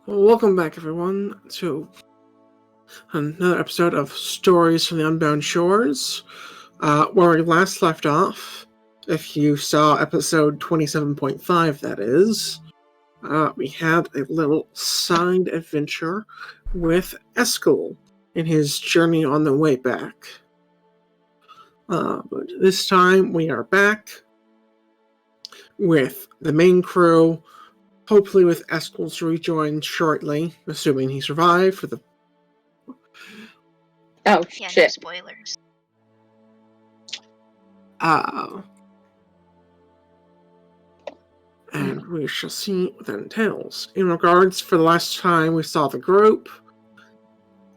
Welcome back, everyone, to another episode of Stories from the Unbound Shores. Where we last left off, if you saw episode 27.5, that is, we had a little side adventure with Eskel in his journey on the way back. But this time we are back with the main crew, hopefully with Eskel to rejoin shortly, assuming he survived for the... Oh, Yeah, shit. no spoilers. And we shall see what that entails. In regards, for the last time we saw the group,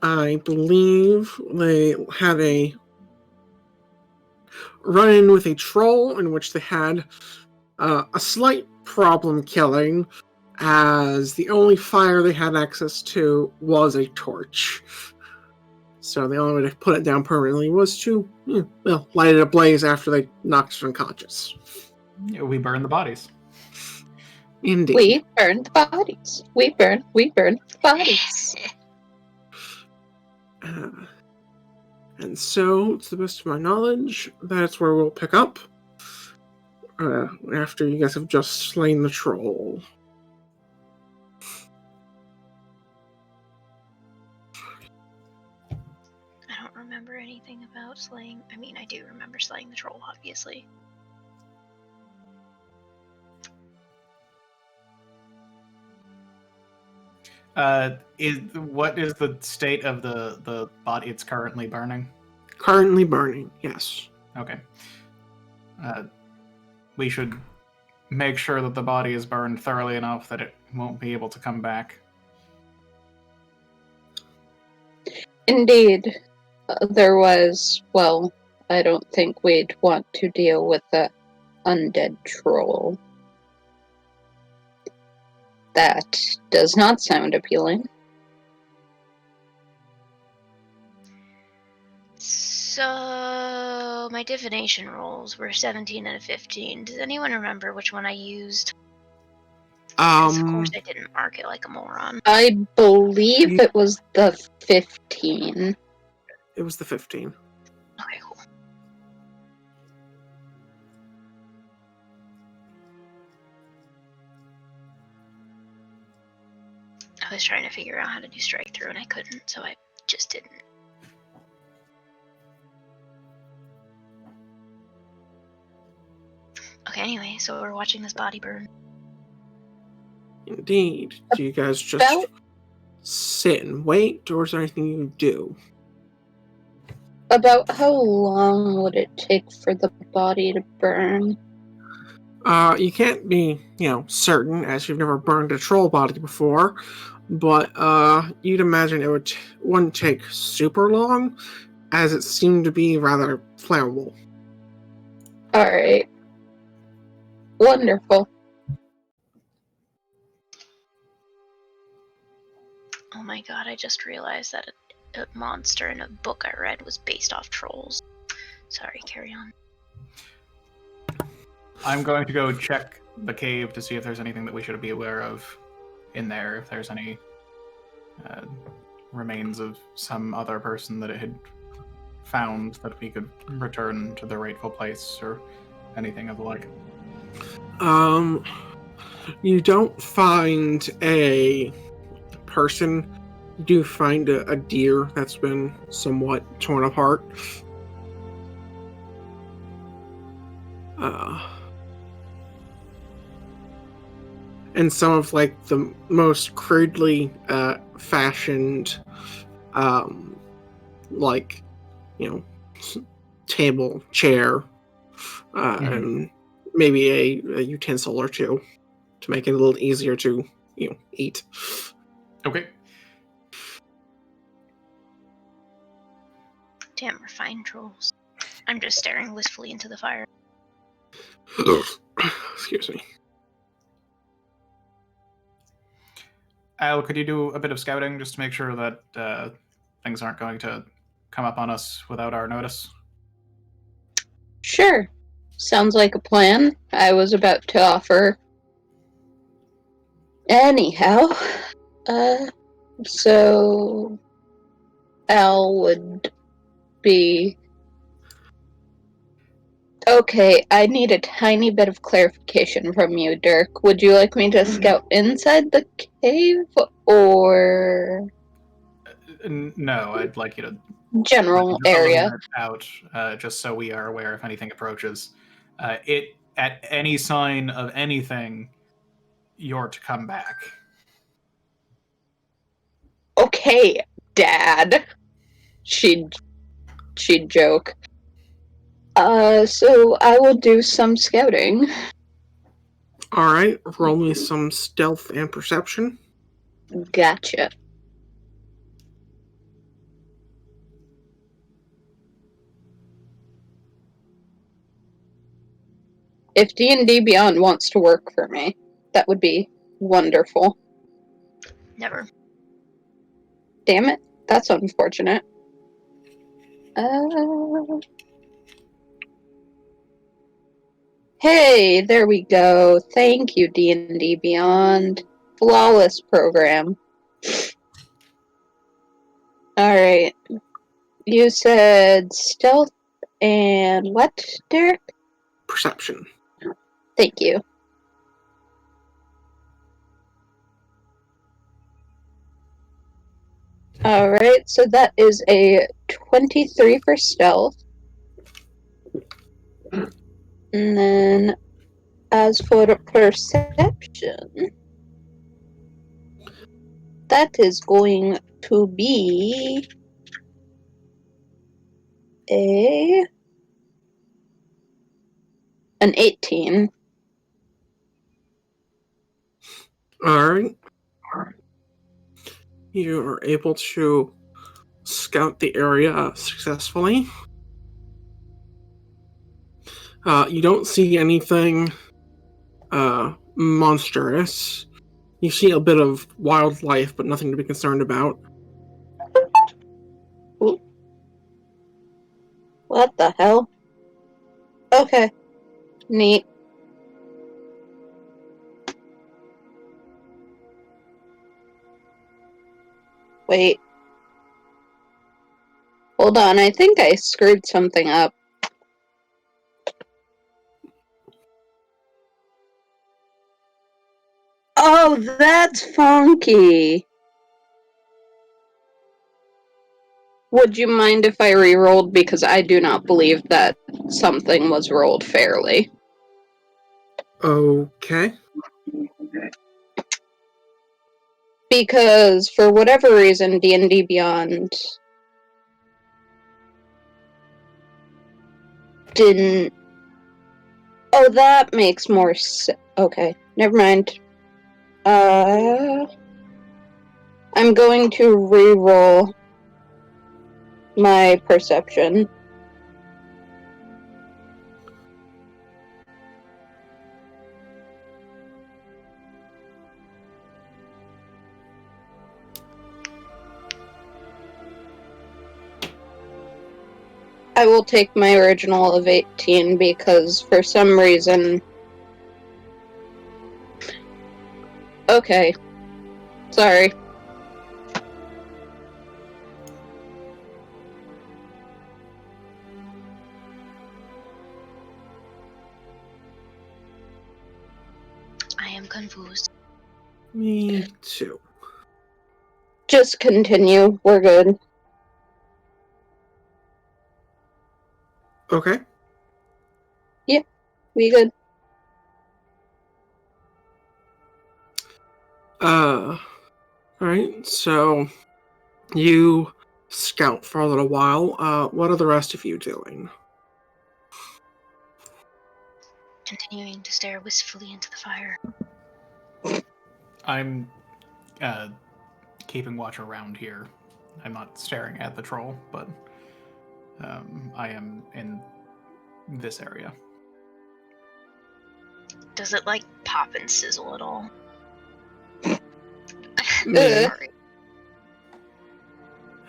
I believe they had a run-in with a troll in which they had a slight problem killing, as the only fire they had access to was a torch. So the only way to put it down permanently was to, light it ablaze after they knocked it unconscious. Yeah, we burn the bodies. Indeed. We burn the bodies. We burn the bodies. And so, to the best of my knowledge, that's where we'll pick up. After you guys have just slain the troll. I don't remember anything about slaying. I mean, I do remember slaying the troll, obviously. What is the state of the body? It's currently burning? Currently burning, yes. Okay. We should make sure that the body is burned thoroughly enough that it won't be able to come back. Indeed. Otherwise, well, I don't think we'd want to deal with the undead troll. That does not sound appealing. So, my divination rolls were 17 and a 15. Does anyone remember which one I used? 'Cause of course I didn't mark it like a moron. I believe it was the 15. It was the 15. Okay, cool. I was trying to figure out how to do strike through and I couldn't, so I just didn't. Okay, anyway, so we're watching this body burn. Indeed. Do you guys just sit and wait, or is there anything you do? About how long would it take for the body to burn? You can't be, certain, as you've never burned a troll body before, but you'd imagine it wouldn't take super long, as it seemed to be rather flammable. Alright. Wonderful. Oh my god, I just realized that a monster in a book I read was based off trolls. Sorry, carry on. I'm going to go check the cave to see if there's anything that we should be aware of in there, if there's any remains of some other person that it had found that we could return to the rightful place or anything of the like. You don't find a person. You do find a deer that's been somewhat torn apart. And some of the most crudely fashioned table, chair, and maybe a utensil or two to make it a little easier to eat. Okay. Damn refined trolls. I'm just staring wistfully into the fire. Excuse me. Al, could you do a bit of scouting just to make sure that things aren't going to come up on us without our notice? Sure. Sounds like a plan. I was about to offer. Anyhow, So Al would be... Okay, I need a tiny bit of clarification from you, Dirk. Would you like me to scout inside the cave, or... No, I'd like you to general just a little area? bit out, just so we are aware if anything approaches. At any sign of anything, you're to come back. Okay, Dad. She'd joke. So I will do some scouting. Alright, roll me some stealth and perception. Gotcha. If D&D Beyond wants to work for me, that would be wonderful. Never. Damn it, that's unfortunate. Hey, there we go. Thank you, D&D Beyond. Flawless program. Alright. You said stealth and what, Derek? Perception. Thank you. Alright, so that is a 23 for stealth. And then, as for perception, that is going to be an 18. Alright. You are able to scout the area successfully. You don't see anything monstrous. You see a bit of wildlife, but nothing to be concerned about. Ooh. What the hell? Okay. Neat. Wait. Hold on, I think I screwed something up. Oh, that's funky. Would you mind if I re-rolled? Because I do not believe that something was rolled fairly. Okay. Because for whatever reason, D&D Beyond didn't... Oh, that makes more sense. Okay, never mind. I'm going to re-roll my perception. I will take my original of 18 because for some reason... Okay. Sorry. I am confused. Me too. Just continue. We're good. Okay. We good. Alright, so you scout for a little while. What are the rest of you doing? Continuing to stare wistfully into the fire. I'm keeping watch around here. I'm not staring at the troll, but I am in this area. Does it, like, pop and sizzle at all? Sorry.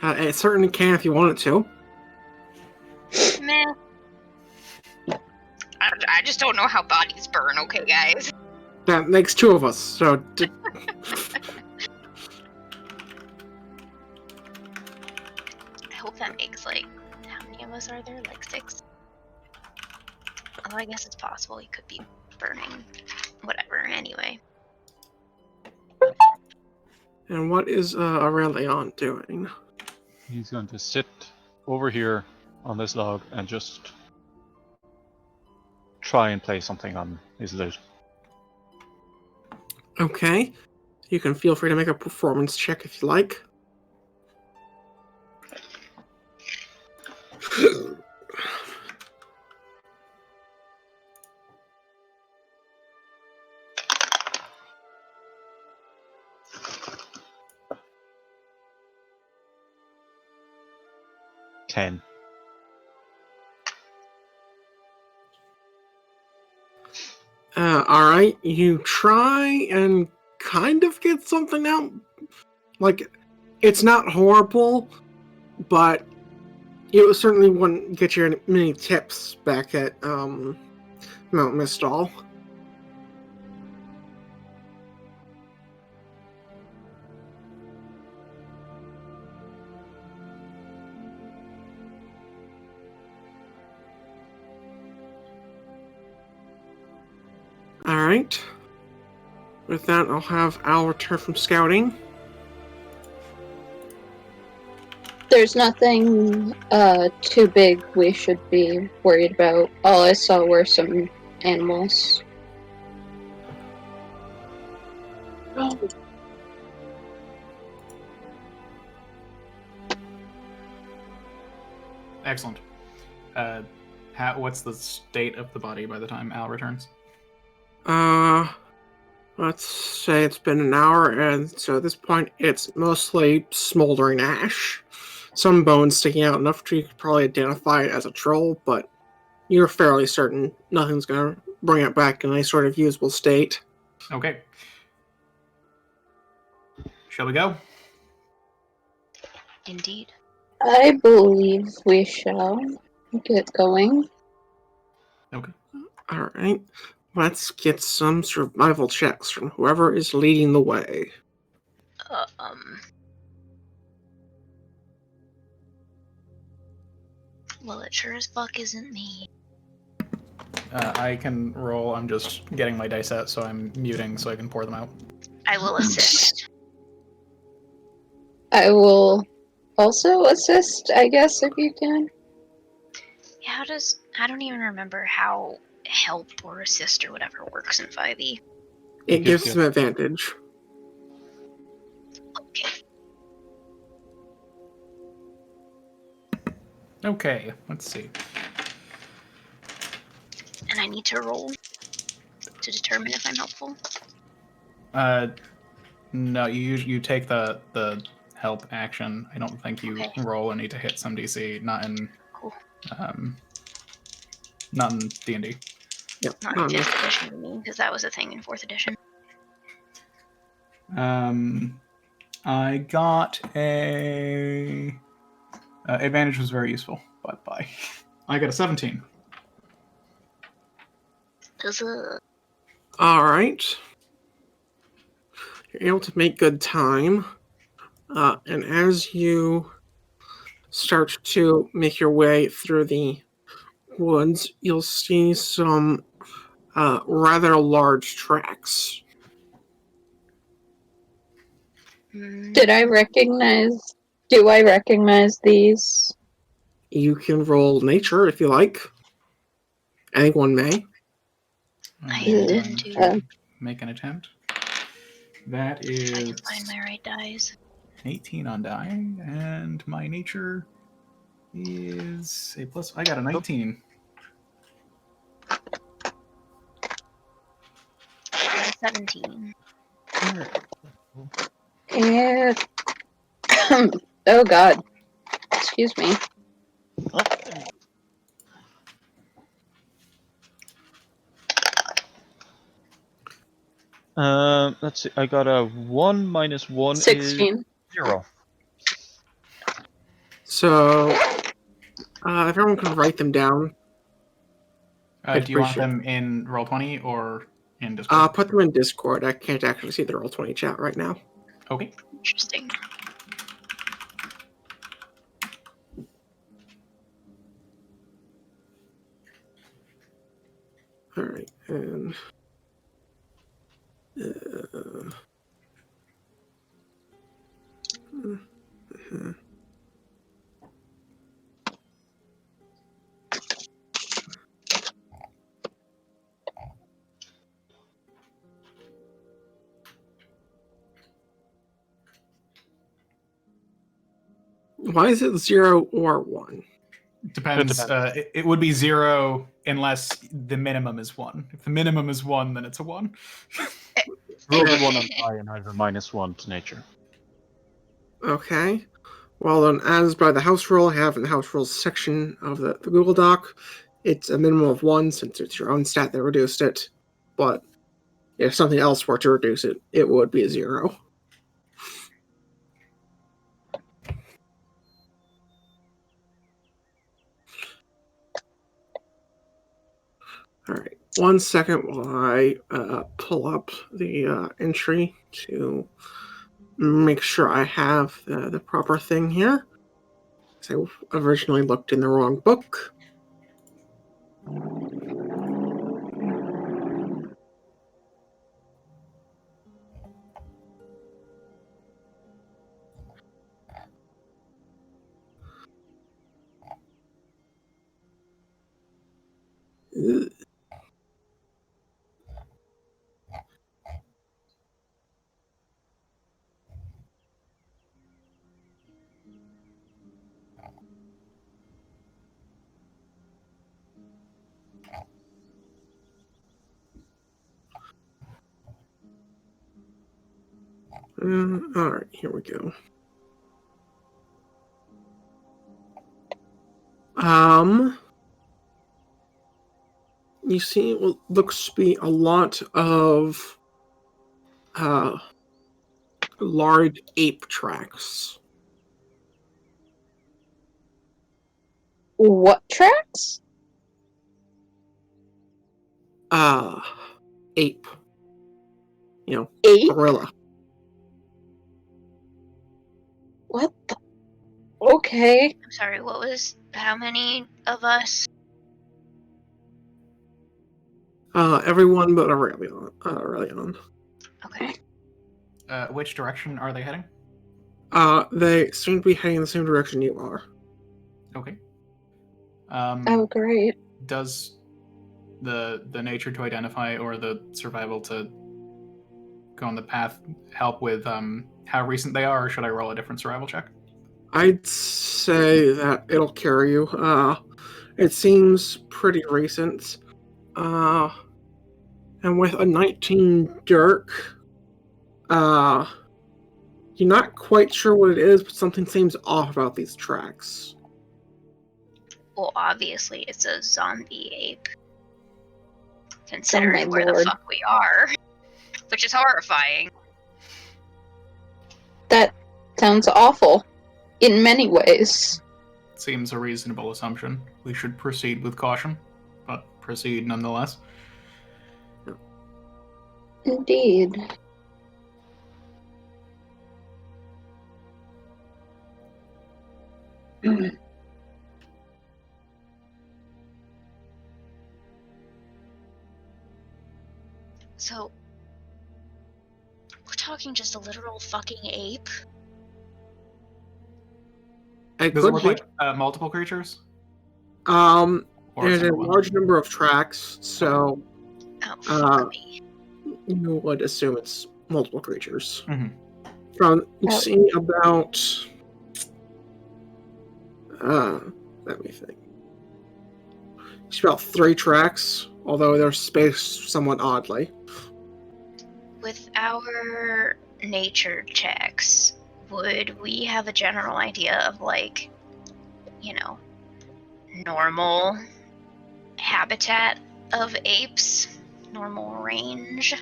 It certainly can if you want it to. Meh. I just don't know how bodies burn, okay, guys? That makes two of us, so... hope that makes, like, how many of us are there? Like 6? Although I guess it's possible he could be burning. Whatever, anyway. And what is Aurelion doing? He's going to sit over here on this log and just try and play something on his lute. Okay. You can feel free to make a performance check if you like. Ten. Alright, you try and kind of get something out. Like, it's not horrible, but you certainly wouldn't get you many tips back at Mount Mistal. Alright. With that, I'll have Al return from scouting. There's nothing too big we should be worried about. All I saw were some animals. Excellent. What's the state of the body by the time Al returns? Let's say it's been an hour, and so at this point, it's mostly smoldering ash. Some bones sticking out enough to you could probably identify it as a troll, but you're fairly certain nothing's going to bring it back in any sort of usable state. Okay. Shall we go? Indeed. I believe we shall get going. Okay. Alright, let's get some survival checks from whoever is leading the way. Well, it sure as fuck isn't me. I can roll. I'm just getting my dice out, so I'm muting so I can pour them out. I will assist. I will also assist, I guess, if you can. Yeah, I don't even remember how help or assist or whatever works in 5e. It gives them advantage. Okay. Okay, let's see. And I need to roll to determine if I'm helpful. No, you take the help action. I don't think you Okay. roll and need to hit some DC. Not in Cool. not in D&D. Yep. Not in 5th edition, you mean, because that was a thing in 4th edition. I got a advantage was very useful, but bye. I got a 17. Alright. You're able to make good time. And as you start to make your way through the woods, you'll see some rather large tracks. Do I recognize these? You can roll nature if you like. Anyone may. I I'm intend going to. make an attempt. That If I is can find my right dice. 18 on die, and my nature is a plus. I got a 19. I got a 17. Yeah. Oh God. Excuse me. Let's see. I got a 1 minus 1 16. is 0. So, if everyone can write them down. Do you want them in Roll20 or in Discord? Put them in Discord. I can't actually see the Roll20 chat right now. Okay. Interesting. Why is it 0 or 1? Depends. It depends. It would be 0 unless the minimum is 1. If the minimum is 1, then it's a 1. Roll the 1 on die and either -1 to nature. Okay. Well, then, as by the house rule I have in the house rules section of the Google Doc, it's a minimum of 1 since it's your own stat that reduced it. But if something else were to reduce it, it would be a 0. Alright, 1 second while I pull up the entry to make sure I have the proper thing here. Because I originally looked in the wrong book. Ugh. Alright, here we go. You see what looks to be a lot of large ape tracks. What tracks? Ape. You know, Ape? gorilla. What the? Okay. I'm sorry, what was... How many of us? Everyone but Aurelion. Okay. Which direction are they heading? They seem to be heading in the same direction you are. Okay. Oh, great. Does the nature to identify or the survival to go on the path help with how recent they are, or should I roll a different survival check? I'd say that it'll carry you. It seems pretty recent. And with a 19 Dirk, you're not quite sure what it is, but something seems off about these tracks. Well, obviously it's a zombie ape. Considering Oh my where the lord. fuck we are. Which is horrifying. That sounds awful. In many ways. Seems a reasonable assumption. We should proceed with caution, but proceed nonetheless. Indeed. So, we're talking just a literal fucking ape? It Does it could look be. like multiple creatures? There's a single one? large number of tracks, so Oh, fuck me. you would assume it's multiple creatures. Mhm. From you Oh. see about let me think. It's about 3 tracks, although they're spaced somewhat oddly. With our nature checks, would we have a general idea of, like, you know, normal habitat of apes? Normal range?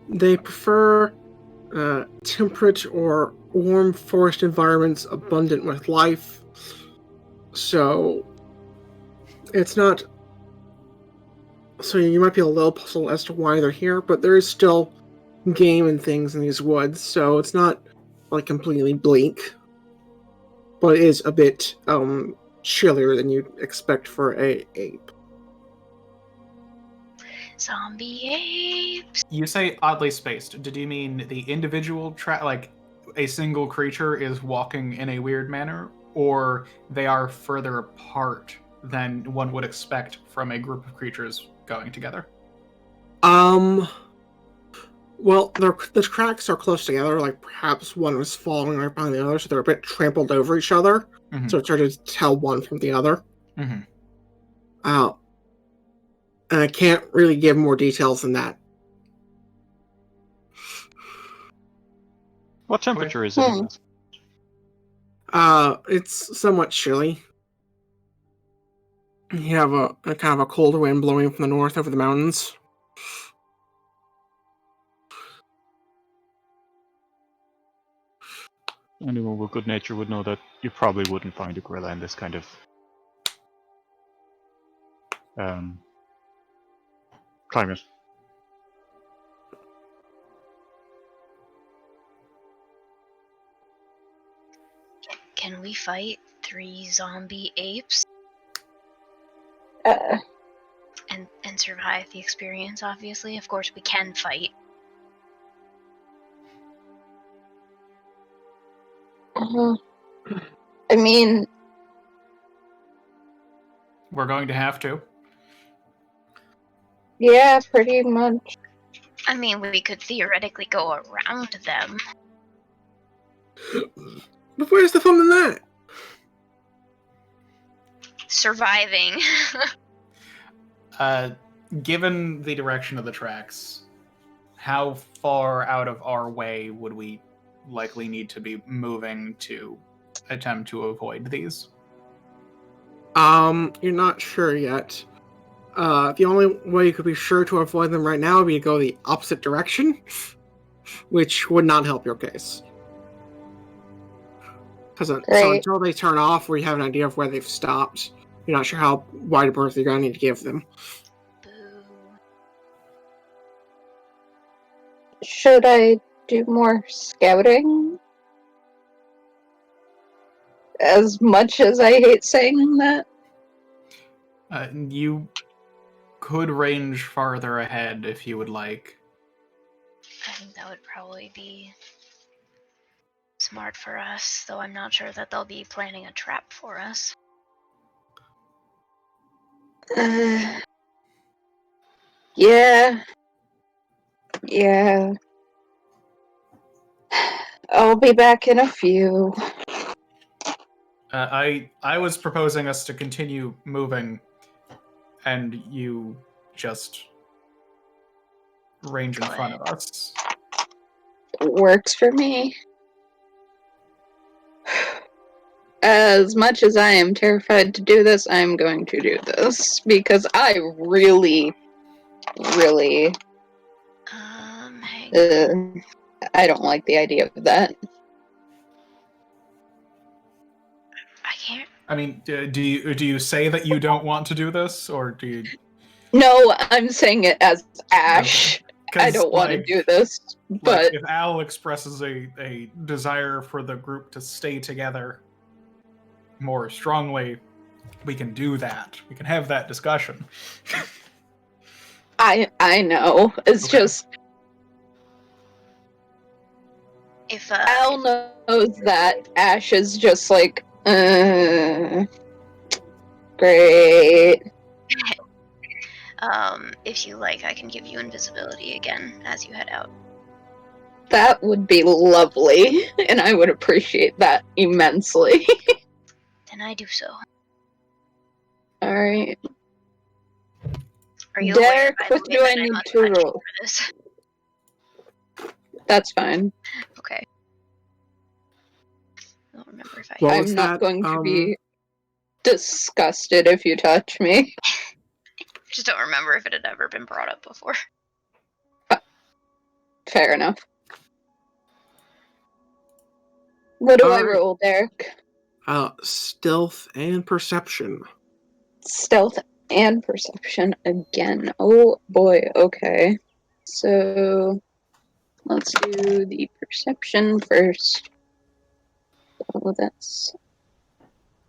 They prefer temperate or warm forest environments abundant with life. So it's not. So you might be a little puzzled as to why they're here, but there is still game and things in these woods, so it's not like completely bleak. But it is a bit chillier than you'd expect for a ape. Zombie apes. You say oddly spaced. Did you mean the individual like a single creature is walking in a weird manner, or they are further apart than one would expect from a group of creatures going together? Well, the tracks are close together, like perhaps one was falling right behind the other, so they're a bit trampled over each other. Mm-hmm. So it's hard to tell one from the other. Mm-hmm. And I can't really give more details than that. What temperature is it? In this? It's somewhat chilly. You have a kind of a cold wind blowing from the north over the mountains. Anyone with good nature would know that you probably wouldn't find a gorilla in this kind of climate. Can we fight 3 zombie apes and survive the experience? Obviously, of course, we can fight. I mean, We're going to have to. yeah, pretty much. I mean, we could theoretically go around them. But where's the fun in that? Surviving. Given the direction of the tracks, how far out of our way would we likely need to be moving to attempt to avoid these? You're not sure yet. The only way you could be sure to avoid them right now would be to go the opposite direction, which would not help your case. So until they turn off, we have an idea of where they've stopped. You're not sure how wide a berth you're going to need to give them. Boo. Should I do more scouting? As much as I hate saying that. You could range farther ahead if you would like. I think that would probably be smart for us, though I'm not sure that they'll be planning a trap for us. Yeah. I'll be back in a few. I was proposing us to continue moving, and you just range in front of us. Works for me. As much as I am terrified to do this, I'm going to do this. Because I really I don't like the idea of that. I can't. I mean, do you say that you don't want to do this, or do you? No, I'm saying it as Ash. Okay. I don't want to do this, but if Al expresses a desire for the group to stay together more strongly, we can do that. We can have that discussion. I know. It's okay. Just if Al knows that Ash is just like, great. If you like, I can give you invisibility again as you head out. That would be lovely, and I would appreciate that immensely. Then I do so. Alright. Are you Derek, what do I need to roll? That's fine. Okay. I don't remember if I'm not going to be disgusted if you touch me. Just don't remember if it had ever been brought up before. Fair enough. What do I roll, Derek? Stealth and perception. Stealth and perception again. Oh boy, okay. So let's do the perception first. Oh, that's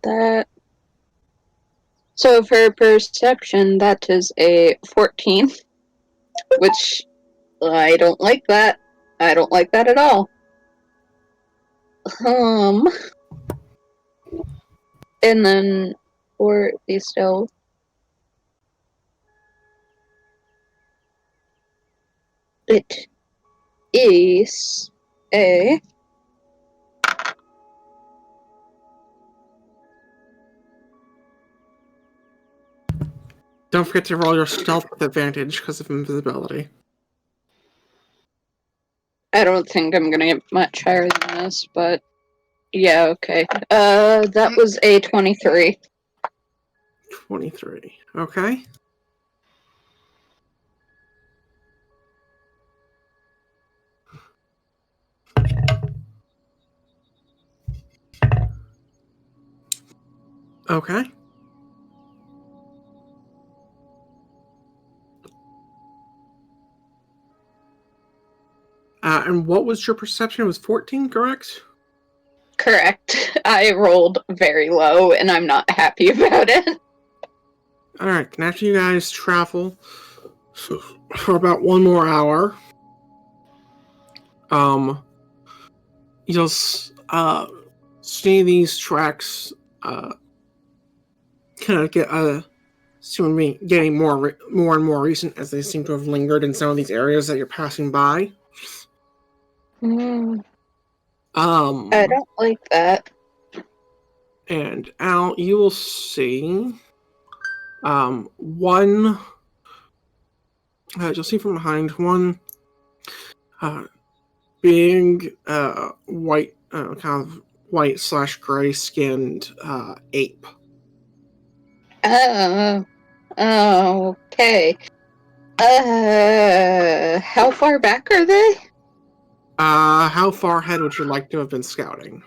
that. So for perception, that is a 14. Which, I don't like that. I don't like that at all. And then for the stealth, it is a Don't forget to roll your stealth with advantage because of invisibility. I don't think I'm gonna get much higher than this, but yeah, okay. That was a 23. 23. Okay. Okay. And what was your perception? It was 14, correct? Correct. I rolled very low, and I'm not happy about it. Alright, and after you guys travel for about 1 more hour, you'll see these tracks kind of get seem to be getting more and more recent as they seem to have lingered in some of these areas that you're passing by. I don't like that. And out you will see one you'll see from behind one big white kind of white / gray skinned ape. Okay. How far back are they? How far ahead would you like to have been scouting?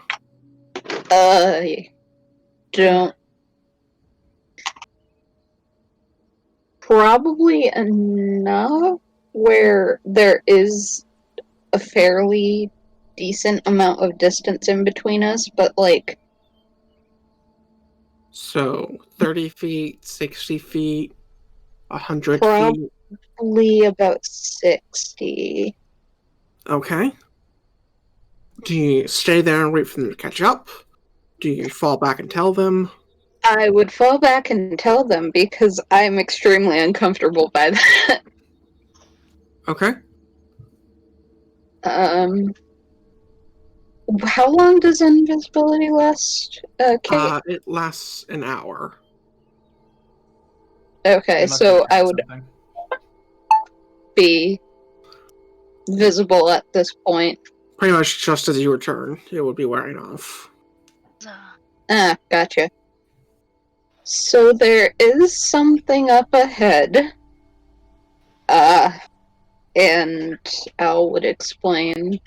Don't. Probably enough where there is a fairly decent amount of distance in between us, but like. So 30 feet, 60 feet, 100 feet. Probably about 60. Okay. Do you stay there and wait for them to catch up? Do you fall back and tell them? I would fall back and tell them because I'm extremely uncomfortable by that. Okay. How long does invisibility last? It lasts an hour. Okay, Unless you so I trigger would something. be visible at this point. Pretty much just as you return, it would be wearing off. Gotcha. So there is something up ahead. And Al would explain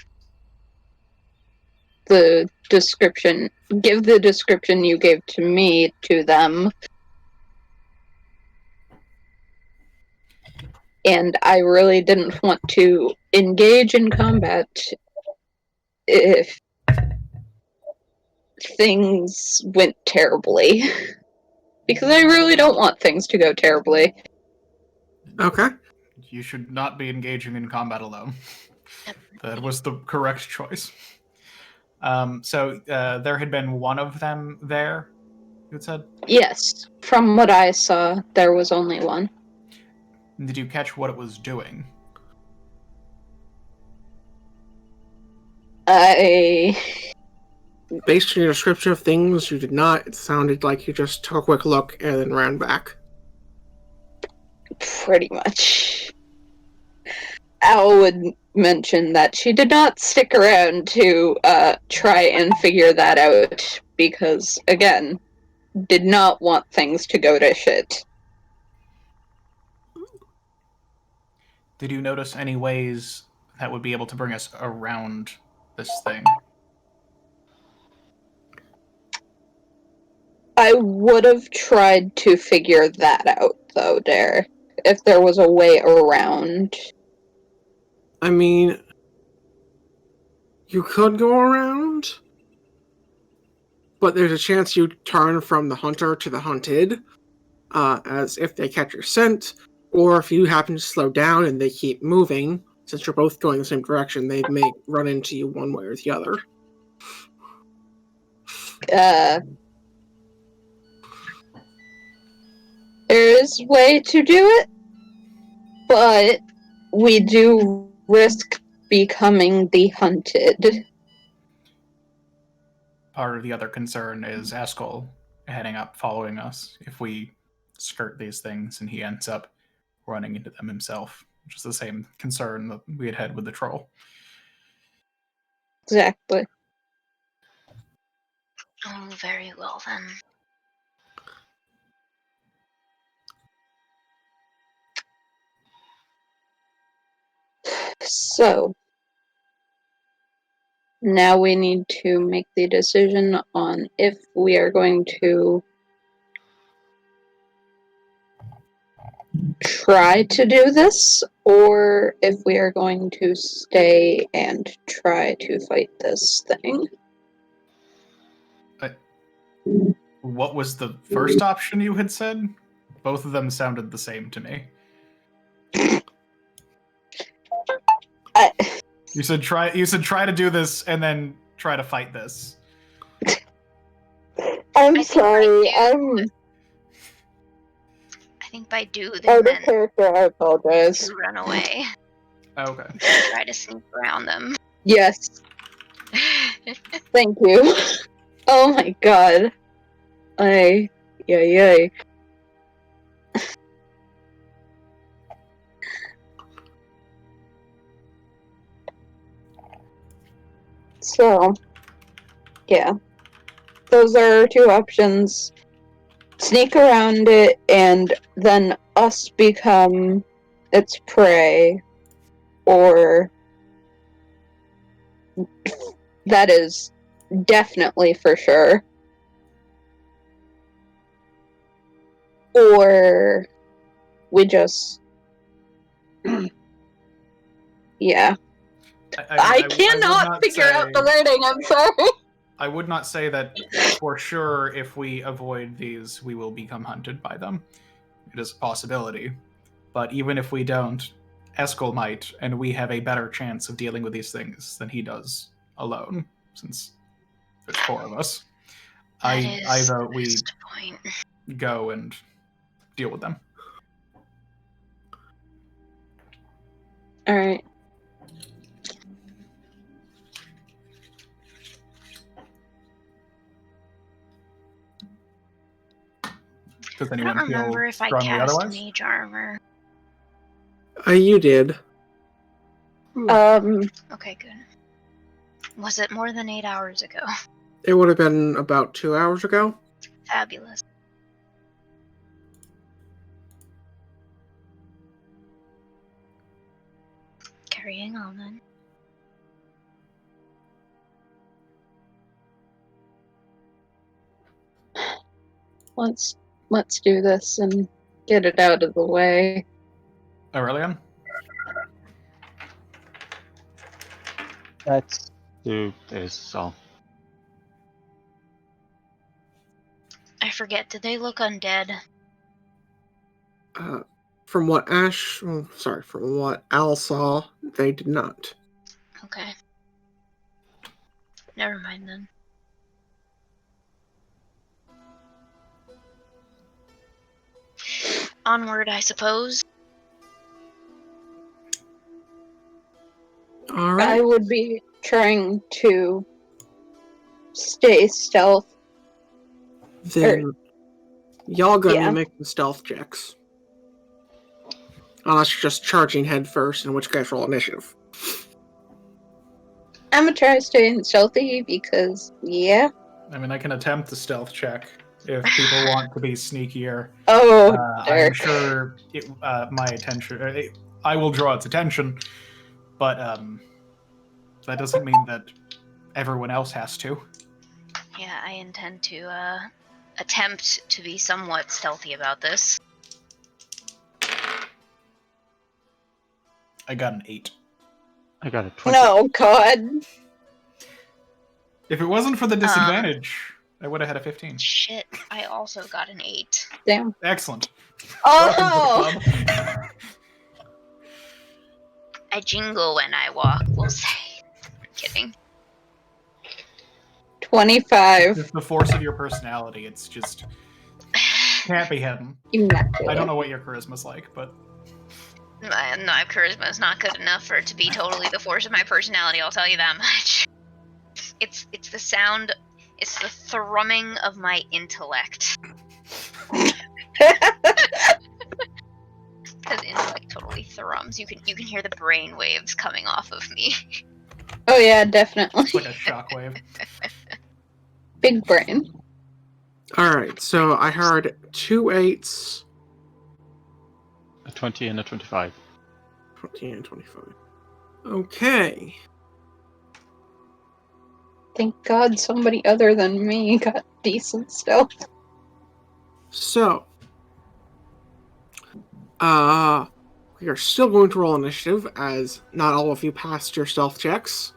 the description, give the description you gave to me to them. And I really didn't want to engage in combat if things went terribly. Because I really don't want things to go terribly. Okay. You should not be engaging in combat alone. That was the correct choice. So there had been one of them there, you had said? Yes, from what I saw, there was only one. Did you catch what it was doing? Based on your description of things, you did not. It sounded like you just took a quick look and then ran back. Pretty much. Al would mention that she did not stick around to try and figure that out because, again, did not want things to go to shit. Did you notice any ways that would be able to bring us around this thing? I would have tried to figure that out, though, Dare. If there was a way around. I mean, you could go around, but there's a chance you turn from the hunter to the hunted, as if they catch your scent, Or if you happen to slow down and they keep moving, since you're both going the same direction, they may run into you one way or the other. There is a way to do it, but we do risk becoming the hunted. Part of the other concern is Eskel heading up, following us. If we skirt these things and he ends up running into them himself, which is the same concern that we had with the troll. Exactly. Oh, very well then. So, now we need to make the decision on if we are going to try to do this, or if we are going to stay and try to fight this thing. What was the first option you had said? Both of them sounded the same to me. You said try to do this and then try to fight this. I'm sorry, I think by do they out of meant character, I apologize. to run away. Okay. And try to sneak around them. Yes, thank you. Oh my god. Yay. So, yeah. Those are our two options. Sneak around it and then us become its prey, or that is definitely for sure. Or we just yeah. I cannot figure out the wording, I'm sorry. I would not say that for sure if we avoid these, we will become hunted by them. It is a possibility. But even if we don't, Eskel might, and we have a better chance of dealing with these things than he does alone, since there's four of us. I vote we go and deal with them. Alright. Does I anyone don't remember feel if I strongly cast otherwise? mage armor. You did. Okay, good. Was it more than 8 hours ago? It would have been about 2 hours ago. Fabulous. Carrying on then. Let's do this and get it out of the way. Aurelian? Let's do this, so. I forget, did they look undead? From what from what Al saw, they did not. Okay. Never mind then. Onward, I suppose. All right. I would be trying to stay stealth. Then y'all gonna be making stealth checks. Unless you're just charging head first, in which case roll initiative. I'm gonna try staying stealthy because, yeah. I mean, I can attempt the stealth check if people want to be sneakier. Oh, I'm sure my attention... I will draw its attention, but that doesn't mean that everyone else has to. Yeah, I intend to attempt to be somewhat stealthy about this. I got an 8. I got a 20. no, God. If it wasn't for the disadvantage, I would have had a 15. Shit, I also got an 8. Damn. Excellent. Oh! Welcome to the club. I jingle when I walk, we'll say. Kidding. 25. It's the force of your personality. It's just can't be hidden. Immaculate. I don't know what your charisma's like, but My charisma is not good enough for it to be totally the force of my personality, I'll tell you that much. It's the sound, it's the thrumming of my intellect. Because intellect totally thrums. You can hear the brain waves coming off of me. Oh yeah, definitely. it's like a shockwave. Big brain. Alright, so I heard 2 8s. A 20 and a 25. 20 and 25. Okay. Thank God somebody other than me got decent stealth. So, we are still going to roll initiative, as not all of you passed your stealth checks.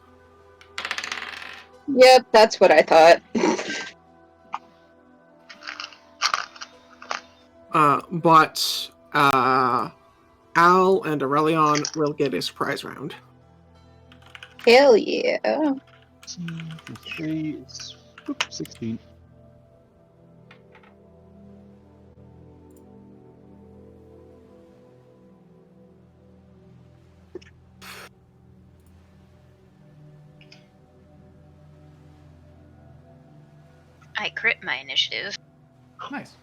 Yep, that's what I thought. But Al and Aurelion will get a surprise round. Hell yeah. 3 is 16. I crit my initiative Nice.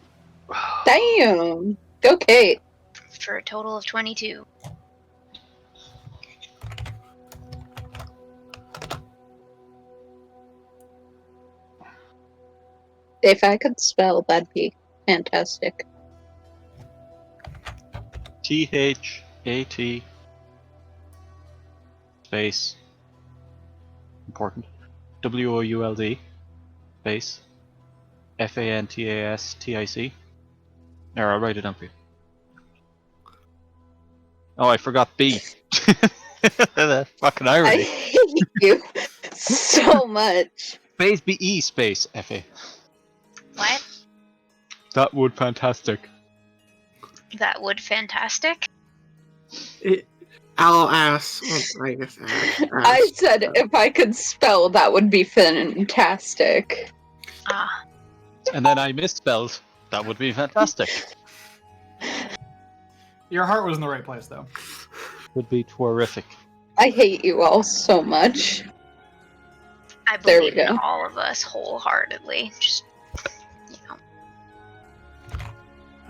Damn. Go Kate. for a total of 22. If I could spell, that'd be fantastic. THAT space important WOULD space FANTASTIC. There, I'll write it down for you. Oh, I forgot B. That fucking I irony. hate you so much. Space BE space FA. What? That would fantastic. That would fantastic. Al asks, well, I guess Al I asks, said if I could spell, that would be fantastic. Ah, And then I misspelled. That would be fantastic. Your heart was in the right place, though. Would be terrific. I hate you all so much. I There we believe in go. all of us wholeheartedly. Just, you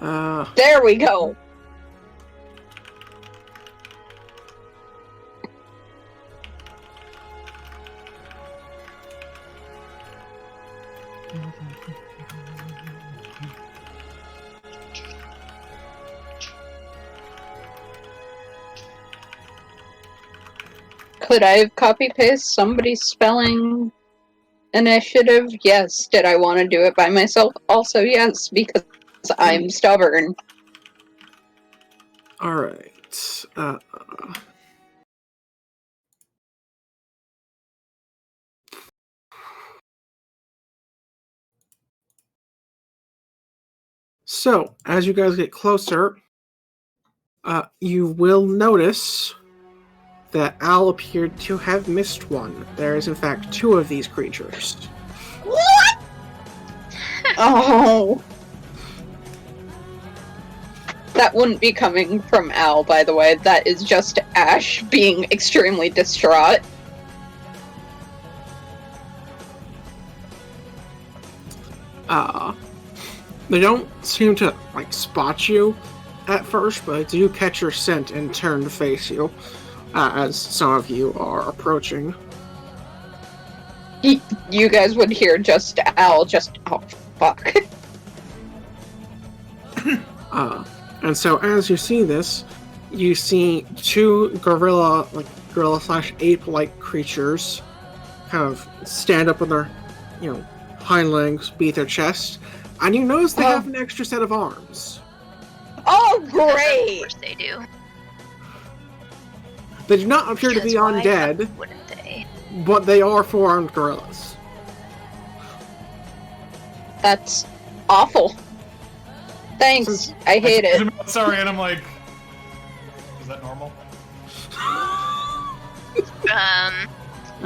know. There we go. Could I have copy-pasted somebody's spelling initiative? Yes. Did I want to do it by myself? Also, yes, because I'm stubborn. Alright. So, as you guys get closer, you will notice that Al appeared to have missed one. There is, in fact, 2 of these creatures. What? Oh. That wouldn't be coming from Al, by the way. That is just Ash being extremely distraught. They don't seem to, spot you at first, but they do catch your scent and turn to face you, as some of you are approaching. You guys would hear just Al just, oh, fuck. And so as you see this, you see 2 gorilla/ape-like creatures kind of stand up on their, hind legs, beat their chest, and you notice they have an extra set of arms. Oh, Of great! course they do. They do not appear to be Because why undead, wouldn't they? but they are 4-armed gorillas. That's awful. Thanks. I hate it. Sorry, and I'm like, is that normal?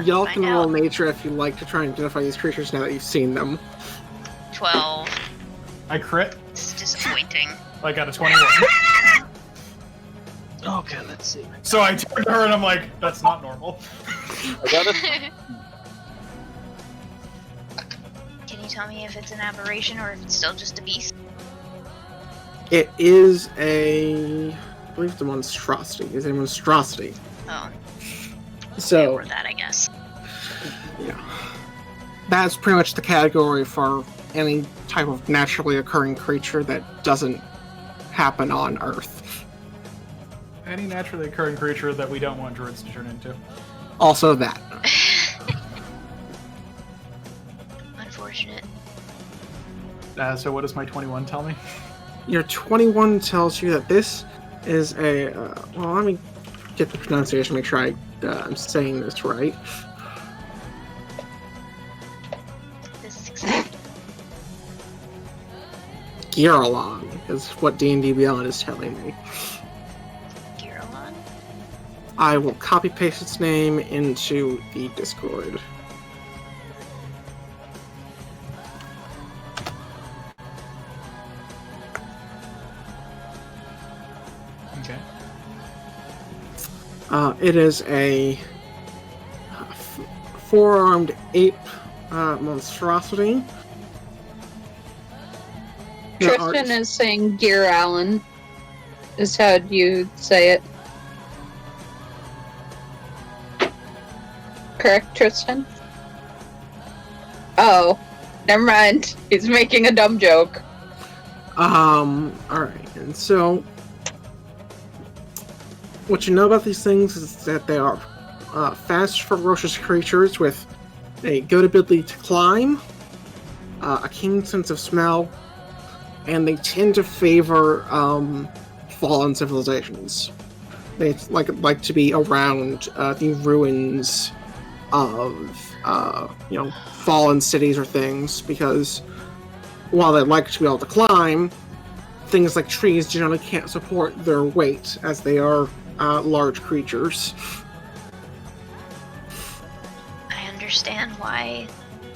Y'all find can roll out. nature if you like to try and identify these creatures now that you've seen them. 12. I crit. It's disappointing. I got a 21. Okay, let's see. So I turned to her and I'm like, that's not normal. I got it. Can you tell me if it's an aberration or if it's still just a beast? It is I believe it's a monstrosity. It's a monstrosity. Oh, So, or that, I guess. yeah. That's pretty much the category for any type of naturally occurring creature that doesn't happen on Earth. Any naturally occurring creature that we don't want druids to turn into. Also that. Unfortunate. So what does my 21 tell me? Your 21 tells you that this is a... well, let me get the pronunciation, make sure I'm saying this right. This is exciting. Giralon is what D&D Beyond is telling me. Giralon? I will copy-paste its name into the Discord. Okay. It is a four-armed ape monstrosity. There are- Tristan is saying Gear Allen. Is how you say it. Correct, Tristan? Oh, never mind. He's making a dumb joke. Alright, and so what you know about these things is that they are fast, ferocious creatures with a good ability to climb, a keen sense of smell, and they tend to favor fallen civilizations. They like to be around the ruins of fallen cities or things, because while they like to be able to climb, things like trees generally can't support their weight, as they are large creatures. I understand why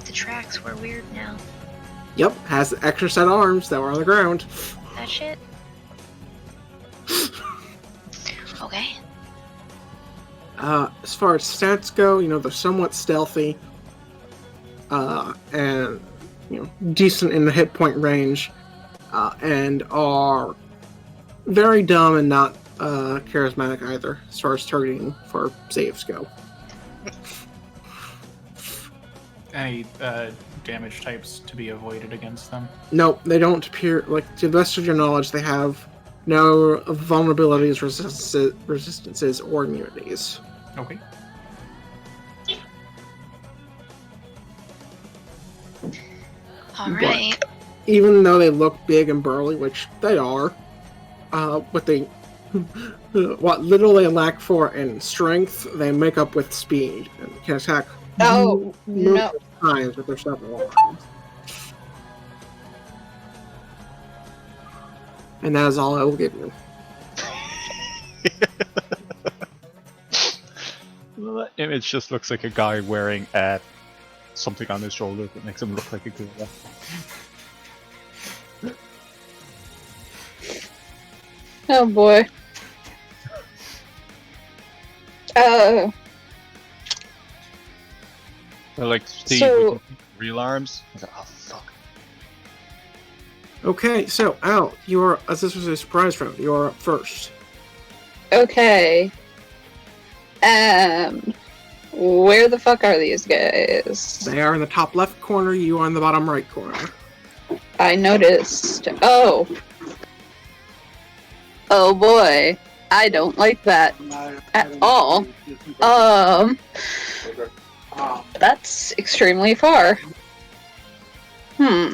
the tracks were weird now. Yep, has the extra set of arms that were on the ground. That shit? Okay. As far as stats go, they're somewhat stealthy, and decent in the hit point range, and are very dumb and not charismatic either, as far as targeting for saves go. Any damage types to be avoided against them? Nope, they don't appear, to the best of your knowledge, they have no vulnerabilities, resistances, or immunities. Okay. Alright. Even though they look big and burly, which they are, what little they lack for in strength, they make up with speed and can attack Oh, no. numerous times with their several arms. And that is all I will give you. Well, that image just looks like a guy wearing something on his shoulder that makes him look like a gorilla. Oh boy. Like Steve, So- with real arms. I was like, oh fuck. Okay, so Al, as this was a surprise round, you are up first. Okay. Where the fuck are these guys? They are in the top left corner, you are in the bottom right corner. I noticed. Oh. Oh boy. I don't like that at all. That's extremely far. Wait,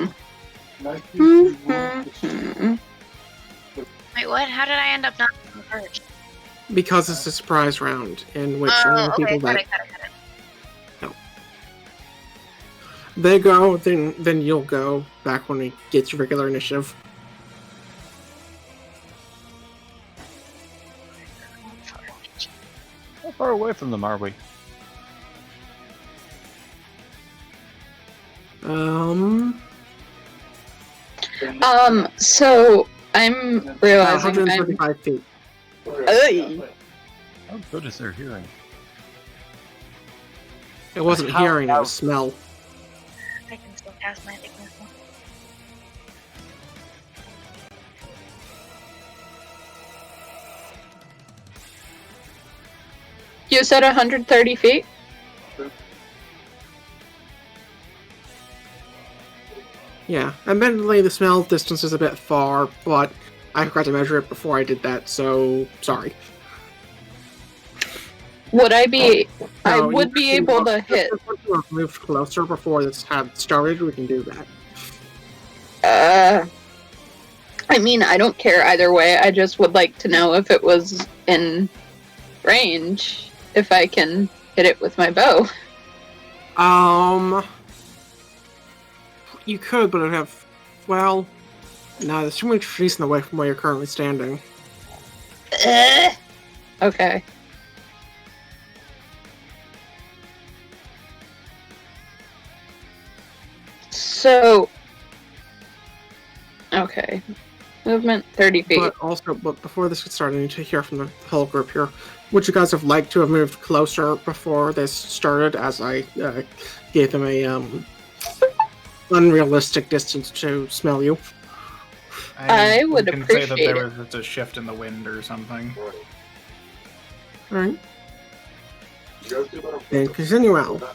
what? How did I end up not being first? Because it's a surprise round in which only the people got that it. they go, then you'll go back when we get to regular initiative. How far away from them are we? So I'm realizing 135 feet. Ay. How good is their hearing? It wasn't hearing, it was smell. I can still cast magic missile. You said 130 feet? Yeah, admittedly the smell distance is a bit far, but I forgot to measure it before I did that, so sorry. Would I be... I So would be able to hit... If you have moved closer before this had started, we can do that. I mean, I don't care either way. I just would like to know if it was in range, if I can hit it with my bow. You could, but it'd have... Well... No, there's too many trees in the way from where you're currently standing. Okay. So... Okay. Movement 30 feet. But before this gets started, I need to hear from the whole group here. Would you guys have liked to have moved closer before this started, as I gave them a unrealistic distance to smell you? I would can say that there was just a shift in the wind or something. Alright. And continue out.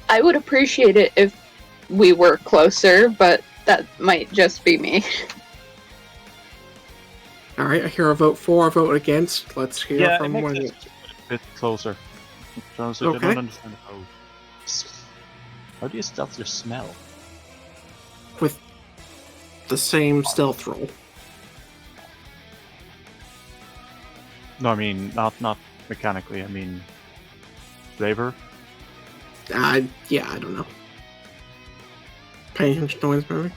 I would appreciate it if we were closer, but that might just be me. Alright, I hear a vote for, a vote against. Let's hear from one of you. A bit closer. Honestly, Okay. I don't understand how do you stealth your smell? With the same stealth roll. No, I mean not mechanically. I mean flavor. Yeah, I don't know. Paying attention to noise, maybe?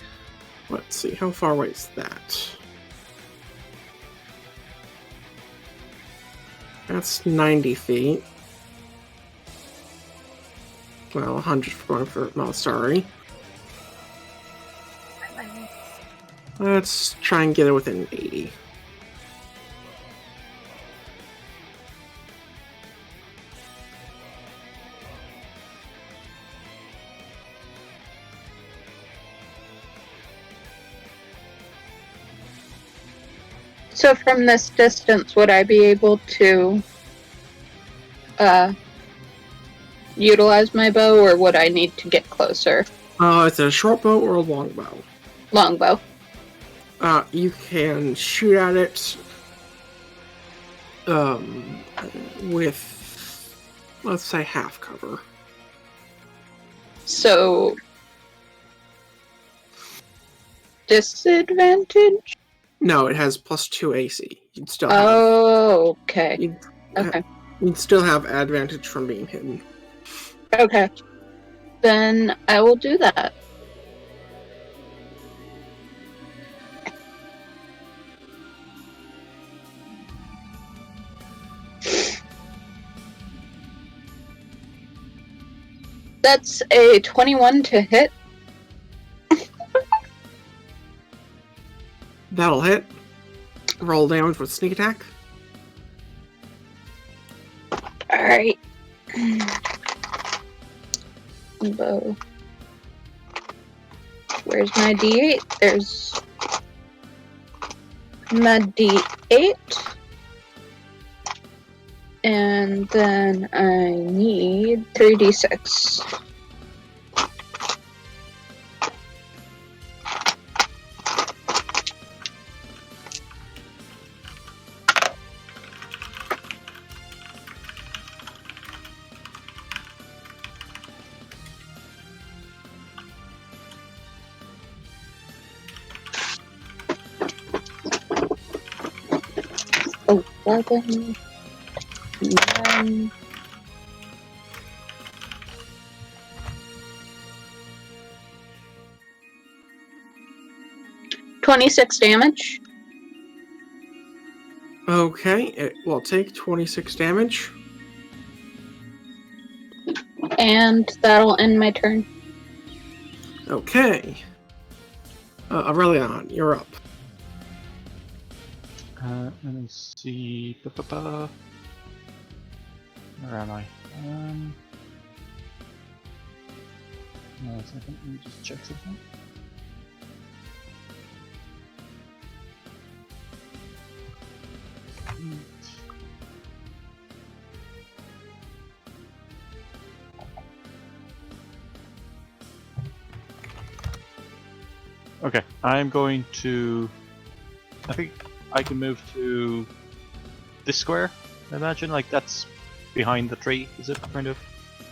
Let's see, how far away is that? That's 90 feet. Well, 100 for going for Malastari. Let's try and get it within 80. So from this distance, would I be able to utilize my bow, or would I need to get closer? It's a short bow or a long bow. Longbow. You can shoot at it with, let's say, half cover. So disadvantage? No, it has +2 AC. You'd still have. Oh, okay. You'd still have advantage from being hidden. Okay. Then I will do that. That's a 21 to hit. That'll hit. Roll damage with sneak attack. Alright. Bow. Where's my D8? There's my D8. And then I need 3d6. Oh, 11, 9. 26 damage. Okay, it will take 26 damage. And that'll end my turn. Okay. Aurelion, you're up. Let me see. Where am I? No, a second. Let me just check something. Okay, I'm going to. I think I can move to this square. I imagine, like that's behind the tree. Is it kind of?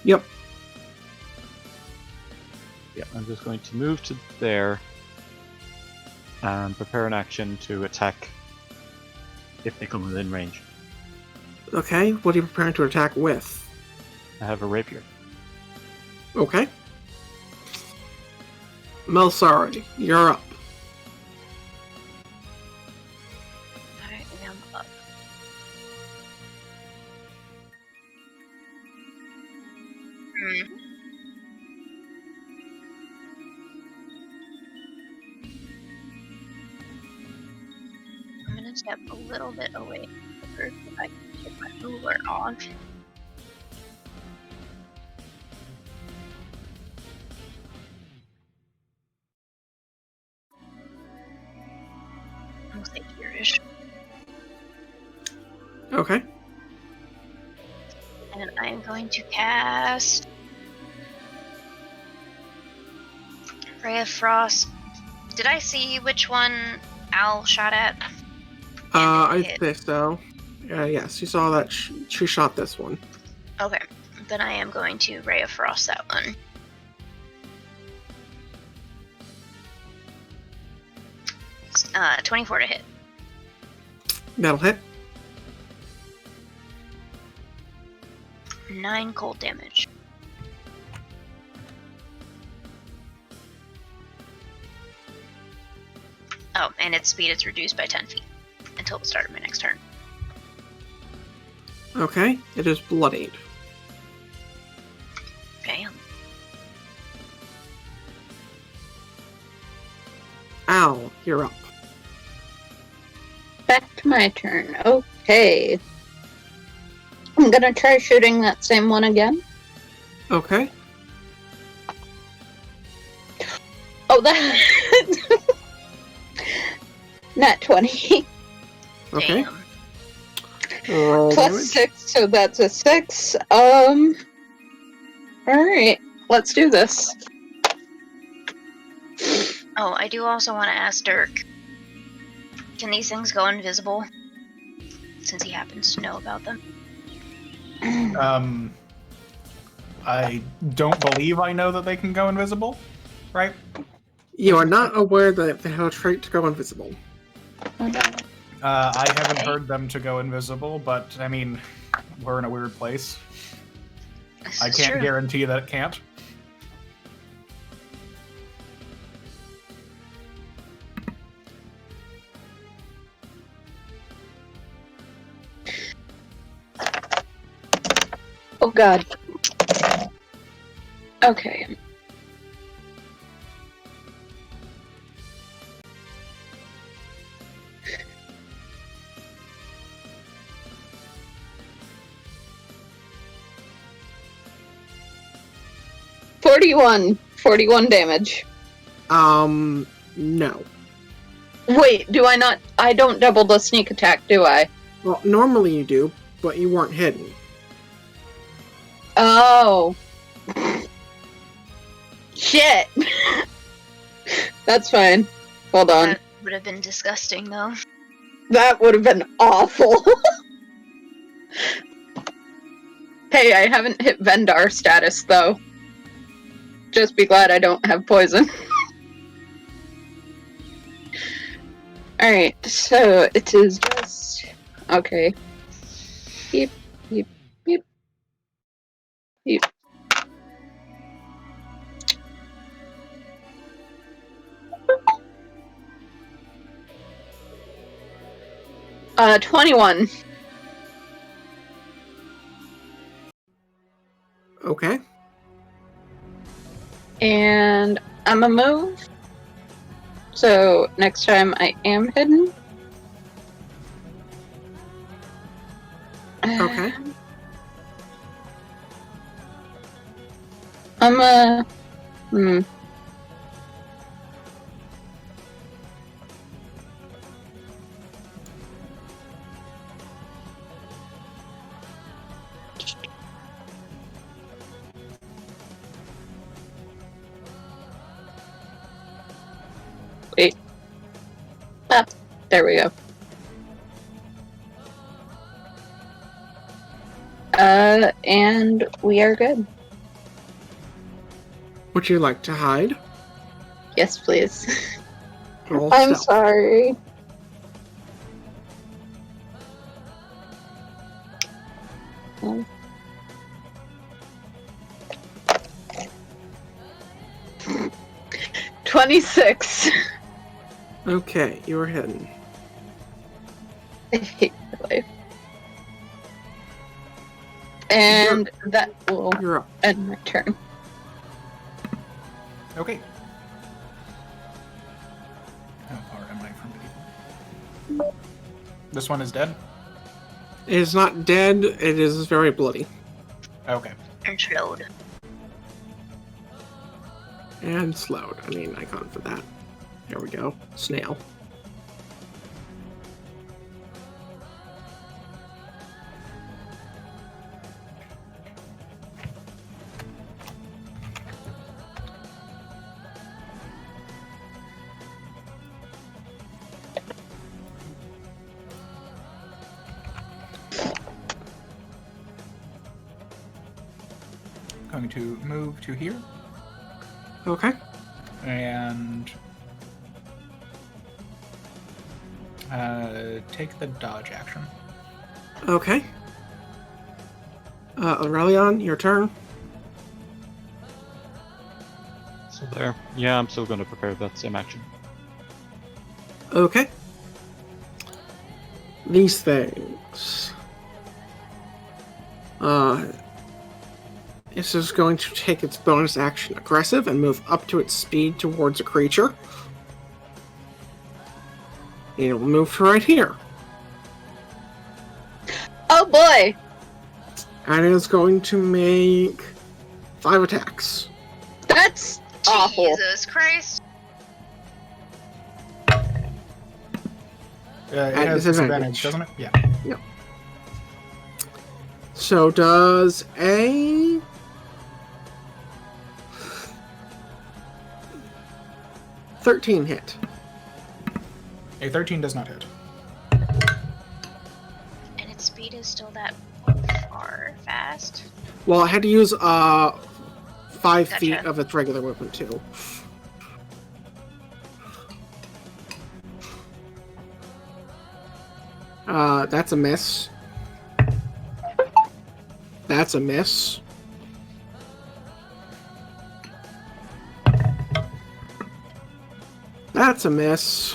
Yep. Yeah, I'm just going to move to there and prepare an action to attack if they come within range. Okay, what are you preparing to attack with? I have a rapier. Okay. Melsari, you're up. I am up. I'm gonna step a little bit away from her so I can get my ruler off. I'll say here-ish. Okay. And I'm going to cast Ray of Frost. Did I see which one Al shot at? I hit. think so. Yes, you saw that she shot this one. Okay, then I am going to Ray of Frost that one. It's, 24 to hit. That'll hit. 9 cold damage. Oh, and its speed is reduced by 10 feet until the start of my next turn. Okay, it is bloodied. Okay. Al, you're up. Back to my turn. Okay. I'm gonna try shooting that same one again. Okay. Oh, that. Nat 20. Okay. Damn. Roll Plus damage. 6, so that's a 6. Alright, let's do this. Oh, I do also want to ask Dirk. Can these things go invisible? Since he happens to know about them. I don't believe I know that they can go invisible, right? You are not aware that they have a trait to go invisible. I haven't heard them to go invisible, but I mean, we're in a weird place. This I is can't true. guarantee that it can't. Oh god. Okay. Forty-one damage. No. Wait, do I not? I don't double the sneak attack, do I? Well, normally you do, but you weren't hidden. Oh. Shit. That's fine. Hold on. That would have been disgusting, though. That would have been awful. Hey, I haven't hit Vendar status, though. Just be glad I don't have poison. Alright, so it is just... Okay. You... 21. Okay. And I'm a move. So next time I am hidden. Okay. I'm a... Wait. Ah, there we go. And we are good. Would you like to hide? Yes, please. Roll I'm stealth. sorry. Oh. 26. Okay, you are hidden. I hate my life. And that will You're up. end my turn. Okay. How far am I from people? This one is dead? It is not dead, it is very bloody. Okay. And slowed. And slowed. I need an icon for that. There we go. Snail. Going to move to here Okay. and take the dodge action. Okay. Aurelion, your turn. So there. Yeah, I'm still going to prepare that same action. Okay. These things. This is going to take its bonus action aggressive and move up to its speed towards a creature. It will move to right here. Oh boy! And it is going to make 5 attacks. That's awful. Jesus Christ. It At has disadvantage. disadvantage, doesn't it? Yeah. Yep. So does a 13 hit? Mm-hmm. A 13 does not hit. And its speed is still that far fast. Well, I had to use 5 Gotcha. feet of its regular movement too. That's a miss. That's a miss. That's a miss.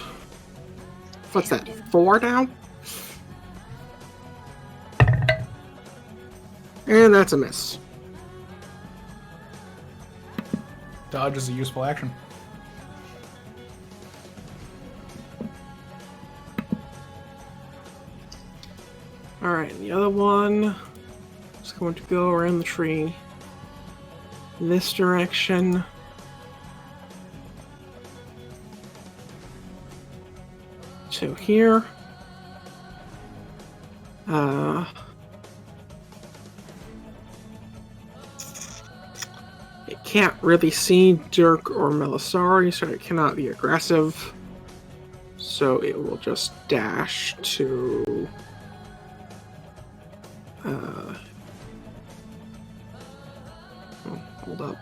What's that? 4 now? And that's a miss. Dodge is a useful action. Alright, the other one is going to go around the tree this direction. To here. It can't really see Dirk or Melisari, so it cannot be aggressive. So it will just dash to... oh, hold up.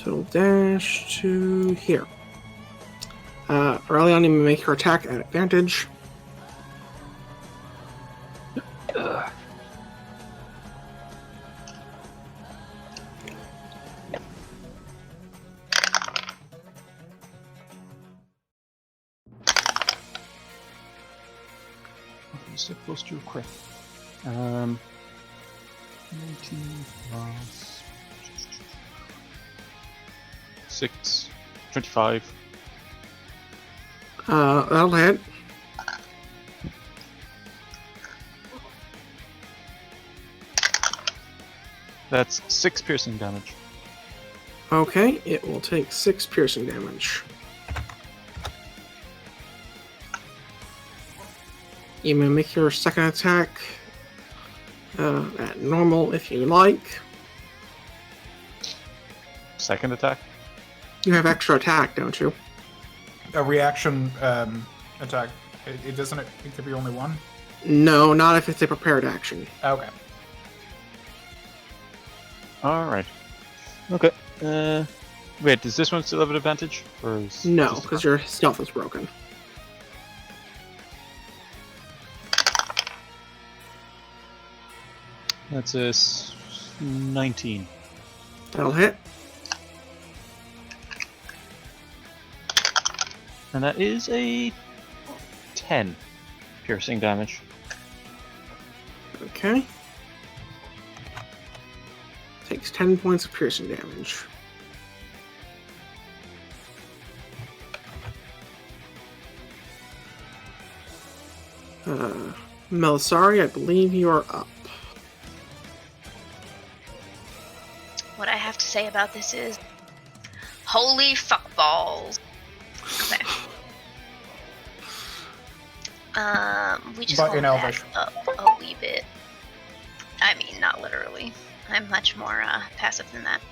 So it'll dash to here. Early on, you may make your attack at advantage. So close to a crit. 19 plus 6, 25. That'll hit. That's 6 piercing damage. Okay, it will take 6 piercing damage. You may make your second attack at normal if you like. Second attack? You have extra attack, don't you? A reaction attack. It doesn't. It could be only one. No, not if it's a prepared action. Okay. Alright. Okay. Wait, does this one still have an advantage? Or is No, just- because your stealth is broken. That's a 19. That'll hit. And that is a 10 piercing damage. Okay. Takes 10 points of piercing damage. Melisari, I believe you are up. What I have to say about this is, holy fuckballs. Okay. We just But go in back Elvish. up a wee bit. I mean, not literally. I'm much more passive than that.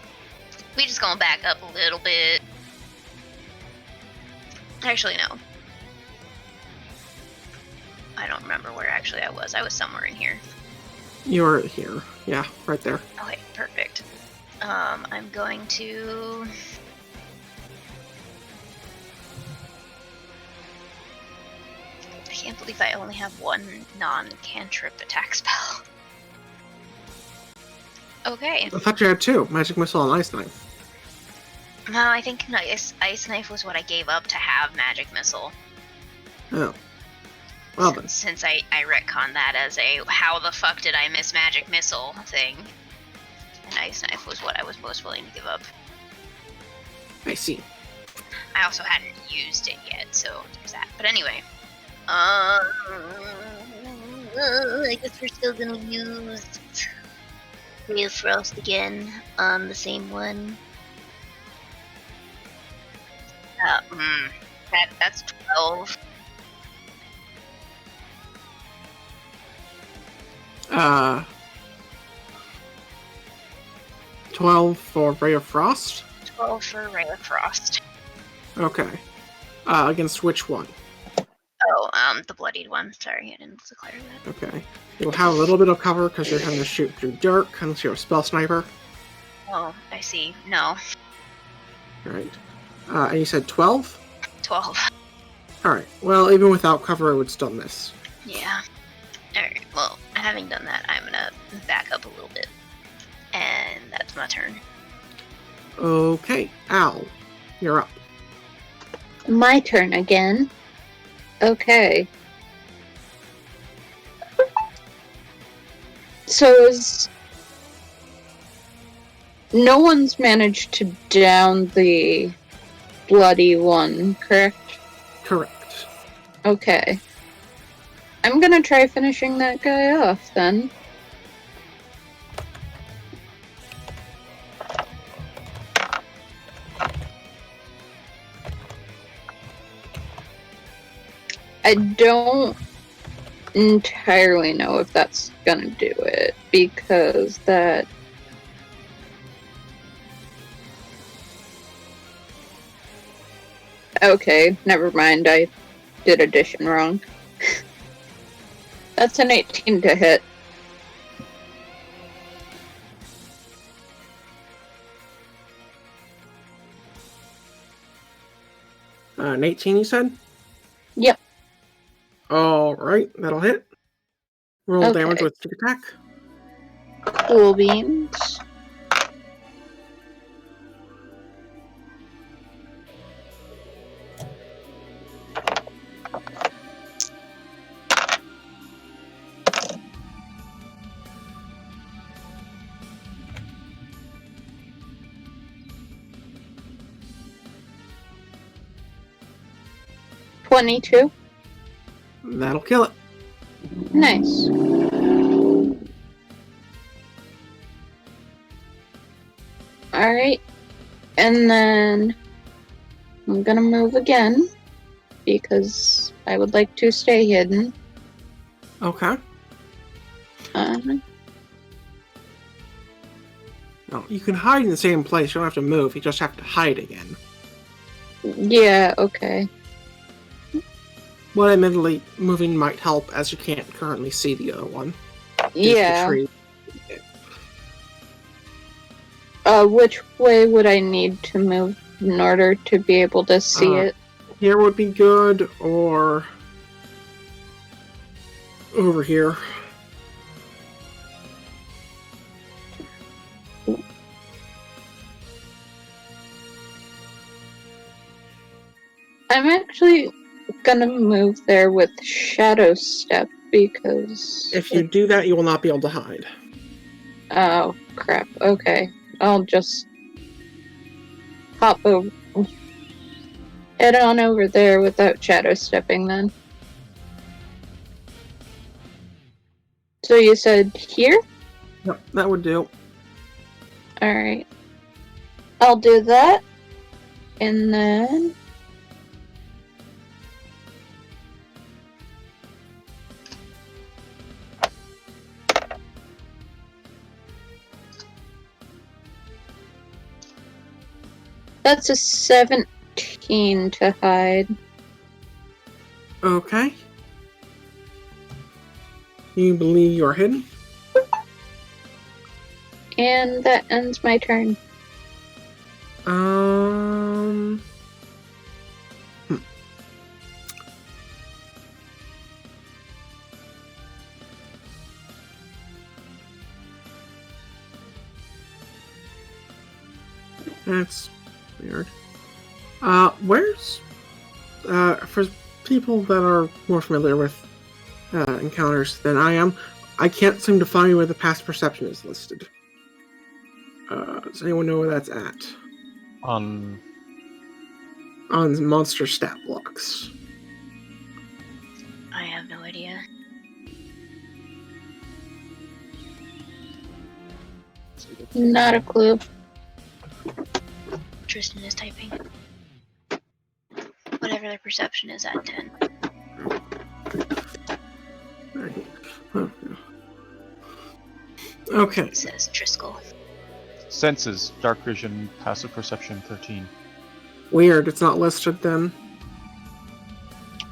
We just going back up a little bit. Actually, no. I don't remember where actually I was. I was somewhere in here. You're here. Yeah, right there. Okay, perfect. I'm going to... I can't believe I only have one non-cantrip attack spell. Okay. I thought you had 2. Magic Missile and Ice Knife. No, I think Ice Knife was what I gave up to have Magic Missile. Oh. Well then. Since I retconned that as a how the fuck did I miss Magic Missile thing. And Ice Knife was what I was most willing to give up. I see. I also hadn't used it yet, so there's that. But anyway. I guess we're still gonna use Ray of Frost again on the same one. That's 12. 12 for Ray of Frost? 12 for Ray of Frost. Okay. Against which one? Oh, the bloodied one. Sorry, I didn't declare that. Okay. You'll have a little bit of cover because you're trying to shoot through dirt because you're a spell sniper. Oh, I see. No. Alright. And you said 12? 12. Alright. Well, even without cover, it would still miss. Yeah. Alright, well, having done that, I'm gonna back up a little bit. And that's my turn. Okay. Al, you're up. My turn again. Okay. So is... No one's managed to down the bloody one, correct? Correct. Okay. I'm gonna try finishing that guy off, then. I don't entirely know if that's gonna do it, because that... Okay, never mind, I did addition wrong. That's an 18 to hit. An 18, you said? Yep. Alright, that'll hit. Roll Okay. damage with stick attack. Cool beans. $22. That'll kill it. Nice. Alright. And then I'm gonna move again because I would like to stay hidden. Okay. Uh, No, you can hide in the same place. You don't have to move. You just have to hide again. yeah, okay. Well, admittedly, moving might help as you can't currently see the other one. Due to the Yeah. tree. Which way would I need to move in order to be able to see it? Here would be good, or over here. I'm actually gonna move there with Shadow Step because... If you do that, you will not be able to hide. Oh, crap. Okay. I'll just hop over. Head on over there without Shadow Stepping then. So you said here? Yep, that would do. Alright. I'll do that. And then... That's a 17 to hide. Okay. You believe you're hidden? And that ends my turn. Hmm. That's weird. Where's for people that are more familiar with encounters than I am, I can't seem to find where the past perception is listed. Does anyone know where that's at? On Monster stat blocks. I have no idea. Not a clue. Tristan is typing. Whatever their perception is at 10. Okay. It says Triskel. senses, dark vision, passive perception 13. Weird, it's not listed then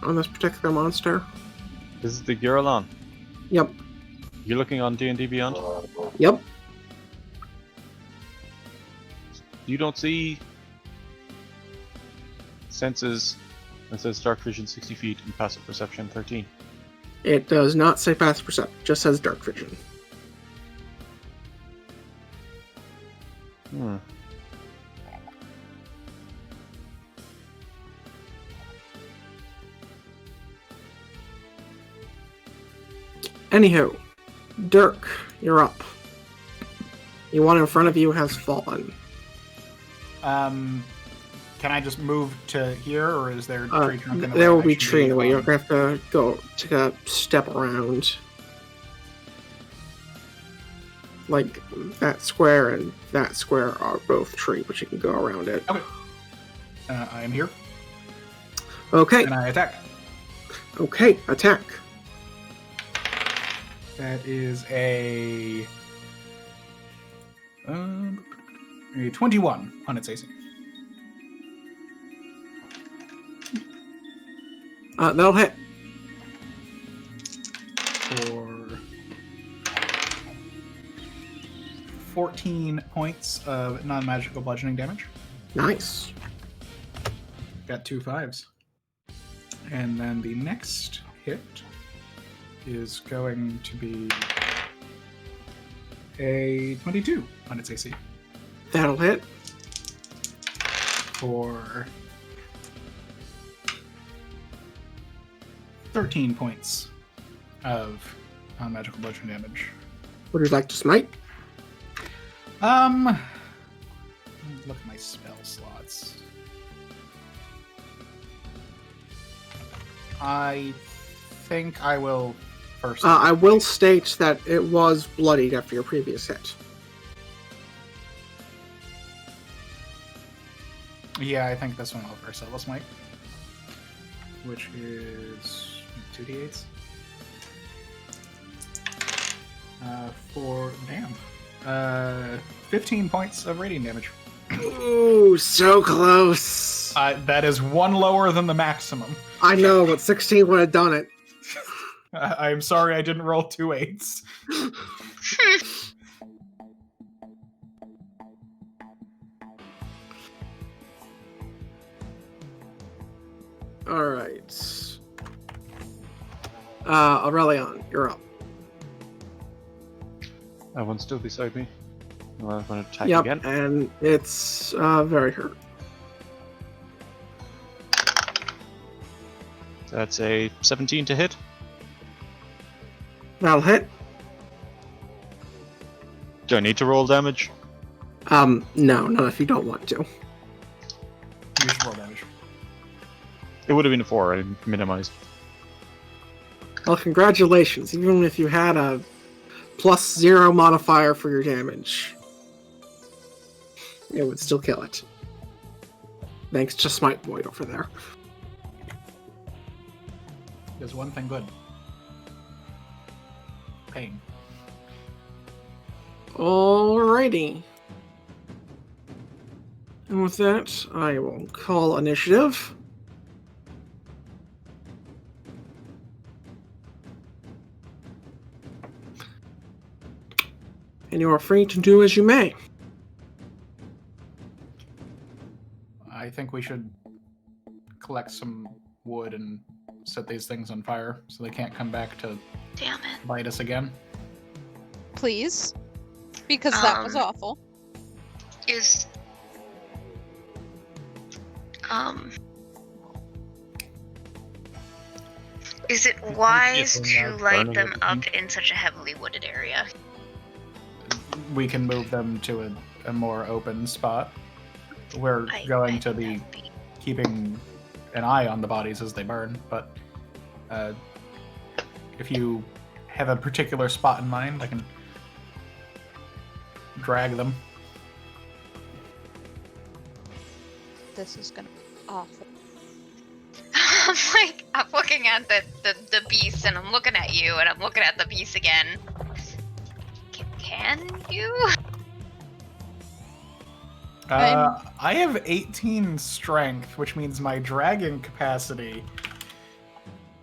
on this particular monster. This is the Gurulon. Yep. You're looking on D&D Beyond? Yep. You don't see senses that says dark vision 60 feet and passive perception 13. It does not say passive perception, it just says dark vision. Hmm. Anywho, Dirk, you're up. The one in front of you has fallen. Can I just move to here, or is there a tree trunk in the way? There will I be should tree in the way. You're along? going to have to go take a step around. Like, that square and that square are both tree, but you can go around it. Okay. I am here, Okay. and I attack. Okay, attack. That is a 21 on its AC. That'll hit. For 14 points of non-magical bludgeoning damage. Nice. Got 2 5s. And then the next hit is going to be a 22 on its AC. That'll hit. For 13 points of non-magical bludgeoning damage. Would you like to smite? Look at my spell slots. I think I will first. I will state that it was bloodied after your previous hit. Yeah, I think this one will first. Let's smite, which is 2d8s. For 15 points of radiant damage. Ooh, so close. That is one lower than the maximum. I know, but 16 would have done it. I'm sorry I didn't roll 2 8s. Alright. Aurelion, you're up. That one's still beside me. I'm going to attack Yep, again. and it's very hurt. That's a 17 to hit. That'll hit. Do I need to roll damage? No, not if you don't want to. You should roll damage. It would have been a 4. I minimized. Well, congratulations. Even if you had a +0 modifier for your damage, it would still kill it. Thanks to Smite Void over there. There's one thing good. Pain. Alrighty. And with that, I will call initiative. And you are free to do as you may. I think we should collect some wood and set these things on fire so they can't come back to Damn it. bite us again. Please. Because that was awful. Is is it wise to light them up in such a heavily wooded area? We can move them to a more open spot. We're going to be keeping an eye on the bodies as they burn, but if you have a particular spot in mind, I can drag them. This is gonna be awful. I'm looking at the beast, and I'm looking at you, and I'm looking at the beast again. Can you? I have 18 strength, which means my dragging capacity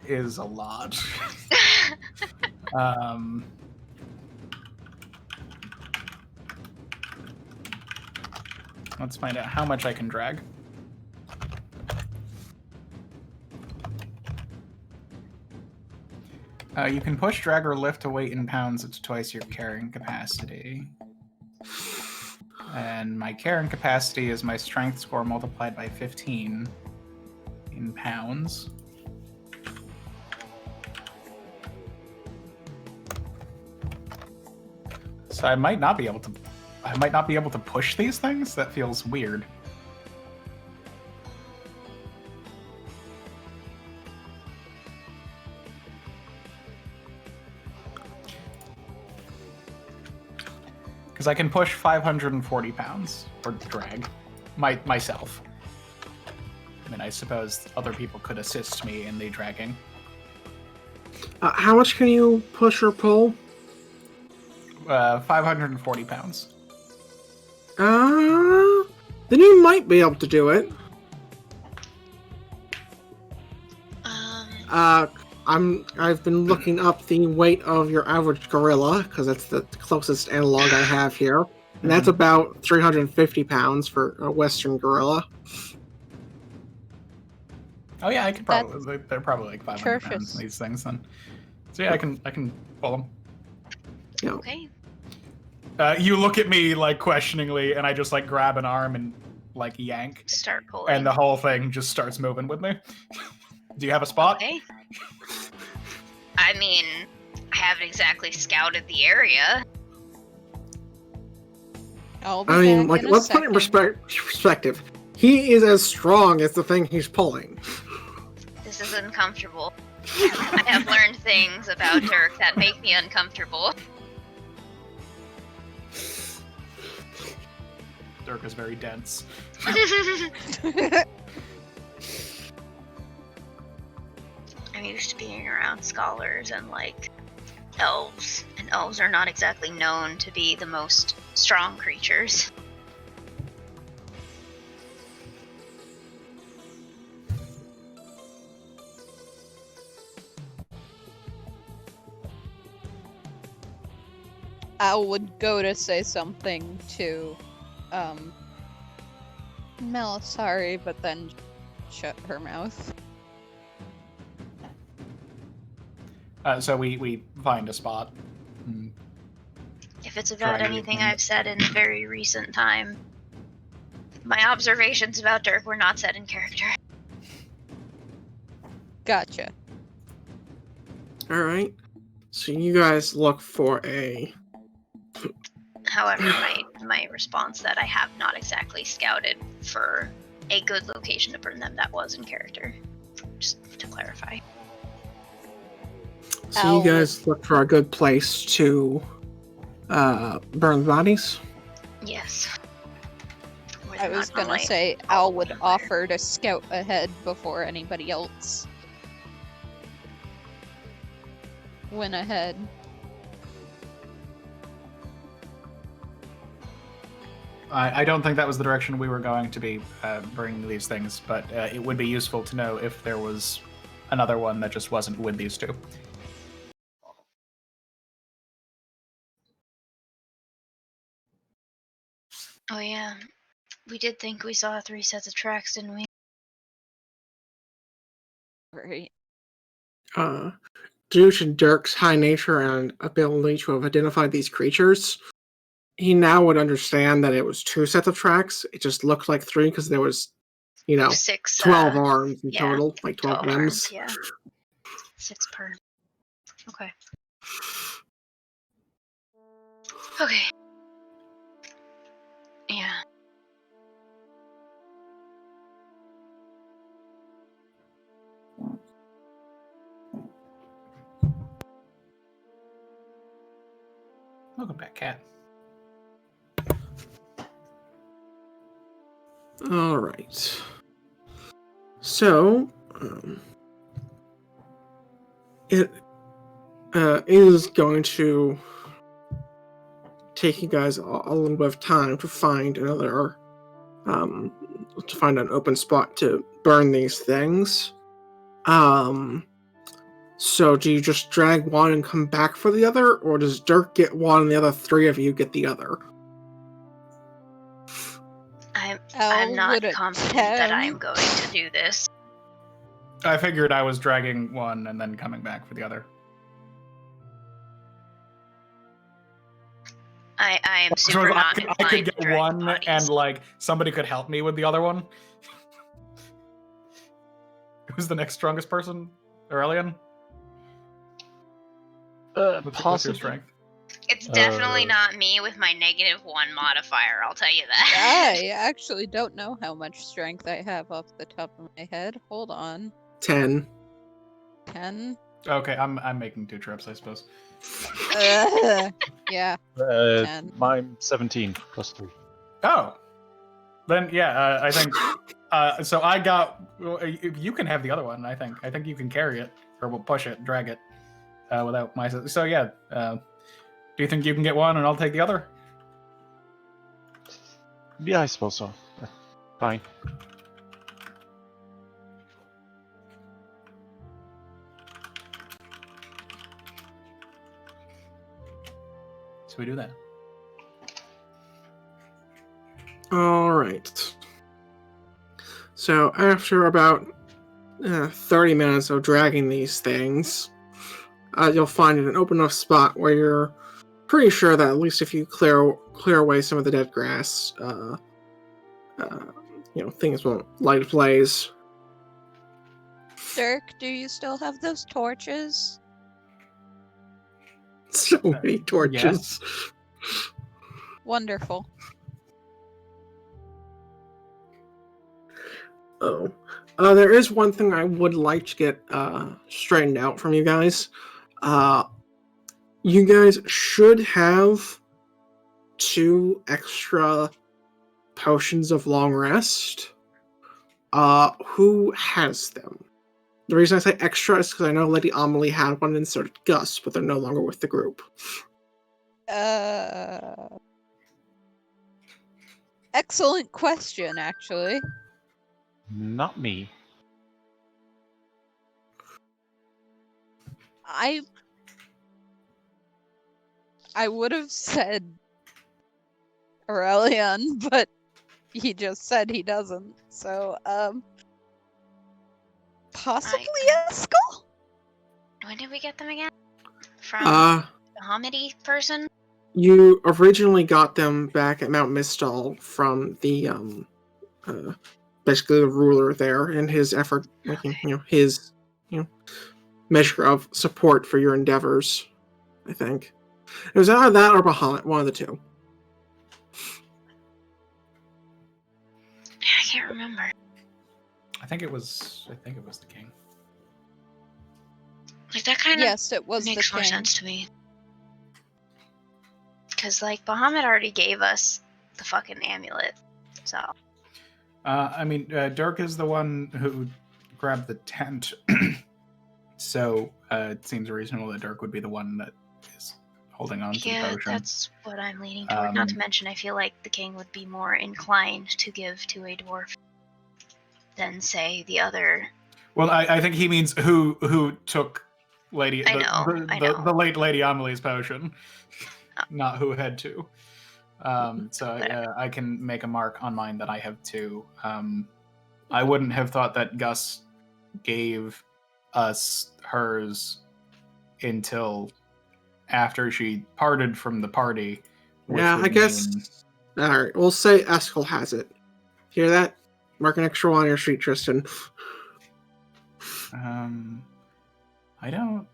is a lot. Let's find out how much I can drag. You can push, drag, or lift a weight in pounds up to twice your carrying capacity. And my carrying capacity is my strength score multiplied by 15 in pounds. So I might not be able to push these things. That feels weird. Because I can push 540 pounds, or drag, myself. I mean, I suppose other people could assist me in the dragging. How much can you push or pull? 540 pounds. Then you might be able to do it. I've been looking up the weight of your average gorilla, because that's the closest analog I have here. And that's about 350 pounds for a Western gorilla. Oh yeah, I could probably. They're probably like 500 pounds. Atrocious. These things then. So yeah, I can pull them. Yeah. Okay. You look at me like questioningly, and I just like grab an arm and like yank, Start pulling. and the whole thing just starts moving with me. Do you have a spot? Okay. I mean, I haven't exactly scouted the area. I'll be I mean, back like, in a let's put it in second. perspective. He is as strong as the thing he's pulling. This is uncomfortable. I have learned things about Dirk that make me uncomfortable. Dirk is very dense. I'm used to being around scholars and like elves, and elves are not exactly known to be the most strong creatures. I would go to say something to Melisari, but then shut her mouth. So we find a spot. If it's about Try anything and- I've said in very recent time, my observations about Dirk were not said in character. Gotcha. Alright. So you guys look for a... However, my response that I have not exactly scouted for a good location to burn them, that was in character. Just to clarify. So you guys look for a good place to burn the bodies? Yes. Where I they're was not gonna light say all Al would over. offer to scout ahead before anybody else went ahead. I don't think that was the direction we were going to be bringing these things, but it would be useful to know if there was another one that just wasn't with these two. Oh yeah. We did think we saw 3 sets of tracks, didn't we? Right. Due to Dirk's high nature and ability to have identified these creatures, he now would understand that it was 2 sets of tracks. It just looked like 3 because there was, 6 12 arms in yeah, total, like 12 limbs. arms, yeah. 6 per. Okay. Okay. Yeah. Welcome back, Cat. All right. So, it is going to take you guys a little bit of time to find another, to find an open spot to burn these things. So do you just drag one and come back for the other, or does Dirk get one and the other 3 of you get the other? I'm not would confident that I'm attempt- going to do this. I figured I was dragging one and then coming back for the other. I am I super suppose not I inclined could to get drag one bodies. and like somebody could help me with the other one. Who's the next strongest person? Aurelian? What's your Possibly. strength? It's definitely Uh, not me with my -1 modifier, I'll tell you that. I actually don't know how much strength I have off the top of my head. Hold on. 10. 10? Okay, I'm making 2 trips, I suppose. Yeah. 10. Mine 17 plus 3. Oh, then yeah, I think. So I got. Well, you can have the other one. I think you can carry it, or we'll push it, drag it, without my. So yeah. Do you think you can get one and I'll take the other? Yeah, I suppose so. Fine. So we do that. All right. So after about 30 minutes of dragging these things, you'll find an open enough spot where you're pretty sure that at least if you clear away some of the dead grass, things won't light a blaze. Dirk, do you still have those torches? So many torches. Yes. Wonderful. Oh. There is one thing I would like to get straightened out from you guys. You guys should have 2 extra potions of long rest. Who has them? The reason I say extra is because I know Lady Amelie had one and so did Gus, but they're no longer with the group. Excellent question, actually. Not me. I would have said Aurelian, but he just said he doesn't. So, possibly Eskel? When did we get them again? From the Hamidi person? You originally got them back at Mount Mistal from the basically the ruler there in his effort, making his measure of support for your endeavors. I think it was either that or Bahamut, one of the two. I can't remember. I think it was the king. Like, that kind of Yes, it was makes the more king. sense to me. Because, like, Bahamut already gave us the fucking amulet, so... Dirk is the one who grabbed the tent, so it seems reasonable that Dirk would be the one that is holding on to the Yeah, potion. that's what I'm leaning toward. Not to mention, I feel like the king would be more inclined to give to a dwarf than, say, the other. Well, I think he means who took Lady I know. the late Lady Amelie's potion, not who had to. I can make a mark on mine that I have 2. I wouldn't have thought that Gus gave us hers until after she parted from the party. Yeah, I guess. All right, we'll say Eskel has it. Hear that? Mark an extra 1 on your sheet, Tristan. I don't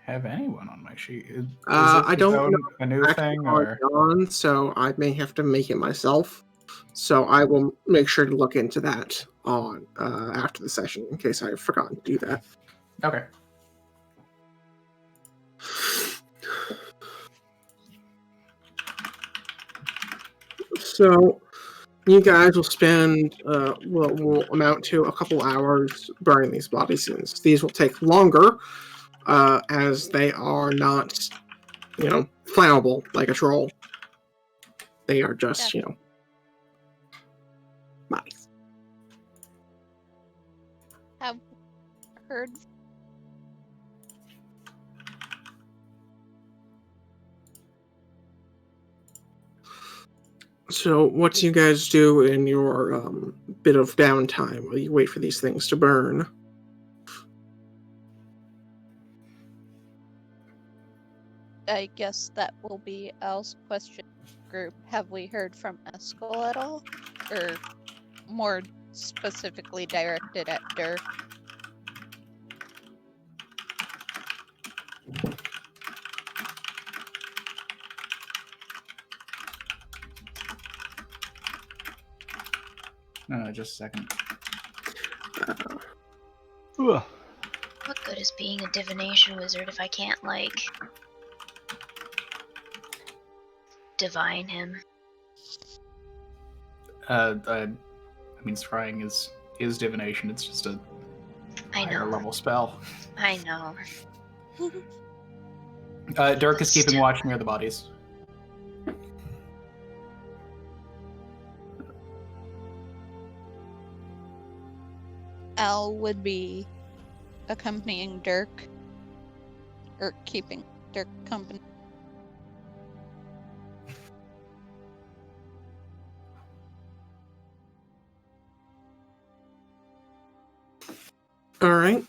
have anyone on my sheet. Is I don't know a new thing, or on, so I may have to make it myself. So I will make sure to look into that on after the session in case I've forgotten to do that. okay. So you guys will spend will amount to a couple hours burning these bodies. Since these will take longer, as they are not, flammable like a troll. They are just, bodies. Have heard. So, what do you guys do in your bit of downtime while you wait for these things to burn? I guess that will be Al's question group. Have we heard from Eskel at all? Or more specifically directed at Dirk? Just a second. Ugh. What good is being a divination wizard if I can't, like, divine him? Scrying is divination. It's just a I higher know. level spell. I know. Dirk is keeping watch near the bodies. Al would be accompanying Dirk, or keeping Dirk company. Alright.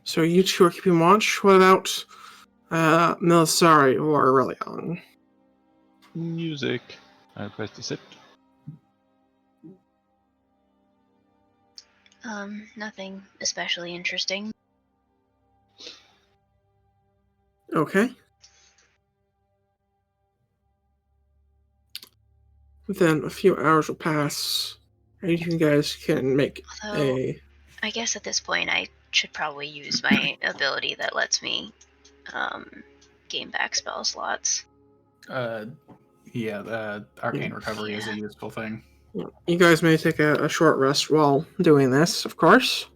So you two are keeping watch. What about Melisari or Aurelion? Music. I press the sit. Nothing especially interesting. Okay. Then a few hours will pass, and you guys can make Although, a... I guess at this point I should probably use my ability that lets me gain back spell slots. The arcane recovery is a useful thing. You guys may take a short rest while doing this, of course.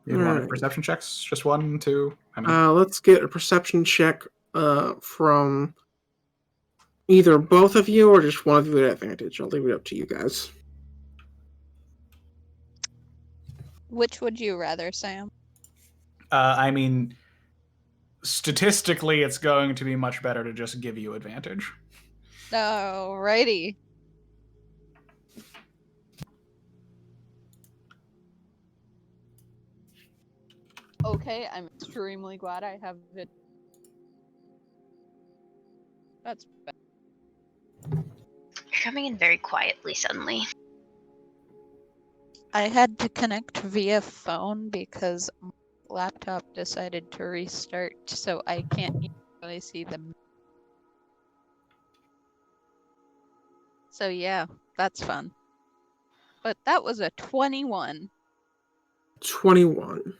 You want alright. perception checks? Just 1, 2? I mean, Let's get a perception check from either both of you or just one of you at advantage. I'll leave it up to you guys. Which would you rather, Sam? I mean, statistically, it's going to be much better to just give you advantage. Alrighty. Okay, I'm extremely glad I have it. That's bad. You're coming in very quietly suddenly. I had to connect via phone because my laptop decided to restart, so I can't really see them. So yeah, that's fun. But that was a 21. 21.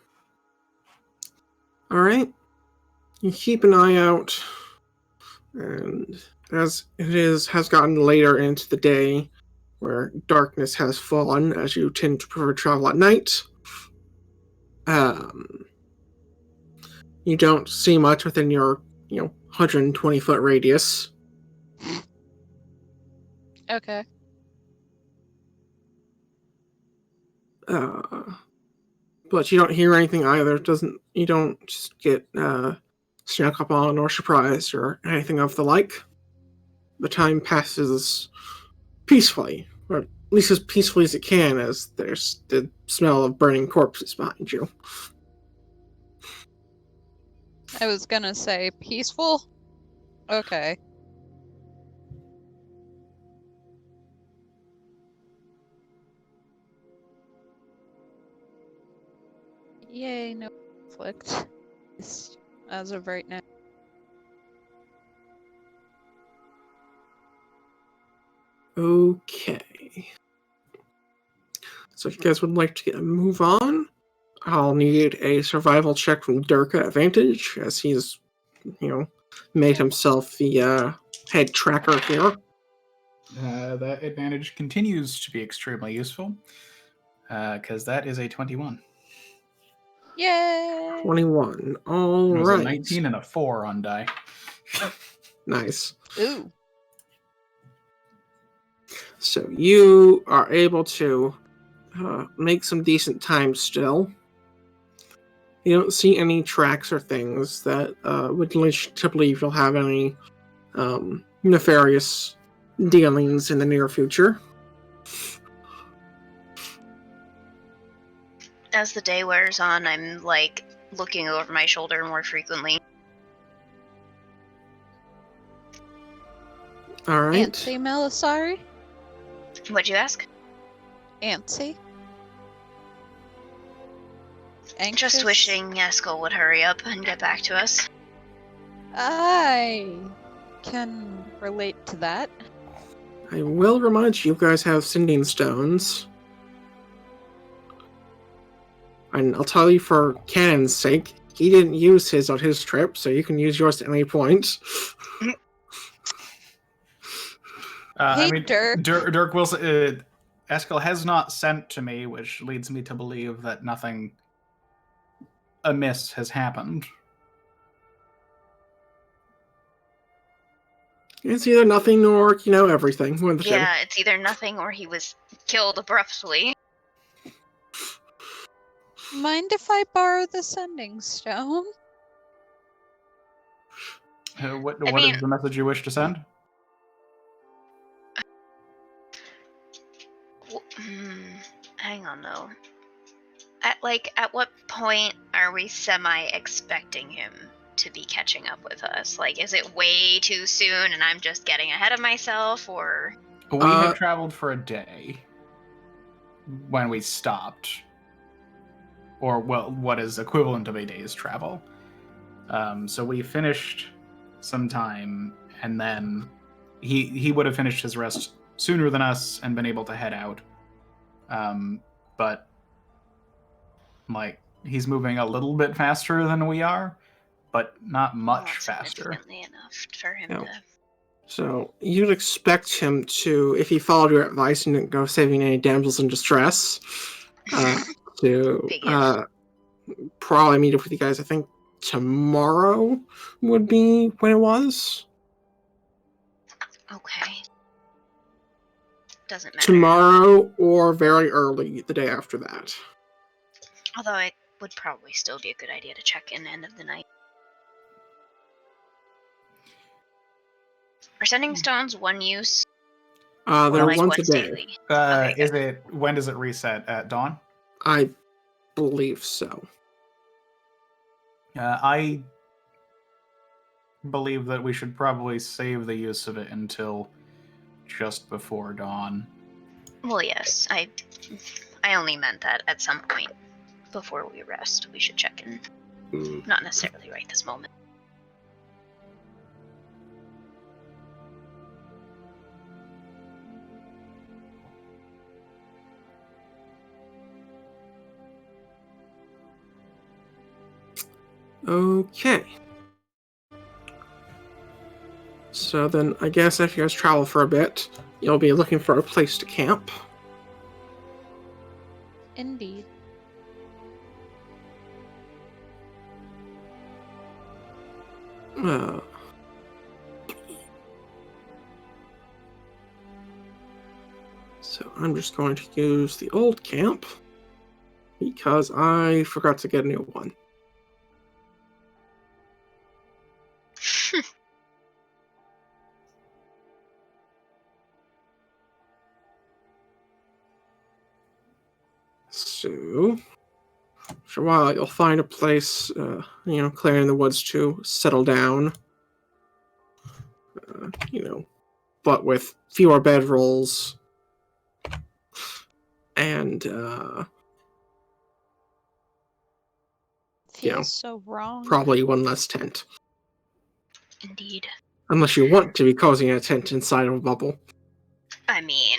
Alright. You keep an eye out, and as it has gotten later into the day, where darkness has fallen, as you tend to prefer travel at night, you don't see much within your 120-foot radius. Okay. But you don't hear anything either. You don't just get snuck up on or surprised or anything of the like. The time passes peacefully, or at least as peacefully as it can, as there's the smell of burning corpses behind you. I was gonna say peaceful? Okay. Yay, no conflict. As of right now. Okay. So if you guys would like to move on, I'll need a survival check from Dirk at advantage, as he's, made himself the head tracker here. That advantage continues to be extremely useful, because that is a 21. Yay! 21. All It was right. a 19 and a 4 on die. Nice. Ooh. So you are able to make some decent time still. You don't see any tracks or things that would lead you to believe you'll have any nefarious dealings in the near future. As the day wears on, I'm looking over my shoulder more frequently. All right. Antsy, Melisari? What'd you ask? Antsy? Anxious? Just wishing Eskel would hurry up and get back to us. I can relate to that. I will remind you guys have sending stones. And I'll tell you for Canon's sake, he didn't use his on his trip, so you can use yours at any point. Hey, Dirk. Dirk Wilson, Eskel has not sent to me, which leads me to believe that nothing amiss has happened. It's either nothing or, everything. One of the two. Yeah, it's either nothing or he was killed abruptly. Mind if I borrow the sending stone? What I is mean- the message you wish to send? Hang on though. At what point are we semi-expecting him to be catching up with us? Like, is it way too soon and I'm just getting ahead of myself, or? We had traveled for a day when we stopped, or well, what is equivalent of a day's travel. So we finished sometime, and then he would have finished his rest sooner than us and been able to head out. But like he's moving a little bit faster than we are, but not much Not faster. significantly enough for him No. to. So you'd expect him to, if he followed your advice and didn't go saving any damsels in distress, to Figures. probably meet up with you guys. I think tomorrow would be when it was. Okay. Doesn't matter. Tomorrow or very early the day after that. Although it would probably still be a good idea to check in end of the night. Are sending stones one use? They're Or like once a once day. daily? Is good. it when does it reset at dawn? I believe so. I believe that we should probably save the use of it until just before dawn. Well, yes. I only meant that at some point before we rest, we should check in. Not necessarily right this moment. Okay. So then I guess if you guys travel for a bit, you'll be looking for a place to camp. Indeed. So I'm just going to use the old camp because I forgot to get a new one. So, for a while, you'll find a place, clear in the woods to settle down. But with fewer bedrolls and, Feels so wrong. probably one less tent. Indeed. Unless you want to be cozy in a tent inside of a bubble. I mean,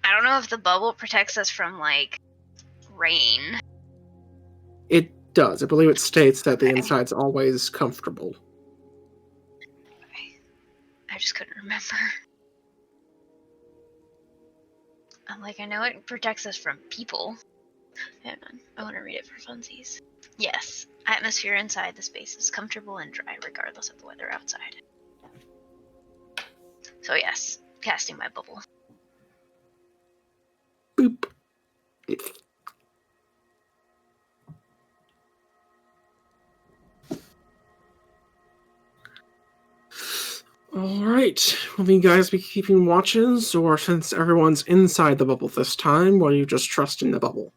I don't know if the bubble protects us from, like, rain. It does. I believe it states that the Okay. inside's always comfortable. I just couldn't remember. I'm like, I know it protects us from people. Hang on, I want to read it for funsies. Yes, atmosphere inside the space is comfortable and dry regardless of the weather outside. So yes, casting my bubble. Boop. Alright. Will you guys be keeping watches, or since everyone's inside the bubble this time, will you just trust in the bubble?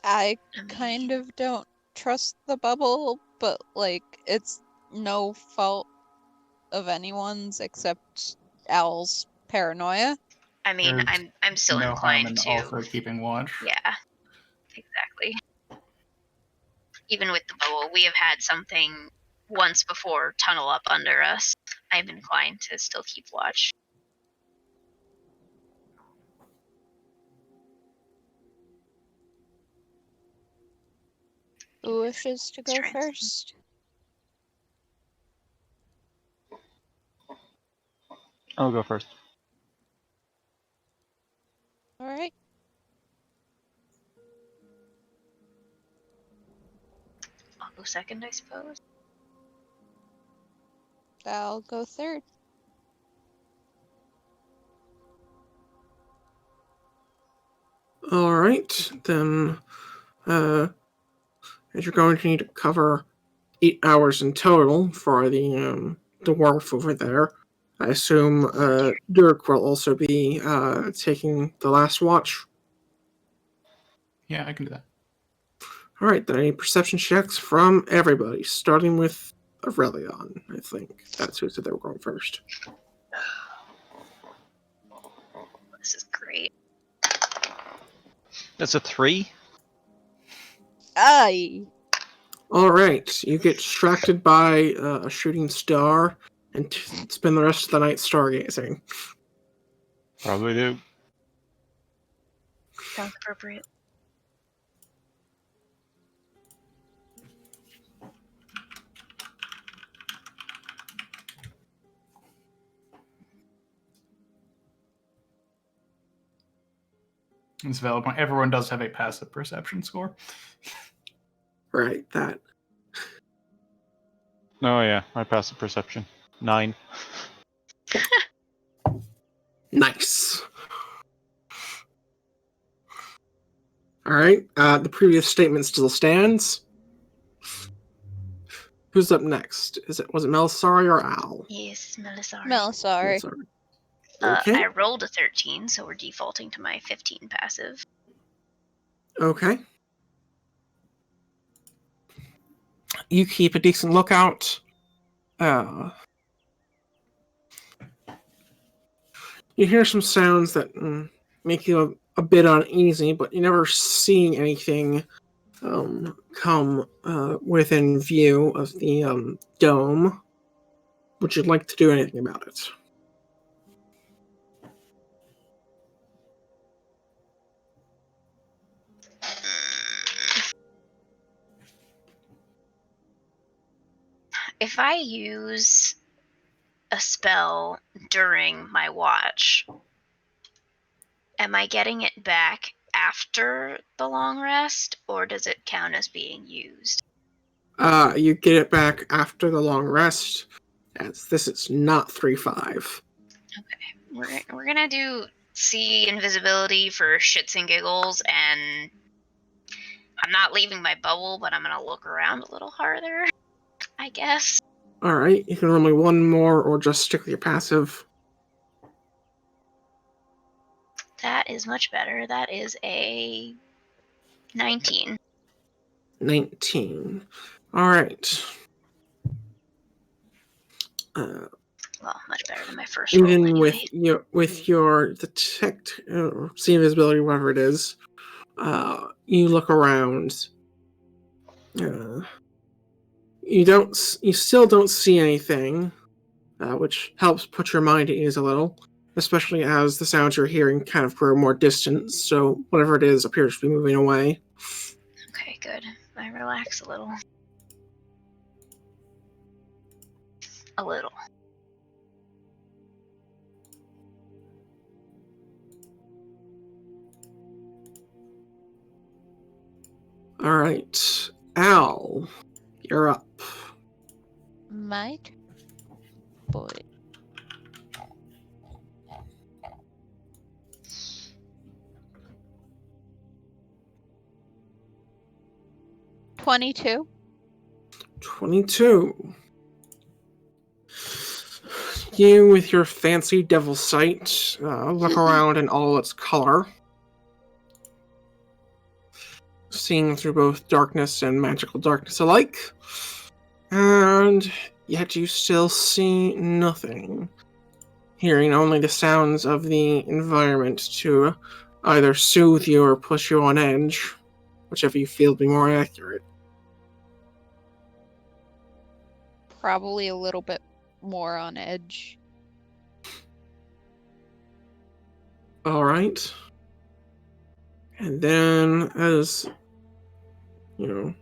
I I mean, kind of don't trust the bubble, but like it's no fault of anyone's except Owl's paranoia. I mean, There's I'm still no harm in inclined to. also keeping watch. Yeah, exactly. Even with the bubble, we have had something once before tunnel up under us. I'm inclined to still keep watch. Who wishes to go Strange. first? I'll go first. All right. I'll go second, I suppose. I'll go third. All right, then. As you're going to need to cover 8 hours in total for the dwarf over there. I assume Dirk will also be taking the last watch. Yeah, I can do that. All right, then I need perception checks from everybody, starting with Aurelion. I think that's who said they were going first. This is great. That's a 3. Aye. All right, you get distracted by a shooting star and spend the rest of the night stargazing. Probably do. Sounds appropriate. It's a valid point. Everyone does have a passive perception score. Right, that. Oh yeah, my passive perception. 9. Nice. All right, the previous statement still stands. Who's up next? Was it Melisari or Al? Yes, Melisari. Melisari. Melisari. Okay. I rolled a 13, so we're defaulting to my 15 passive. Okay. You keep a decent lookout. You hear some sounds that make you a bit uneasy, but you never see anything come within view of the dome. Would you like to do anything about it? If I use a spell during my watch, am I getting it back after the long rest, or does it count as being used? You get it back after the long rest, as this is not 3-5. Okay, we're gonna do see invisibility for shits and giggles, and I'm not leaving my bubble, but I'm gonna look around a little harder, I guess. Alright, you can roll me one more or just stick with your passive. That is much better. That is a 19. 19. Alright. Well, much better than my first roll Even anyway. with your detect, see invisibility, whatever it is, you look around. You still don't see anything, which helps put your mind at ease a little, especially as the sounds you're hearing kind of grow more distant. So whatever it is appears to be moving away. Okay, good. I relax a little. A little. All right, Al, you're up. Might. Boy. $22. 22. You, with your fancy devil sight, look around in all its color, seeing through both darkness and magical darkness alike, and yet you still see nothing, hearing only the sounds of the environment to either soothe you or push you on edge, whichever you feel to be more accurate. Probably a little bit more on edge. All right. And then, as you know,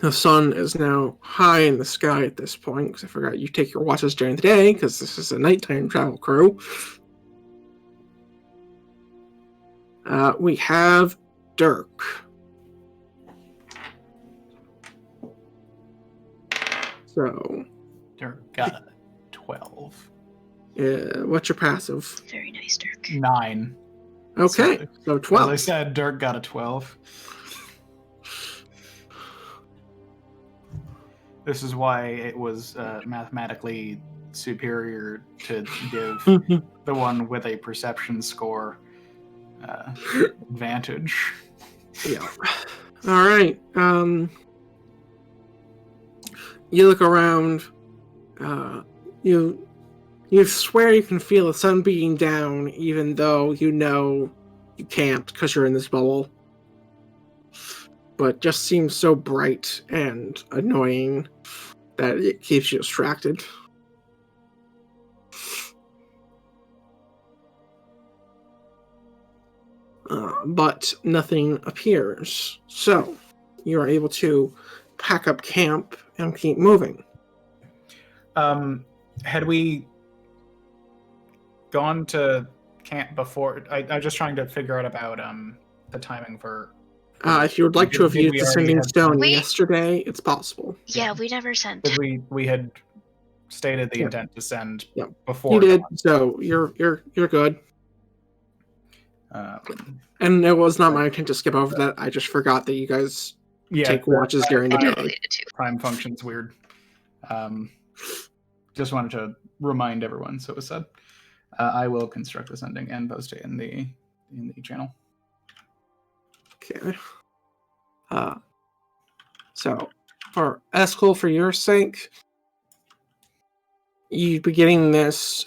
the sun is now high in the sky at this point, because I forgot you take your watches during the day, because this is a nighttime travel crew. We have Dirk. So, Dirk got a 12. what's your passive? Very nice, Dirk. 9. Okay, so As 12. I said, Dirk got a 12. This is why it was mathematically superior to give the one with a perception score advantage. Yeah. All right. You look around. You swear you can feel the sun beating down, even though you know you can't because you're in this bubble. But just seems so bright and annoying that it keeps you distracted. But nothing appears. So you are able to pack up camp and keep moving. Had we gone to camp before? I'm just trying to figure out about the timing for. If you would like to have Did used we the already sending have stone We- yesterday, it's possible. Yeah, we never sent. Did we had stated the Yeah. intent to send Yeah. before. You did, dawn. so you're good. Um, And it was not my intent to skip over that. I just forgot that you guys yeah, take watches during the I day. totally did too. Prime function's weird. Just wanted to remind everyone, so it was said. I will construct this ending and post it in the channel. Okay. So for Eskel, for your sake, you'd be getting this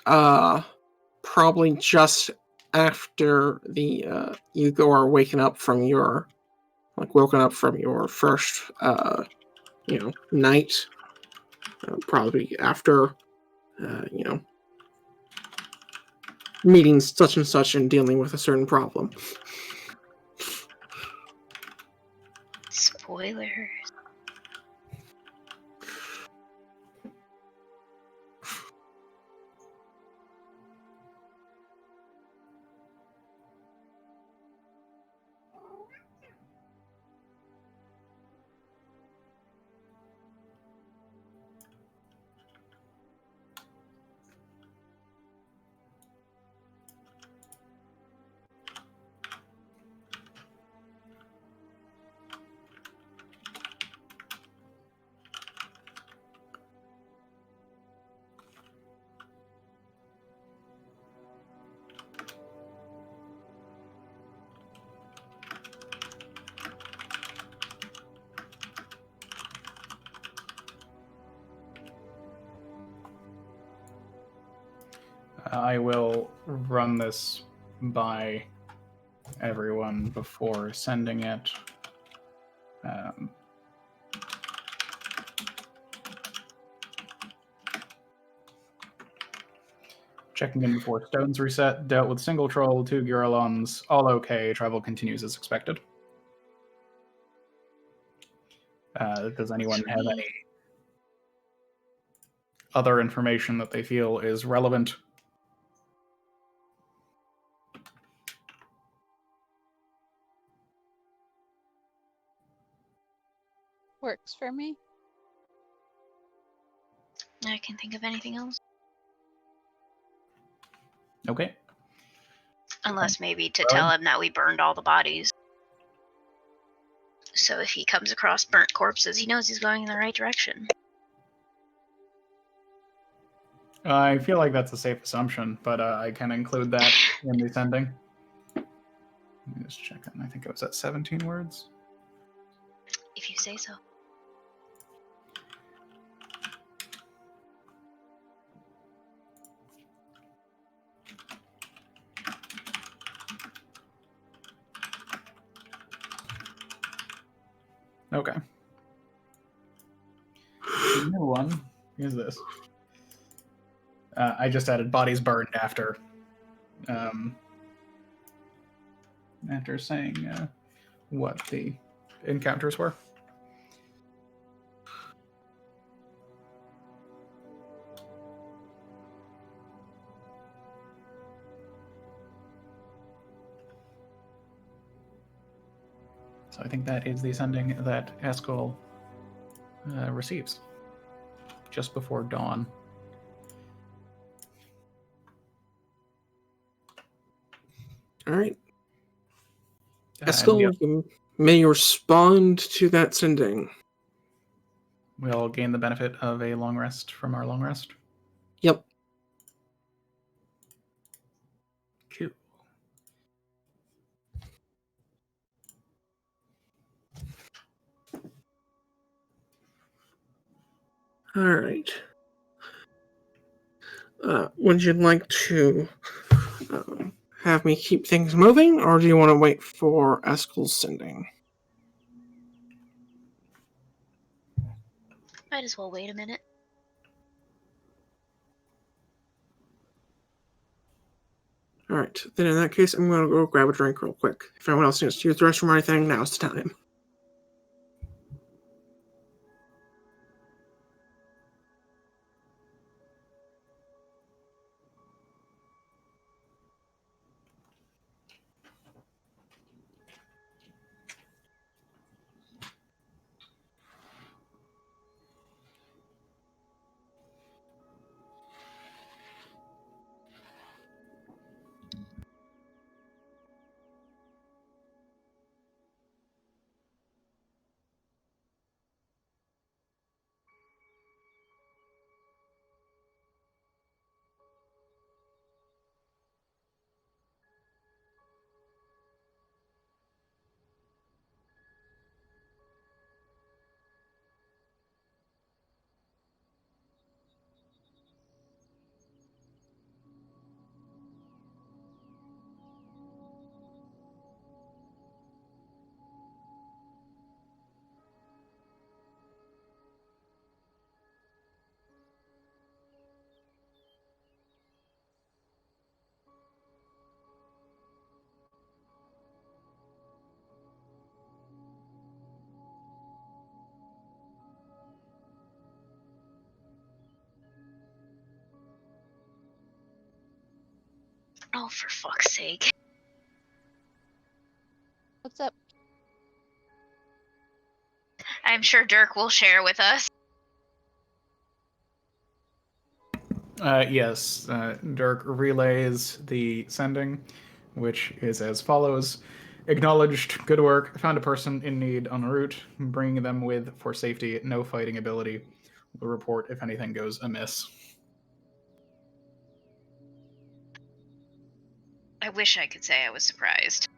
probably just after the you are waking up from your first night. Probably after meeting such and such and dealing with a certain problem. Spoilers. I will run this by everyone before sending it. Checking in before stones reset. Dealt with single troll, 2 Gurulons. All okay. Travel continues as expected. Does anyone have any other information that they feel is relevant? Works for me. I can't think of anything else. Okay. Unless maybe to tell him that we burned all the bodies. So if he comes across burnt corpses, he knows he's going in the right direction. I feel like that's a safe assumption, but I can include that in the sending. Let me just check it. I think it was at 17 words. If you say so. Okay. The new one is this. I just added bodies burned after saying what the encounters were. So I think that is the sending that Eskel receives just before dawn. All right. Eskel, yep, you may respond to that sending. we'll gain the benefit of a long rest from our long rest. Yep. Cool. All right. Would you like to have me keep things moving, or do you want to wait for Eskel's sending? Might as well wait a minute. All right. Then in that case, I'm going to go grab a drink real quick. If anyone else needs to use the restroom or anything, now's the time. Oh, for fuck's sake. What's up? I'm sure Dirk will share with us. Yes, Dirk relays the sending, which is as follows. Acknowledged, good work, found a person in need en route, bringing them with, for safety, no fighting ability. Will report if anything goes amiss. I wish I could say I was surprised.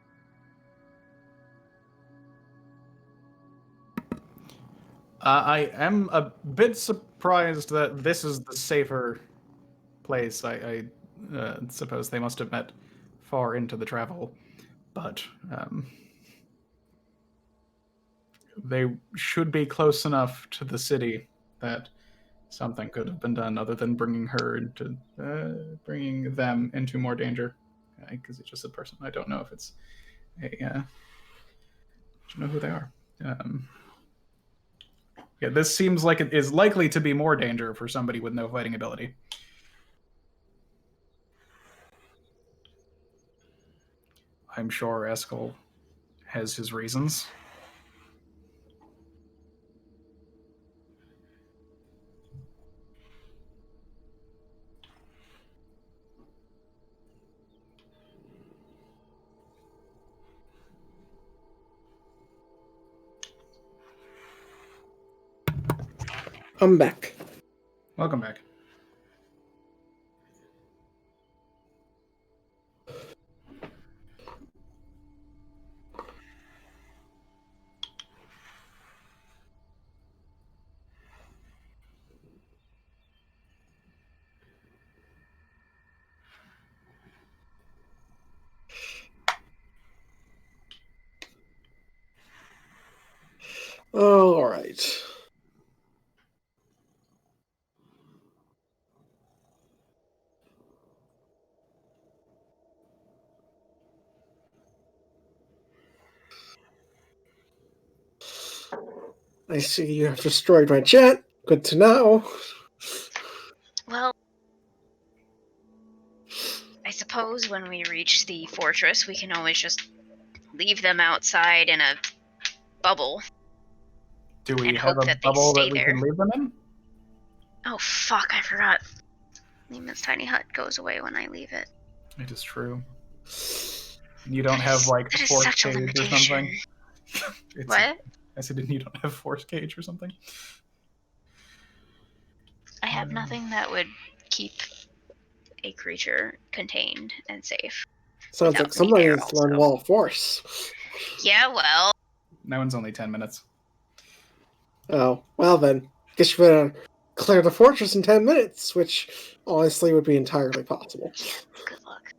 I am a bit surprised that this is the safer place. I suppose they must have met far into the travel, but they should be close enough to the city that something could have been done other than bringing them into more danger. Because it's just a person. I don't know if it's a. I don't know who they are. Yeah, this seems like it is likely to be more danger for somebody with no fighting ability. I'm sure Eskel has his reasons. I'm back. Welcome back. Oh, all right. I see you have destroyed my chat. Good to know. Well, I suppose when we reach the fortress, we can always just leave them outside in a bubble. Do we And have hope a that they bubble stay that we there. can leave them in? Oh, fuck, I forgot. Neiman's tiny hut goes away when I leave it. It is true. You don't have like That is force such a cage or limitation. something. What? I said, you don't have force cage or something. I have nothing that would keep a creature contained and safe. Sounds Without like me somebody there needs to learn also. Wall of Force. Yeah, well, That one's only 10 minutes. Oh, well then. Guess you better clear the fortress in 10 minutes, which honestly would be entirely possible. good luck.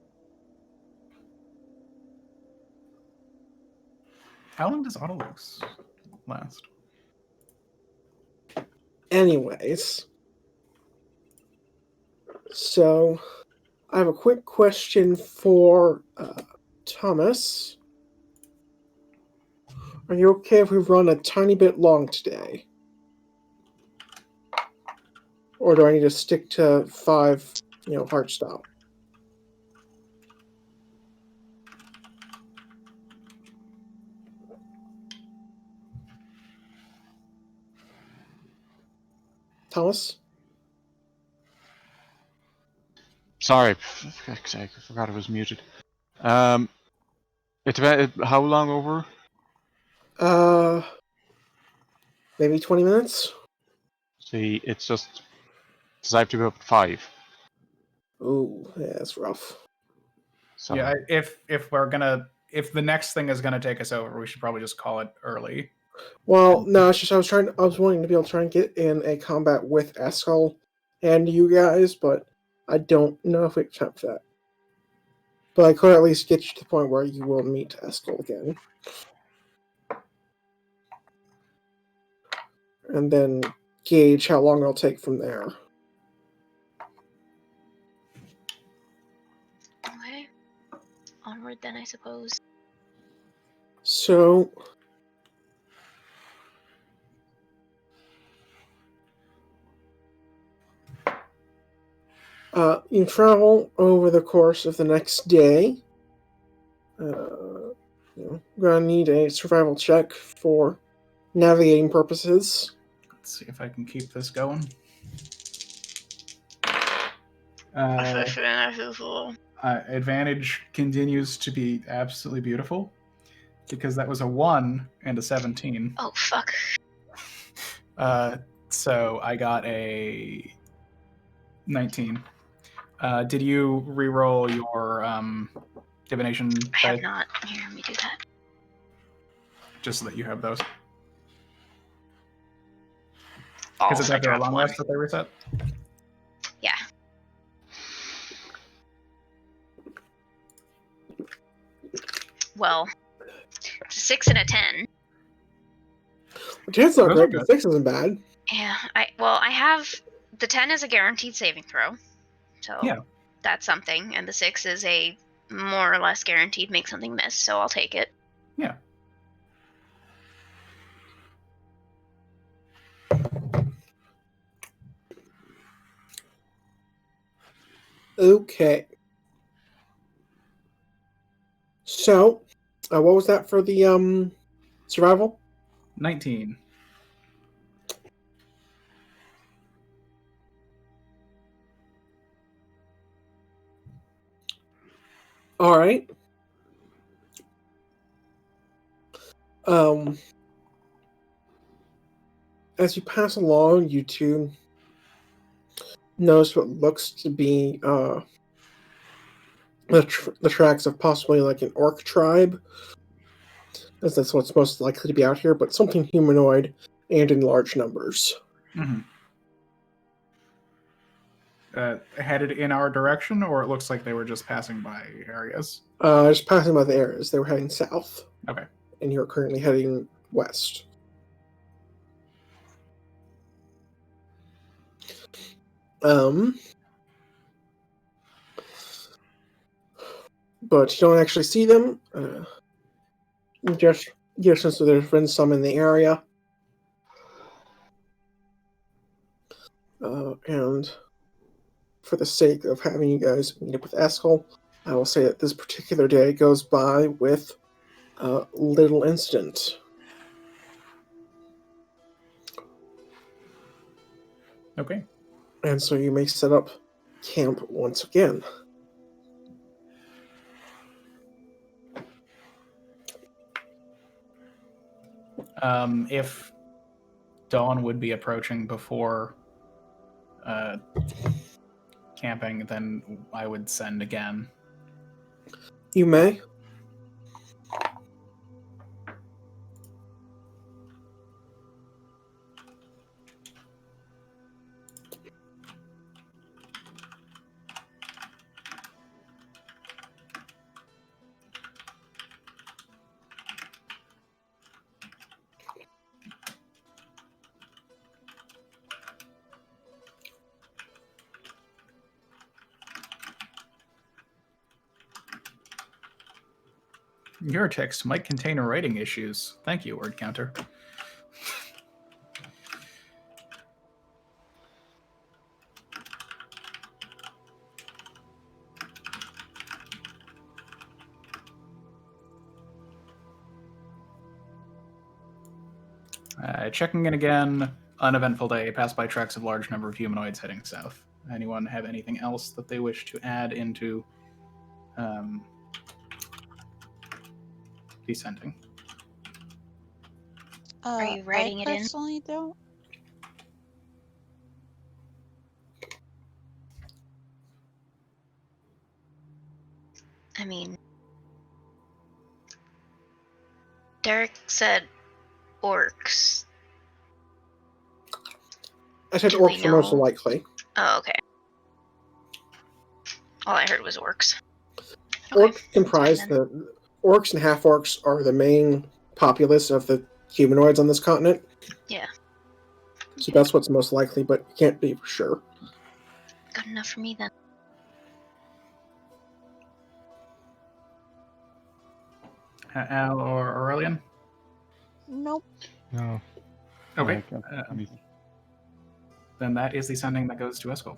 How long does Autolux last? Anyways, so I have a quick question for Thomas. Are you okay if we run a tiny bit long today? Or do I need to stick to 5, hard stop? Thomas? Sorry, I forgot it was muted. It's about how long over? Maybe 20 minutes? See, it's just I have to go up at 5. Ooh, yeah, that's rough. So Yeah, if the next thing is gonna take us over, we should probably just call it early. Well, no, it's just I was wanting to be able to try and get in a combat with Eskel and you guys, but I don't know if we have time for that. But I could at least get you to the point where you will meet Eskel again. And then gauge how long it'll take from there. Okay. Onward then, I suppose. So, you travel over the course of the next day. You're gonna need a survival check for navigating purposes. Let's see if I can keep this going. Advantage continues to be absolutely beautiful because that was a 1 and a 17. Oh, fuck. So I got a 19. Did you re-roll your divination I have dice? not. Here, let me do that. Just so that you have those. Balls, Is it I after a dropped long one. rest that they reset? Yeah. Well, 6 and a 10. The chances are Those are great, but good. 6 isn't bad. Yeah, I have the 10 is a guaranteed saving throw, so Yeah. that's something, and the 6 is a more or less guaranteed make something miss, so I'll take it. Yeah. Okay. So, what was that for the survival? 19. All right. As you pass along, you two notice what looks to be the tracks of possibly like an orc tribe, as that's what's most likely to be out here, but something humanoid and in large numbers. Mm-hmm. Headed in our direction, or it looks like they were just passing by areas? Just passing by the areas. They were heading south. Okay. And you're currently heading west. But you don't actually see them. You just get a sense that there's been some in the area. And for the sake of having you guys meet up with Eskel, I will say that this particular day goes by with little incident. Okay. And so you may set up camp once again. If dawn would be approaching before camping, then I would send again. You may. Your text might contain writing issues. Thank you, word counter. Checking in again. Uneventful day. Passed by tracks of large number of humanoids heading south. Anyone have anything else that they wish to add into descending? Are you writing it in? I personally don't. I mean, Derek said orcs. I said Do we orcs are most know? likely. Oh, okay. All I heard was orcs. Orcs Okay, comprise that's fine the orcs and half-orcs are the main populace of the humanoids on this continent. Yeah. So that's what's most likely, but you can't be for sure. Good enough for me then. Al or Aurelian? Nope. No. Okay. No, I can't- anything. Then that is the sending that goes to Eskel.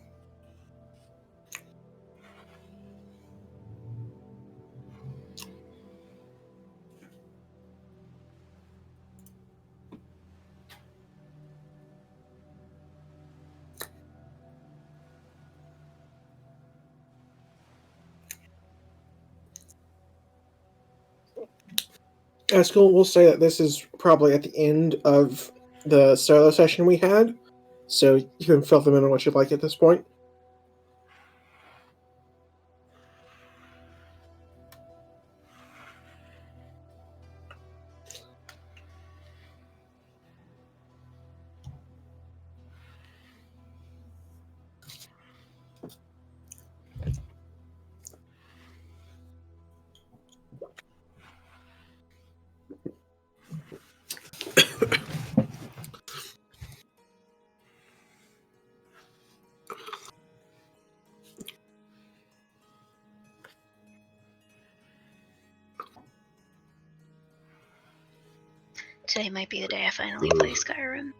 Eskel will say that this is probably at the end of the solo session we had, so you can fill them in on what you'd like at this point. Today might be the day I finally play Skyrim.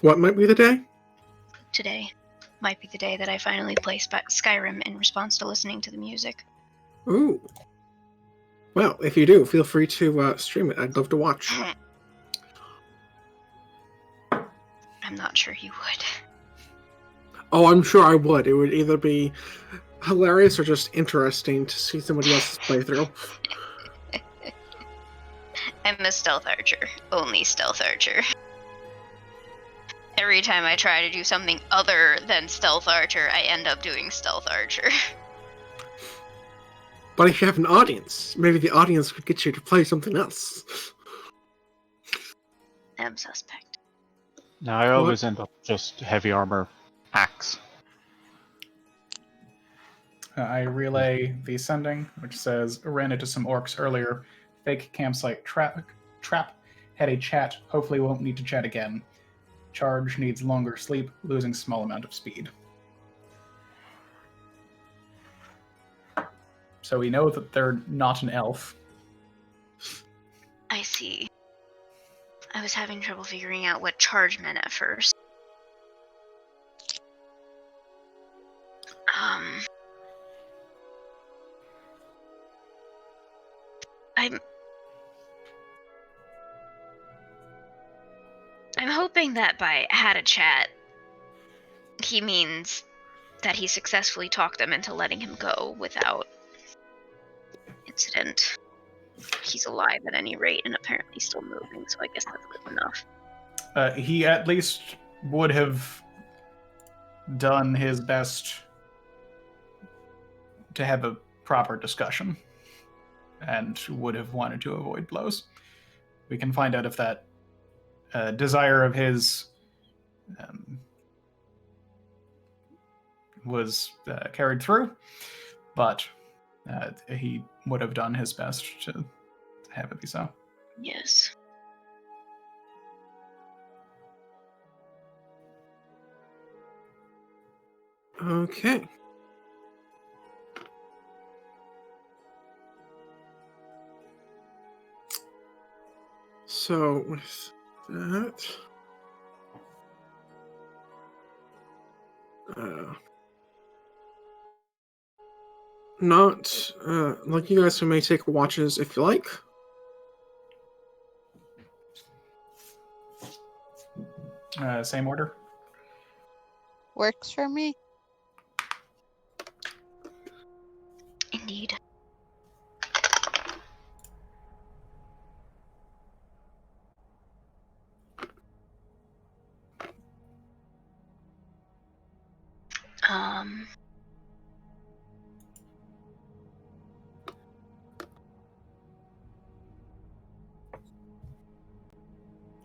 What might be the day? Today might be the day that I finally play Skyrim in response to listening to the music. Ooh. Well, if you do, feel free to stream it. I'd love to watch. I'm not sure you would. Oh, I'm sure I would. It would either be hilarious or just interesting to see somebody else's playthrough. I'm a stealth archer. Only stealth archer. Every time I try to do something other than stealth archer, I end up doing stealth archer. But if you have an audience, maybe the audience could get you to play something else. I'm suspect. No, I always end up just heavy armor axe. I relay the sending, which says, ran into some orcs earlier. Fake campsite trap. Had a chat. Hopefully won't need to chat again. Charge needs longer sleep, losing small amount of speed. So we know that they're not an elf. I see. I was having trouble figuring out what charge meant at first. I'm hoping that by had a chat, he means that he successfully talked them into letting him go without incident. He's alive at any rate and apparently still moving, so I guess that's good enough. He at least would have done his best to have a proper discussion and would have wanted to avoid blows. We can find out if that desire of his was carried through, but he would have done his best to have it be so. Yes. Okay. So with that, not like you guys may take watches if you like. Same order. Works for me. Indeed.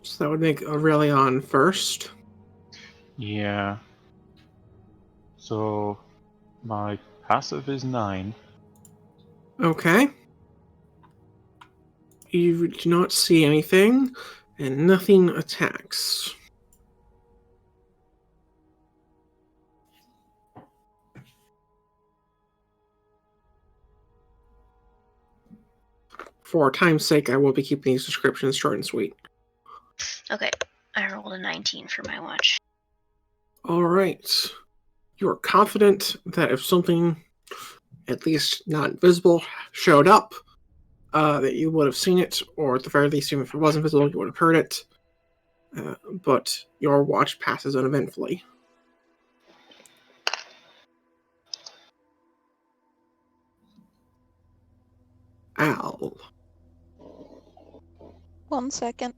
So that would make Aurelion first. Yeah. So my passive is 9. Okay. You do not see anything, and nothing attacks. For time's sake, I will be keeping these descriptions short and sweet. Okay, I rolled a 19 for my watch. Alright. You are confident that if something, at least not visible, showed up, that you would have seen it, or at the very least, even if it wasn't visible, you would have heard it. But your watch passes uneventfully. Al. 1 second.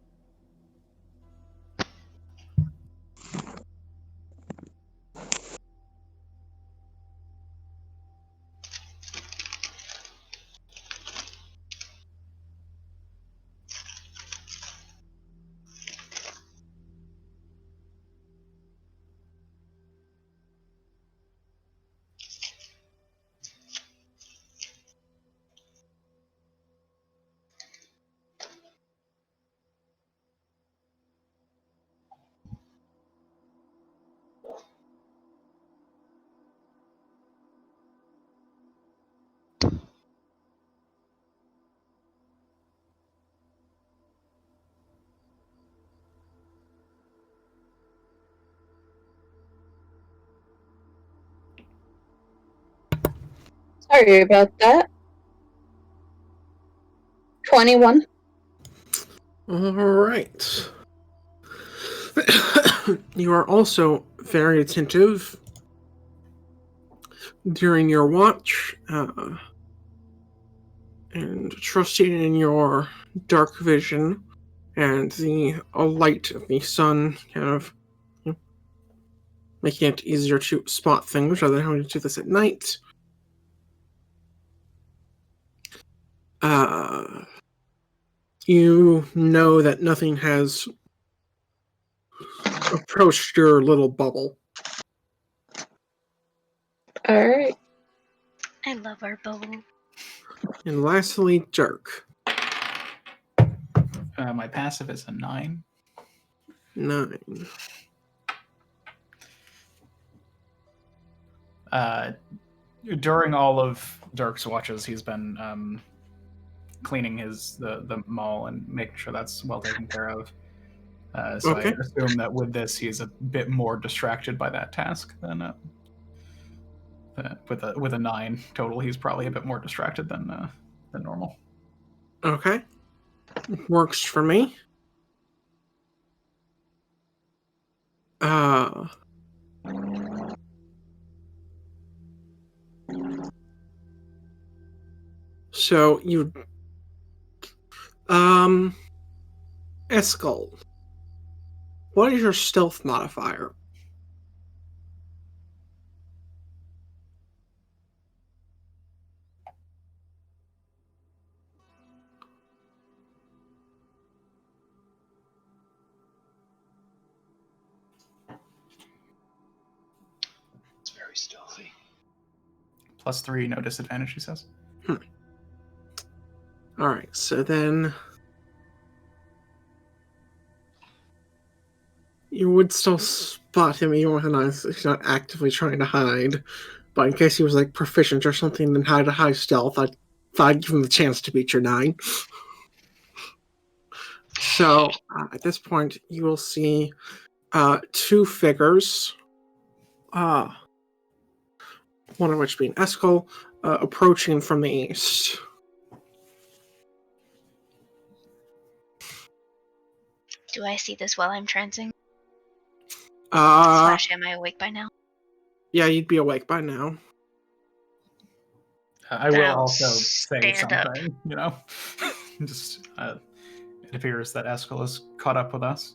Sorry about that. 21. Alright. You are also very attentive during your watch, and trusting in your dark vision and the light of the sun kind of making it easier to spot things rather than having to do this at night. You know that nothing has approached your little bubble. Alright. I love our bubble. And lastly, Dirk. My passive is a 9. 9. During all of Dirk's watches, he's been cleaning the mall and making sure that's well taken care of. So Okay. I assume that with this, he's a bit more distracted by that task than with a 9 total. He's probably a bit more distracted than normal. Okay. Works for me. So you, Eskel, what is your stealth modifier? It's very stealthy. +3, no disadvantage, he says. Alright, so then you would still spot him even with he's not actively trying to hide. But in case he was like proficient or something and had a high stealth, I'd give him the chance to beat your 9. So at this point, you will see 2 figures, one of which being Eskel, approaching from the east. Do I see this while I'm trancing? Uh, / am I awake by now? yeah, you'd be awake by now. I Then will I'll also say stand up. something, you know? Just, it appears that Eskel is caught up with us.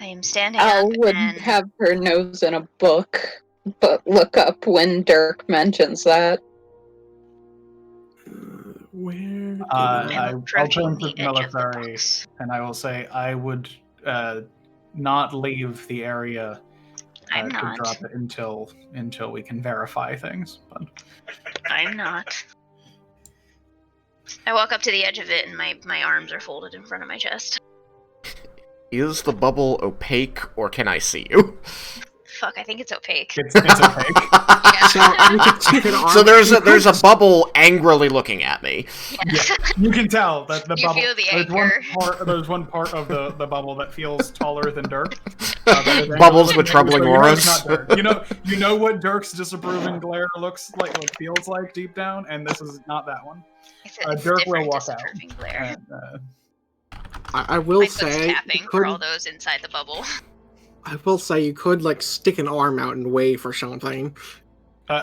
I am standing Al up would and have her nose in a book, but look up when Dirk mentions that. Where did I'm I'll approaching turn to the edge of the military box. and I will say I would not leave the area I'm to not. drop it until we can verify things. But I'm not. I walk up to the edge of it and my arms are folded in front of my chest. Is the bubble opaque, or can I see you? Fuck, I think it's opaque. it's opaque. So you could take an arm. So there's a bubble angrily looking at me. Yeah, you can tell that the You bubble. feel the There's one part of the bubble that feels taller than Dirk. That is Bubbles angrily with looking troubling at you, so you know it's auras. not Dirk. You know what Dirk's disapproving glare looks like, what feels like deep down, and this is not that one. It's Dirk will different walk out. disapproving glare. And, I will My foot's say, tapping for all those inside the bubble. I will say you could like stick an arm out and wave or something.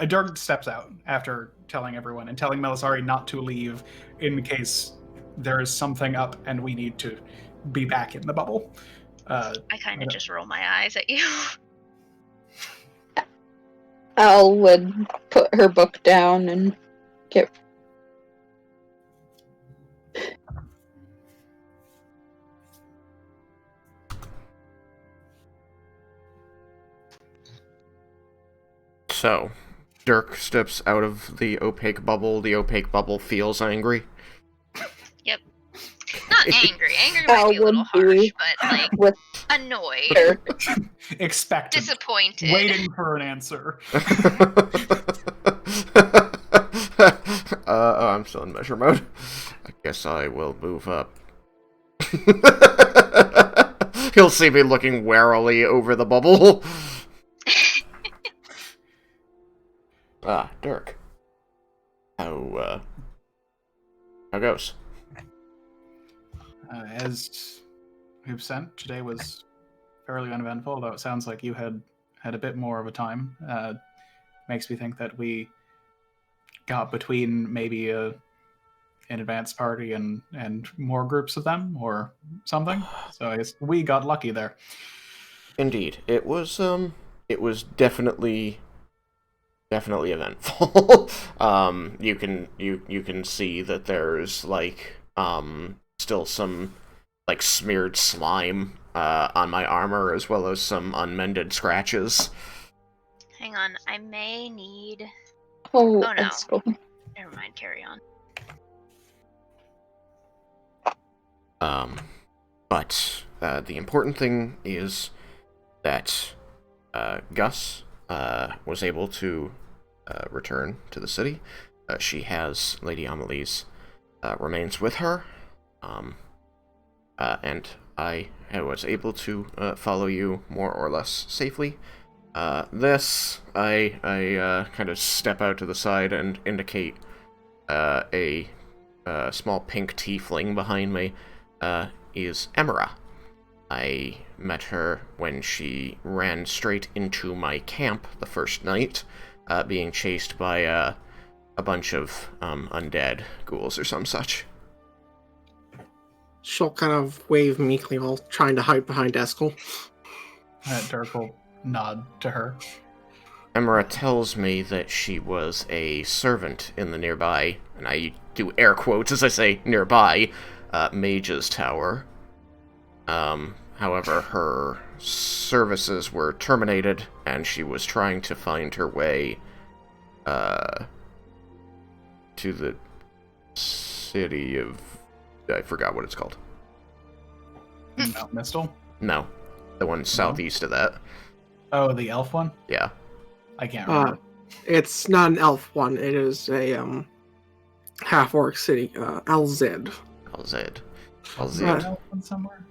Dirk steps out after telling everyone and telling Melisari not to leave in case there is something up and we need to be back in the bubble. I kind of just roll my eyes at you. Al would put her book down and get. So, Dirk steps out of the opaque bubble. The opaque bubble feels angry. Yep. Not angry. Angry might be a little harsh, but like with annoyed, her. Expectant. disappointed. Waiting for an answer. Oh, I'm still in measure mode. I guess I will move up. He'll see me looking warily over the bubble. Dirk. How goes? As we've sent, today was fairly uneventful, although it sounds like you had a bit more of a time. Makes me think that we got between maybe an advance party and more groups of them or something. So I guess we got lucky there. Indeed, it was definitely eventful. You can see that there's like still some like smeared slime on my armor, as well as some unmended scratches. Hang on, I may need. Oh, no. that's cool. Never mind, carry on. But the important thing is that Gus was able to return to the city. She has Lady Amelie's remains with her, and I was able to follow you more or less safely. I kind of step out to the side and indicate a small pink tiefling behind me is Emira. I met her when she ran straight into my camp the first night, being chased by a bunch of undead ghouls or some such. She'll kind of wave meekly while trying to hide behind Eskel. Dirk will nod to her. Emra tells me that she was a servant in the nearby, and I do air quotes as I say nearby, Mage's Tower. However, her services were terminated, and she was trying to find her way to the city of... I forgot what it's called. Mount Mistle? No. The one southeast of that. Oh, the elf one? Yeah. I can't remember. It's not an elf one. It is a half-orc city, LZ. LZ. Is there an elf one somewhere?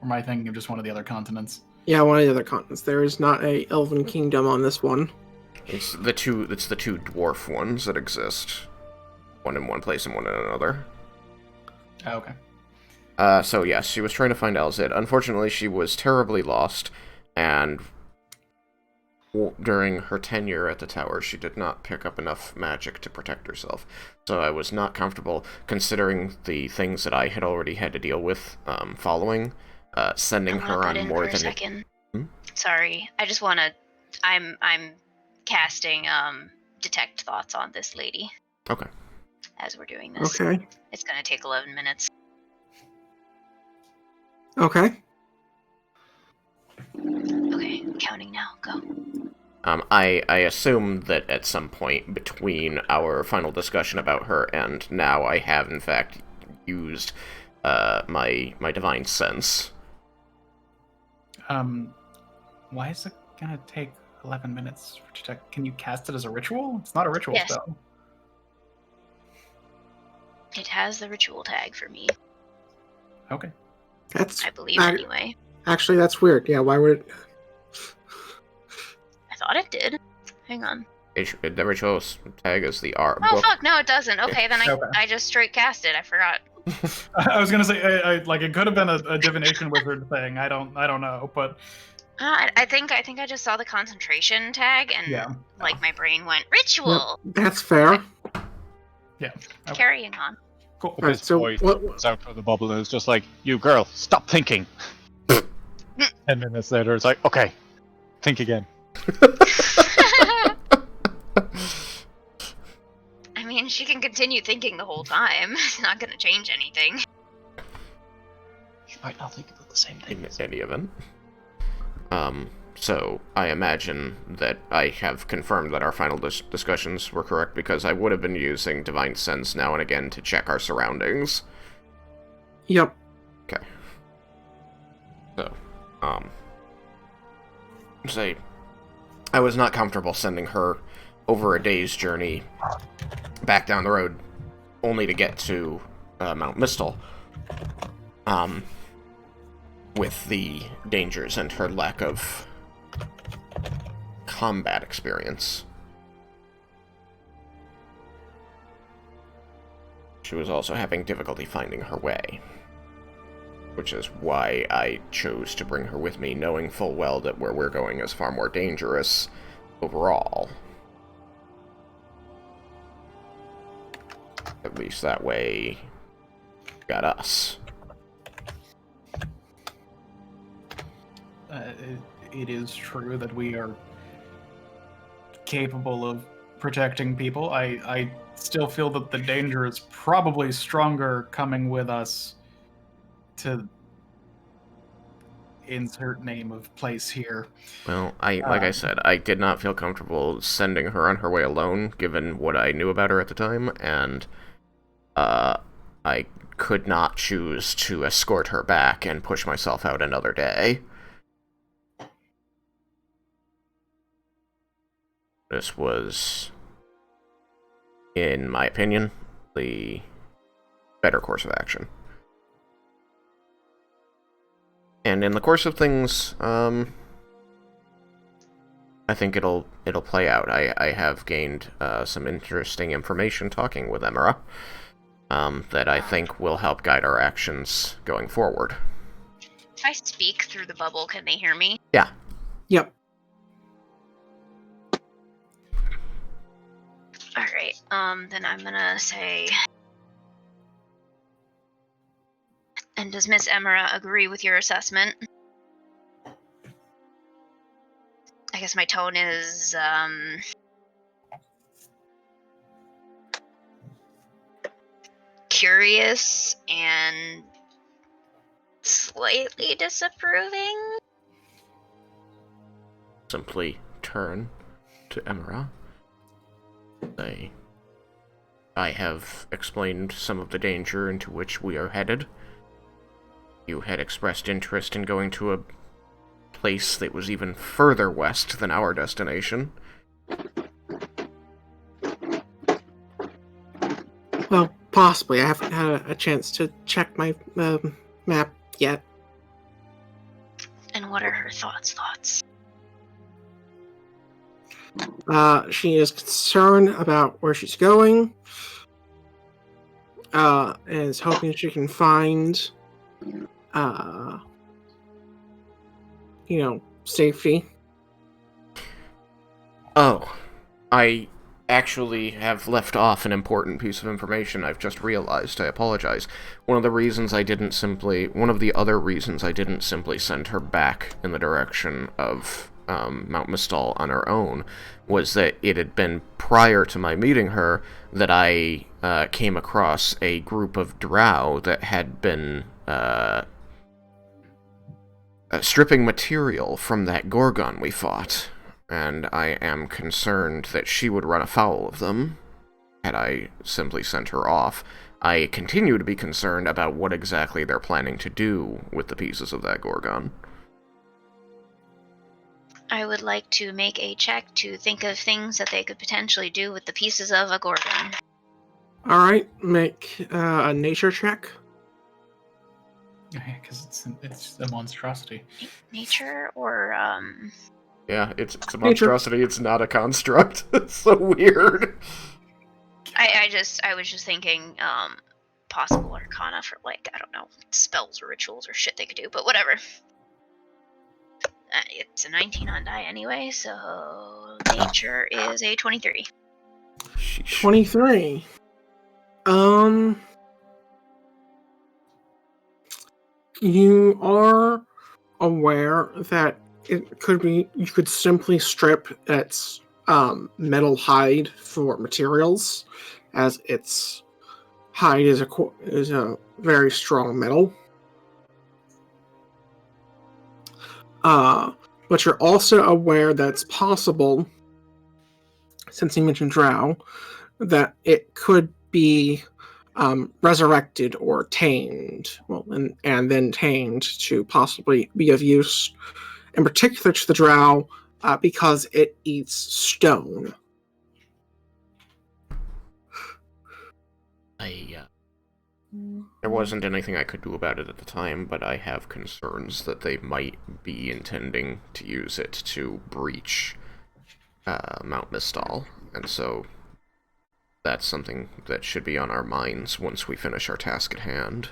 Or am I thinking of just one of the other continents? Yeah, one of the other continents. There is not a elven kingdom on this one. It's the two dwarf ones that exist. One in one place and one in another. Oh, okay. So yes, she was trying to find LZ. Unfortunately, she was terribly lost, and during her tenure at the tower, she did not pick up enough magic to protect herself. So I was not comfortable, considering the things that I had already had to deal with following, sending her on more than... Second. Sorry, I just want to... I'm casting detect thoughts on this lady. Okay. As we're doing this. Okay. It's going to take 11 minutes. Okay. Okay, counting now. Go. I assume that at some point between our final discussion about her and now, I have in fact used my divine sense. Why is it gonna take 11 minutes to check? Can you cast it as a ritual? It's not a ritual Yes. spell. It has the ritual tag for me. Okay. That's... I believe anyway. Actually, that's weird. Yeah, why would it... I thought it did. Hang on. The ritual tag is the R. Oh book. fuck! No, it doesn't. Okay, then Okay. I just straight cast it. I forgot. I was gonna say, I like it could have been a divination wizard thing. I don't know, but I think I just saw the concentration tag and yeah. like my brain went ritual. Yep, that's fair. Yeah. Okay. Carrying on. Cool. Alright, His so voice what... comes out of the bubble and it's just like, you girl, stop thinking. 10 minutes later, it's like, okay, think again. I mean, she can continue thinking the whole time. It's not going to change anything. You might not think about the same thing. In any event. So, I imagine that I have confirmed that our final discussions were correct, because I would have been using Divine Sense now and again to check our surroundings. Yep. Okay. So, say, I was not comfortable sending her over a day's journey back down the road, only to get to Mount Mistle. With the dangers and her lack of combat experience. She was also having difficulty finding her way, which is why I chose to bring her with me, knowing full well that where we're going is far more dangerous overall. At least that way, got us. It is true that we are capable of protecting people. I still feel that the danger is probably stronger coming with us to insert name of place here. Well, like I said, I did not feel comfortable sending her on her way alone, given what I knew about her at the time, and I could not choose to escort her back and push myself out another day. This was, in my opinion, the better course of action. And in the course of things, I think it'll play out. I have gained some interesting information talking with Emera that I think will help guide our actions going forward. If I speak through the bubble, can they hear me? Yeah. Yep. Alright, Then I'm gonna say... And does Miss Emera agree with your assessment? I guess my tone is, curious and slightly disapproving? Simply turn to Emera. I have explained some of the danger into which we are headed. You had expressed interest in going to a place that was even further west than our destination. Well, possibly. I haven't had a chance to check my map yet. And what are her thoughts? She is concerned about where she's going. And is hoping she can find, safety. Oh, I actually have left off an important piece of information I've just realized. I apologize. One of the other reasons I didn't simply send her back in the direction of Mount Mistal on her own was that it had been prior to my meeting her that I came across a group of drow that had been stripping material from that Gorgon we fought, and I am concerned that she would run afoul of them had I simply sent her off. I continue to be concerned about what exactly they're planning to do with the pieces of that Gorgon. I would like to make a check to think of things that they could potentially do with the pieces of a Gorgon. Alright, make a nature check. Yeah, because it's a monstrosity. Nature or, Yeah, it's a monstrosity, it's not a construct. It's so weird. I was just thinking, possible arcana for, like, I don't know, spells or rituals or shit they could do, but whatever. It's a 19 on die anyway, so nature is a 23. Sheesh. 23. You are aware that it could be, you could simply strip its metal hide for materials, as its hide is a very strong metal. But you're also aware that it's possible, since you mentioned drow, that it could be resurrected or tamed, and then tamed to possibly be of use, in particular to the drow, because it eats stone. There wasn't anything I could do about it at the time, but I have concerns that they might be intending to use it to breach Mount Mistal, and so that's something that should be on our minds once we finish our task at hand.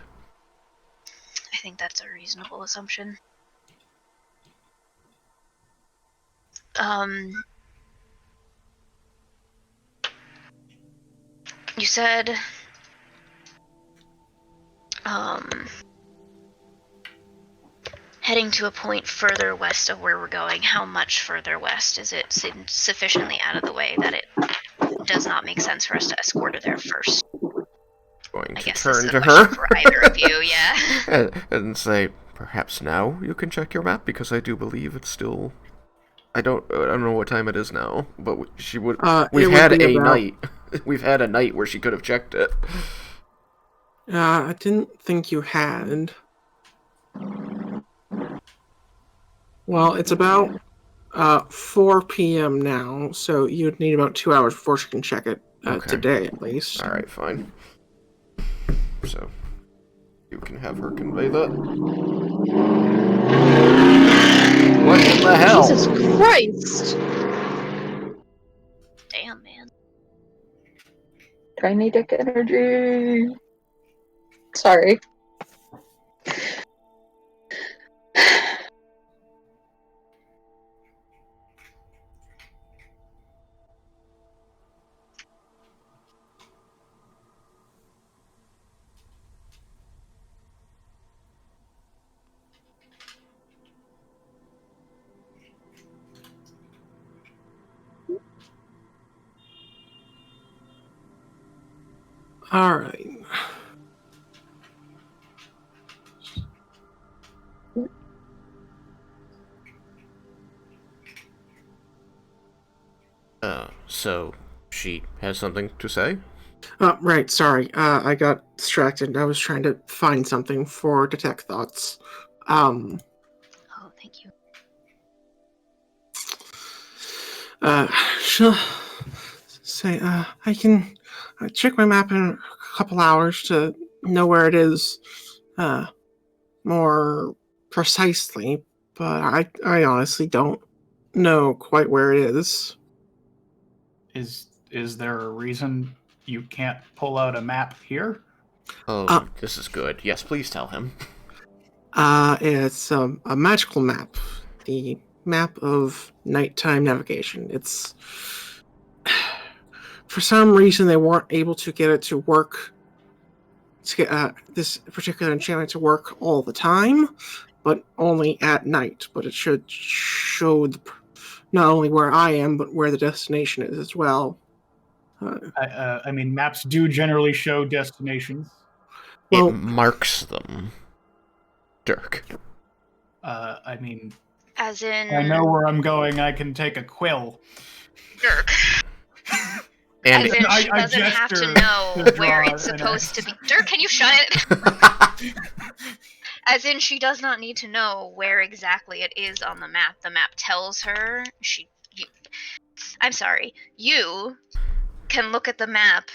I think that's a reasonable assumption. You said, heading to a point further west of where we're going. How much further west? Is it sufficiently out of the way that it does not make sense for us to escort her there first? Going I to guess this turn is to a her question for either of you, yeah. and say, perhaps now you can check your map, because I do believe it's still... I don't know what time it is now, but she would. We've had a night. We've had a night where she could have checked it. I didn't think you had. Well, it's about 4 p.m. now, so you'd need about 2 hours before she can check it. Okay. Today, at least. All right, fine. So you can have her convey that. What in the hell? Jesus Christ! Damn, man. Tiny dick energy. Sorry. Alright. So she has something to say? Right, sorry. I got distracted. I was trying to find something for Detect Thoughts. Oh, thank you. She'll say, I can check my map in a couple hours to know where it is, more precisely, but I honestly don't know quite where it is. Is there a reason you can't pull out a map here? Oh, this is good. Yes, please tell him. It's a magical map. The map of nighttime navigation. It's... For some reason, they weren't able to get it to work, to get this particular enchantment to work all the time, but only at night. But it should show not only where I am, but where the destination is as well. I mean, maps do generally show destinations. Well, it marks them. Dirk. I mean, As in, I know where I'm going. I can take a quill. Dirk. And As in, I- she I doesn't have to gesture know to where draw it's an supposed to X. be. Dirk, can you shut it? As in, she does not need to know where exactly it is on the map. The map tells her. I'm sorry. You can look at the map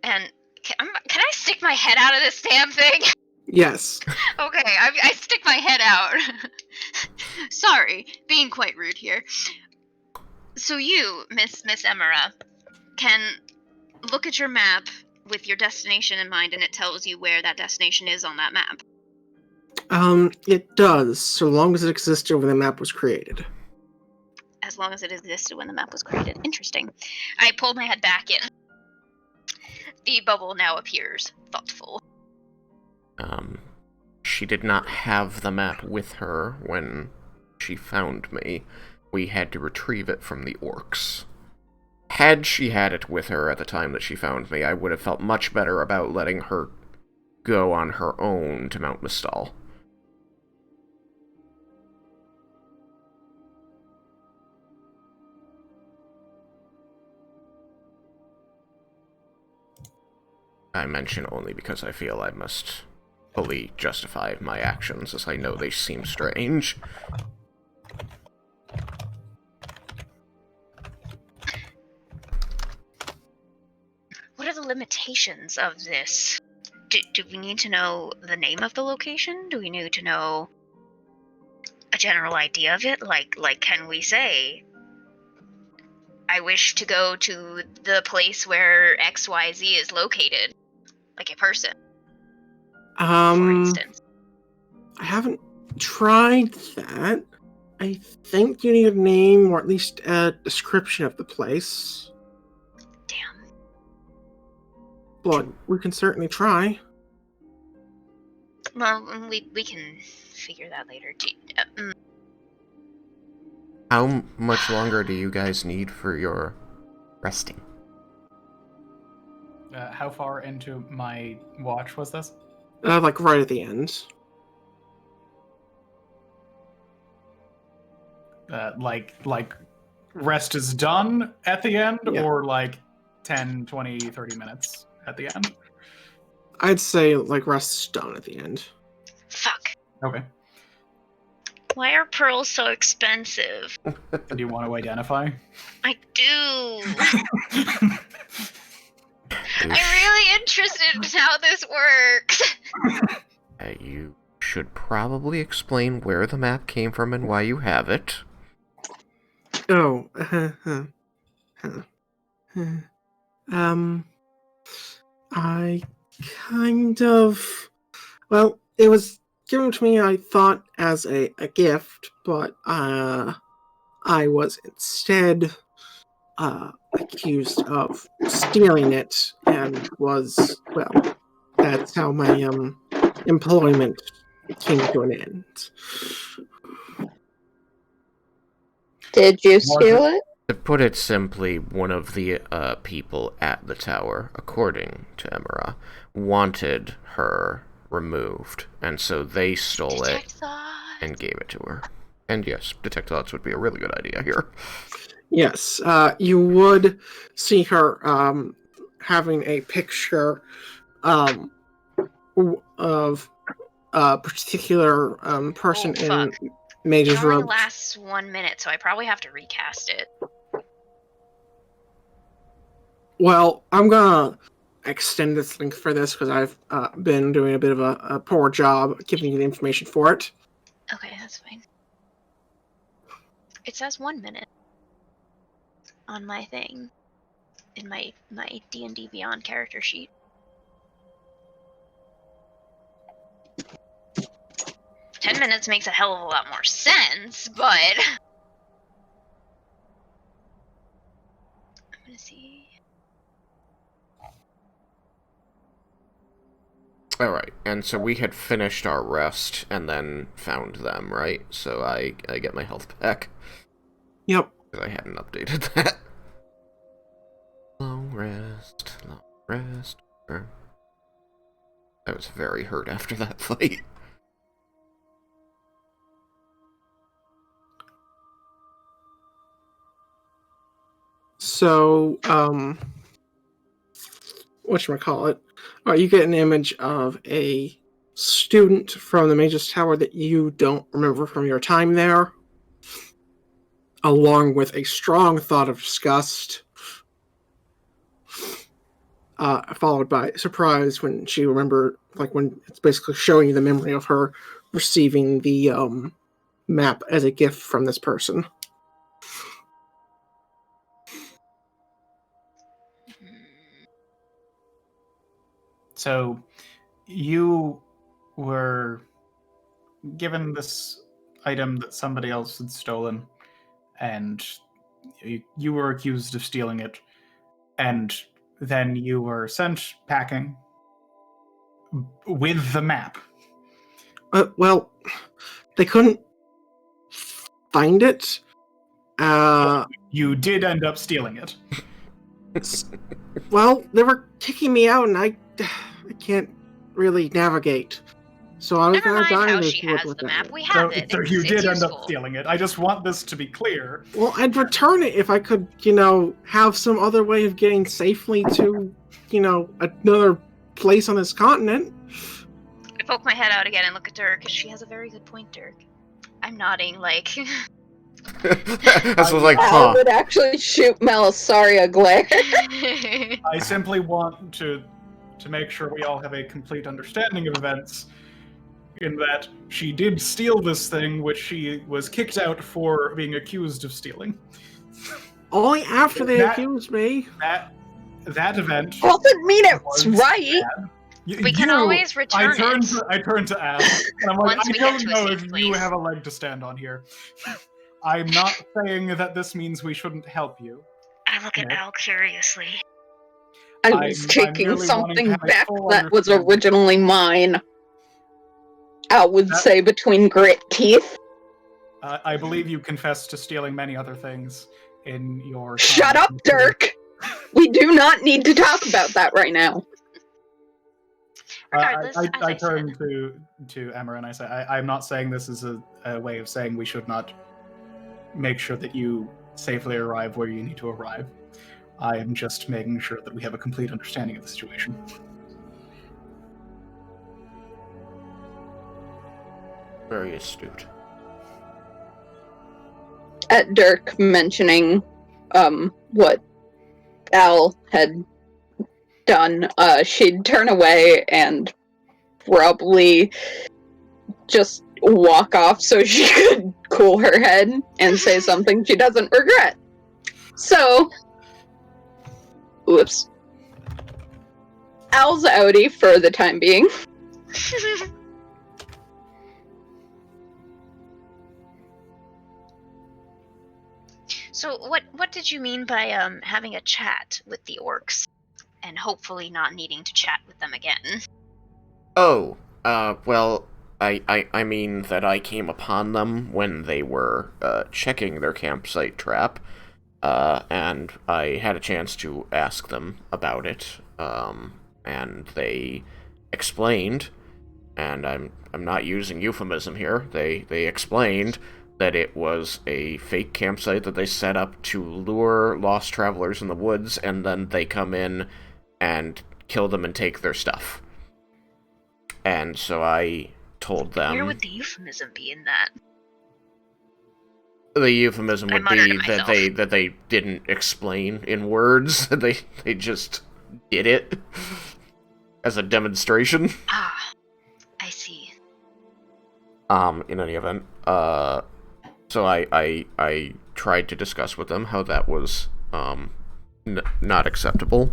and can I stick my head out of this damn thing? yes. Okay, I stick my head out. Sorry, being quite rude here. So you, Miss Emera, can look at your map with your destination in mind, and it tells you where that destination is on that map. It does, so long as it existed when the map was created. As long as it existed when the map was created. Interesting. I pulled my head back in. The bubble now appears thoughtful. She did not have the map with her when she found me. We had to retrieve it from the orcs. Had she had it with her at the time that she found me, I would have felt much better about letting her go on her own to Mount Mistal. I mention only because I feel I must fully justify my actions, as I know they seem strange. What are the limitations of this? Do we need to know the name of the location? Do we need to know a general idea of it? Like can we say, I wish to go to the place where XYZ is located? Like a person, for instance. I haven't tried that. I think you need a name, or at least a description of the place. Damn. But we can certainly try. Well, we can figure that later. How much longer do you guys need for your resting? How far into my watch was this? Like right at the end. Like rest is done at the end, Yeah. or like 10, 20, 30 minutes at the end? I'd say like rest's done at the end. Fuck. Okay. Why are pearls so expensive? Do you want to identify? I do. I'm really interested in how this works. You should probably explain where the map came from and why you have it. Oh, I kind of... Well, it was given to me, I thought, as a gift, but, I was instead, accused of stealing it, and was, well, that's how my, employment came to an end. Did you steal it? To put it simply, one of the people at the tower, according to Emira, wanted her removed, and so they stole Detect it thoughts. and gave it to her. And yes, detect thoughts would be a really good idea here. Yes, you would see her having a picture of a particular person Oh, in fuck. It Mage's only robes. lasts 1 minute, so I probably have to recast it. Well, I'm gonna extend this link for this because I've been doing a bit of a poor job giving you the information for it. Okay, that's fine. It says 1 minute on my thing in my D&D Beyond character sheet. 10 minutes makes a hell of a lot more sense, but I'm gonna see. Alright, and so we had finished our rest and then found them, right? So I get my health back. Yep. I hadn't updated that. Long rest, long rest. I was very hurt after that fight. So, whatchamacallit, you get an image of a student from the Mage's Tower that you don't remember from your time there, along with a strong thought of disgust, followed by surprise when she remembered, like when it's basically showing you the memory of her receiving the map as a gift from this person. So, you were given this item that somebody else had stolen, and you were accused of stealing it, and then you were sent packing with the map. Well, they couldn't find it. You did end up stealing it. Well, they were kicking me out, and I can't really navigate. So I was Never gonna mind die how this she wood has with the that. map. We have it. So It's, you it's did end up useful. stealing it. I just want this to be clear. Well, I'd return it if I could, have some other way of getting safely to, another place on this continent. I poke my head out again and look at Dirk, because she has a very good point, Dirk. I'm nodding, like... This was like, I would actually shoot Melissaria a glare. I simply want to make sure we all have a complete understanding of events, in that she did steal this thing, which she was kicked out for being accused of stealing. Only after they accused me. That event Doesn't mean it's was right. bad. We can always return it. I turn to Ash, and I'm like, Once I we don't get to a know safe if you place. have a leg to stand on here. I'm not saying that this means we shouldn't help you. I look at Al curiously. I was I'm taking merely wanting to something have a back full that was understanding. originally mine. I would That- say between grit teeth. I believe you confessed to stealing many other things in your... Shut up, Dirk! We do not need to talk about that right now. Regardless, as I I turn said. to Emma and I say, I'm not saying this is a way of saying we should not make sure that you safely arrive where you need to arrive. I am just making sure that we have a complete understanding of the situation. very astute. At Dirk mentioning what Al had done, she'd turn away and probably just walk off so she could cool her head and say something she doesn't regret. So, whoops. Al's outie for the time being. So what did you mean by having a chat with the orcs and hopefully not needing to chat with them again? Oh, well, I mean that I came upon them when they were checking their campsite trap, and I had a chance to ask them about it, and they explained, and I'm not using euphemism here, they explained that it was a fake campsite that they set up to lure lost travelers in the woods, and then they come in and kill them and take their stuff. And so I told them... Where would the euphemism be in that? The euphemism I would muttered be to that myself. they didn't explain in words. they just did it as a demonstration. Ah, I see. In any event, so I tried to discuss with them how that was not acceptable.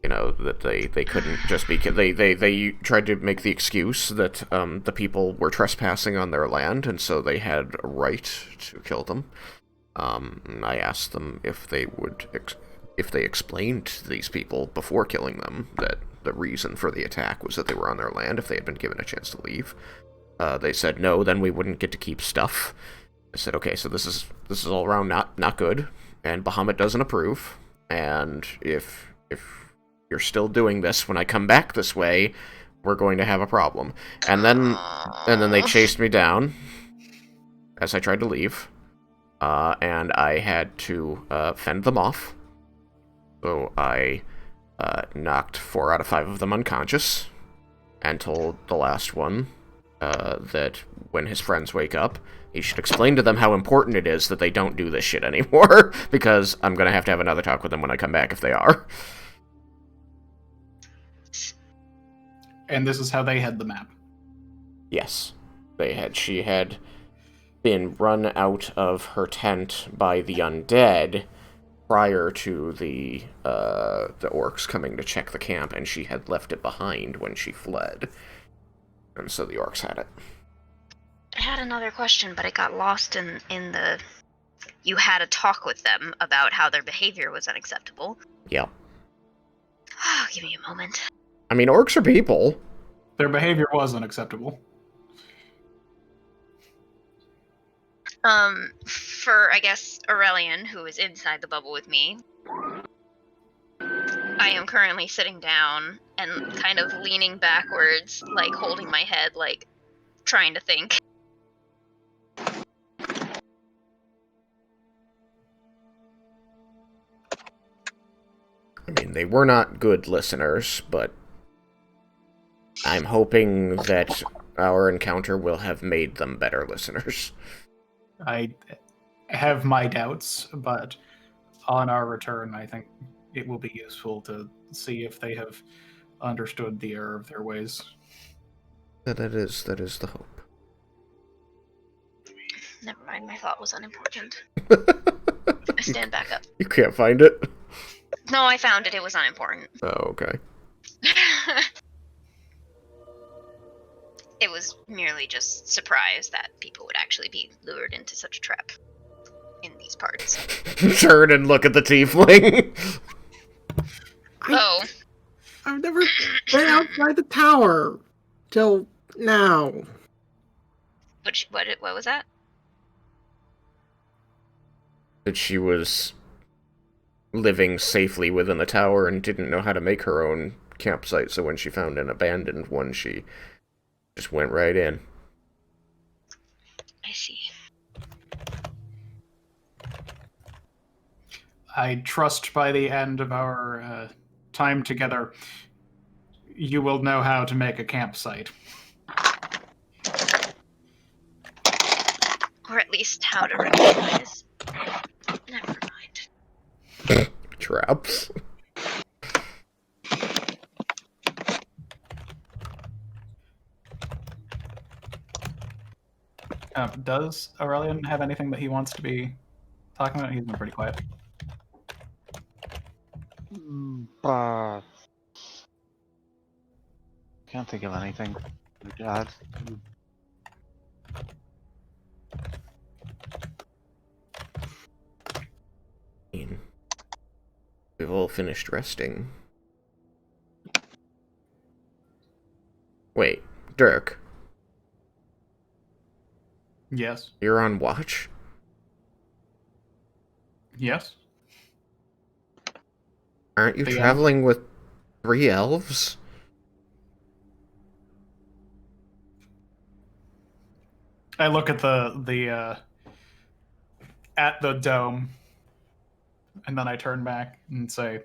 You know, that they couldn't just be... They tried to make the excuse that the people were trespassing on their land, and so they had a right to kill them. And I asked them if they would... if they explained to these people before killing them that the reason for the attack was that they were on their land, if they had been given a chance to leave. They said no, then we wouldn't get to keep stuff. I said, okay, so this is all around not good, and Bahamut doesn't approve, and if you're still doing this when I come back this way, we're going to have a problem. And then they chased me down as I tried to leave, and I had to fend them off. So I knocked 4 out of 5 of them unconscious, and told the last one that when his friends wake up, he should explain to them how important it is that they don't do this shit anymore, because I'm going to have another talk with them when I come back if they are. And this is how they had the map. Yes. She had been run out of her tent by the undead prior to the orcs coming to check the camp, and she had left it behind when she fled. And so the orcs had it. I had another question, but it got lost in the... You had a talk with them about how their behavior was unacceptable. Yeah. Give me a moment. I mean, orcs are people. Their behavior was unacceptable. For, I guess, Aurelian, who is inside the bubble with me, I am currently sitting down and kind of leaning backwards, like holding my head, like trying to think. I mean, they were not good listeners, but I'm hoping that our encounter will have made them better listeners. I have my doubts, but on our return, I think it will be useful to see if they have understood the error of their ways. That is the hope. Never mind, my thought was unimportant. I stand back up. You can't find it? No, I found it. It was unimportant. Oh, okay. It was merely just surprise that people would actually be lured into such a trap in these parts. Turn and look at the tiefling. I've never been outside the tower till now. What was that? That she was living safely within the tower and didn't know how to make her own campsite, so when she found an abandoned one, she just went right in. I see. I trust by the end of our time together, you will know how to make a campsite. Or at least how to recognize. Never mind. Traps. Does Aurelian have anything that he wants to be talking about? He's been pretty quiet. Can't think of anything to add. We've all finished resting. Wait, Dirk. Yes. You're on watch? Yes. Aren't you The traveling with 3 elves? I look at the at the dome, and then I turn back and say,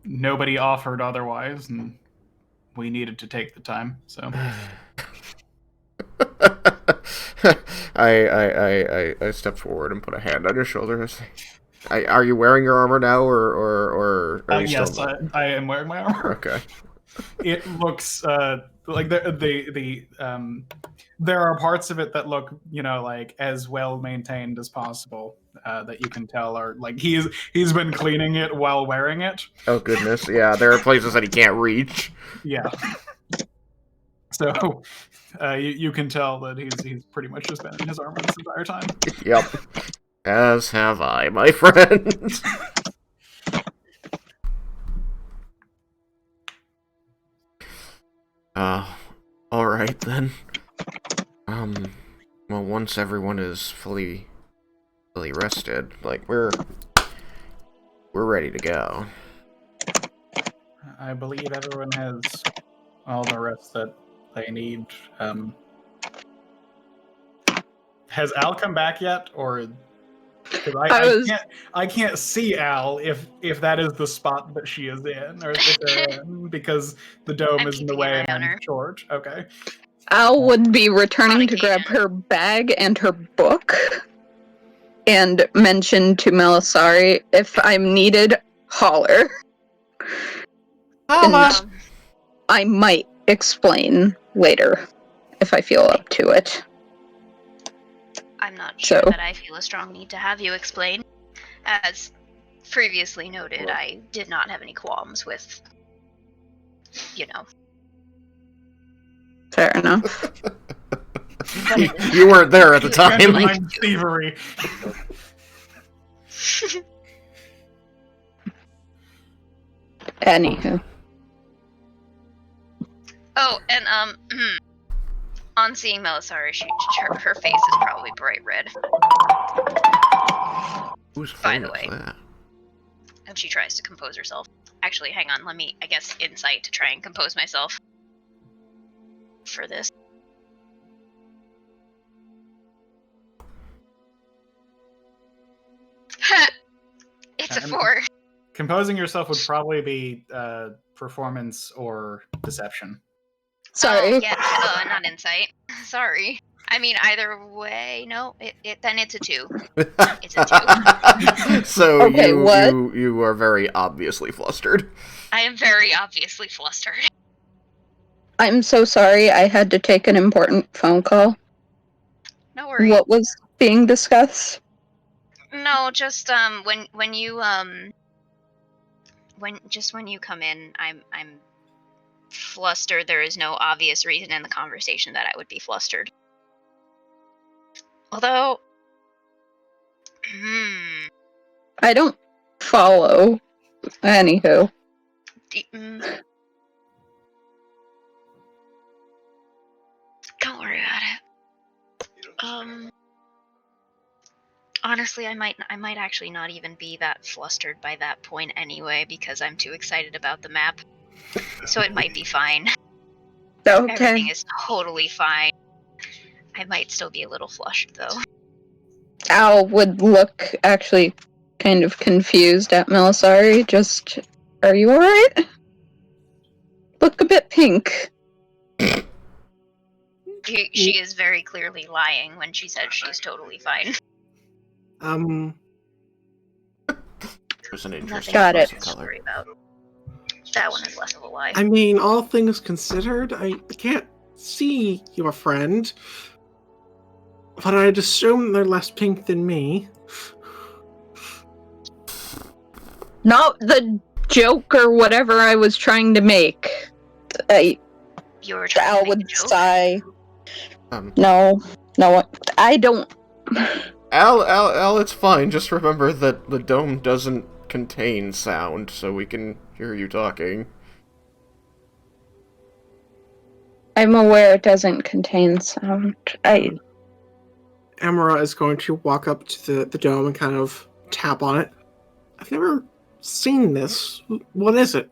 "Nobody offered otherwise, and we needed to take the time." So I step forward and put a hand on your shoulder and say, "Are you wearing your armor now, or are you yes, still?" I am wearing my armor. Okay. It looks like there are parts of it that look, like as well maintained as possible. That you can tell are like he's been cleaning it while wearing it. Oh goodness, yeah. There are places that he can't reach. Yeah. So you can tell that he's pretty much just been in his armor this entire time. Yep. As have I, my friend. All right then. Well, once everyone is fully rested, like we're ready to go. I believe everyone has all the rest that they need. Has Al come back yet, or because I can't see Al if that is the spot that she is in, or if they're in, because the dome I'm is in the keeping an way eye and on I'm her. short. Okay. Al would be returning On to grab occasion. her bag and her book and mention to Melisari, if I'm needed, holler. And I might explain later if I feel up to it. I'm not sure So- that I feel a strong need to have you explain. As previously noted, I did not have any qualms with, Fair enough. You weren't there at the time. Genuine thievery. Anywho. Oh, and on seeing Melisari, her face is probably bright red. Whose By phone the is way. that? And she tries to compose herself. Actually, hang on, let me, I guess, insight to try and compose myself for this. It's a 4. Composing yourself would probably be performance or deception. Sorry. Oh, yeah, not insight. Sorry. I mean, either way, no. Then it's a 2. It's a 2. So Okay, what? you are very obviously flustered. I am very obviously flustered. I'm so sorry, I had to take an important phone call. No worries. What was being discussed? No, just when you when you come in, I'm flustered. There is no obvious reason in the conversation that I would be flustered. Although, I don't follow. Anywho. Don't worry about it. Honestly, I might actually not even be that flustered by that point anyway, because I'm too excited about the map. So it might be fine. Okay. Everything is totally fine. I might still be a little flushed though. Al would look actually kind of confused at Melisari. Just, are you alright? Look a bit pink. She is very clearly lying when she says she's totally fine. There's an interesting Got choice it. of Don't color. worry about. That one is less of a lie. I mean, all things considered, I can't see your friend, but I'd assume they're less pink than me. Not the joke or whatever I was trying to make. You were trying Al to make a would joke? sigh. No, I don't. Al, it's fine. Just remember that the dome doesn't contain sound, so we can hear you talking. I'm aware it doesn't contain sound. Emra is going to walk up to the dome and kind of tap on it. I've never seen this. What is it?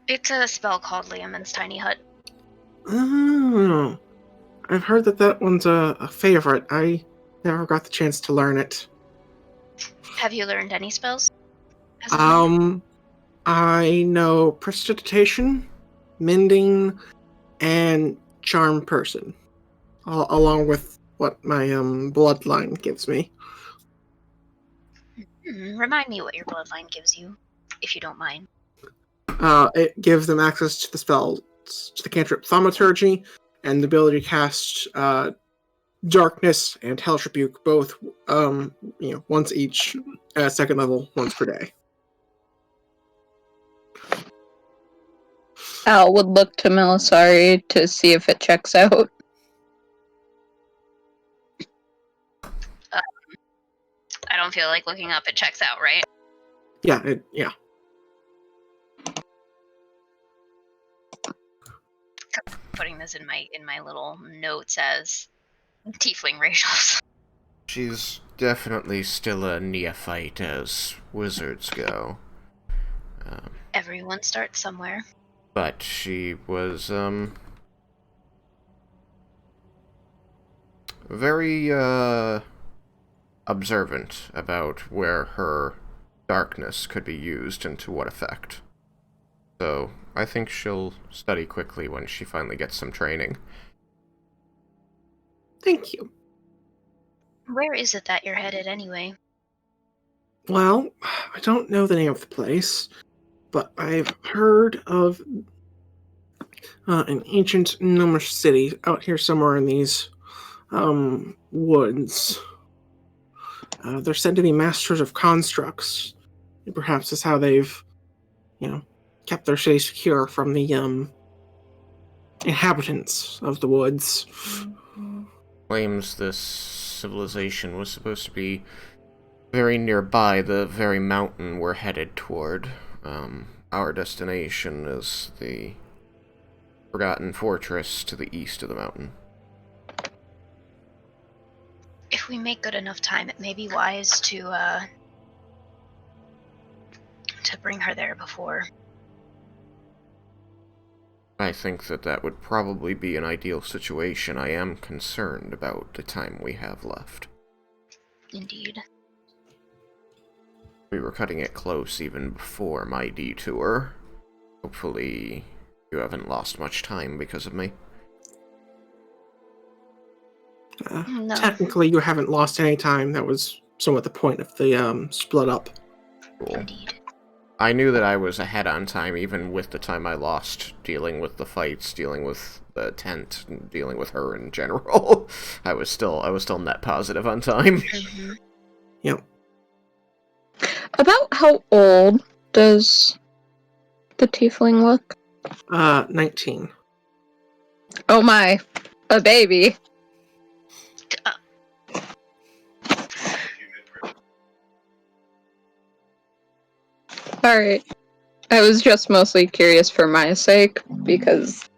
It's a spell called Liamon's Tiny Hut. Oh, I've heard that one's a favorite. I never got the chance to learn it. Have you learned any spells? as of now? I know Prestidigitation, Mending, and Charm Person, along with what my bloodline gives me. Remind me what your bloodline gives you, if you don't mind. It gives them access to the spells, to the cantrip Thaumaturgy, and the ability to cast Darkness and Hellish Rebuke, both once each, second level, once per day. Al would look to Melisari to see if it checks out. I don't feel like looking up. It checks out, right? Yeah. Putting this in my little notes as tiefling racials. She's definitely still a neophyte as wizards go. Everyone starts somewhere. But she was, very, observant about where her darkness could be used and to what effect. So, I think she'll study quickly when she finally gets some training. Thank you. Where is it that you're headed anyway? Well, I don't know the name of the place, but I've heard of an ancient gnomish city out here somewhere in these woods. They're said to be masters of constructs. Perhaps that's how they've, kept their city secure from the inhabitants of the woods. Claims this civilization was supposed to be very nearby the very mountain we're headed toward. Our destination is the Forgotten Fortress to the east of the mountain. If we make good enough time, it may be wise to bring her there before. I think that would probably be an ideal situation. I am concerned about the time we have left. Indeed. We were cutting it close even before my detour. Hopefully, you haven't lost much time because of me. No. Technically, you haven't lost any time. That was somewhat the point of the split up. Cool. Indeed. I knew that I was ahead on time, even with the time I lost dealing with the fights, dealing with the tent, and dealing with her in general. I was still net positive on time. Mm-hmm. Yep. About how old does the tiefling look? 19. Oh my, a baby. Alright. I was just mostly curious for my sake, because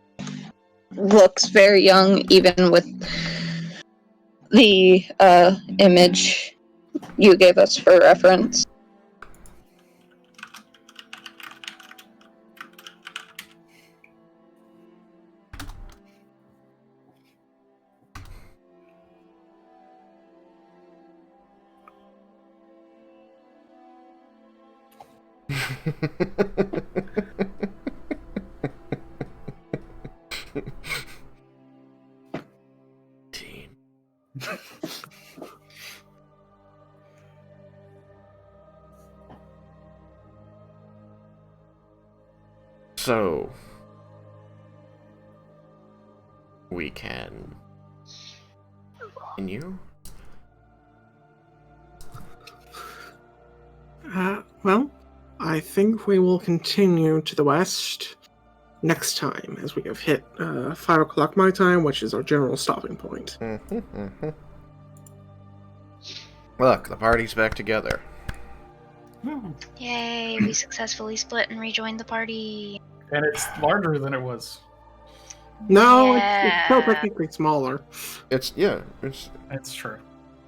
looks very young, even with the image you gave us for reference. So, we can continue? Well, I think we will continue to the west next time, as we have hit 5 o'clock my time, which is our general stopping point. Look, the party's back together. Yay, we successfully split and rejoined the party. And it's larger than it was. No, it's still Yeah. technically smaller. It's That's true.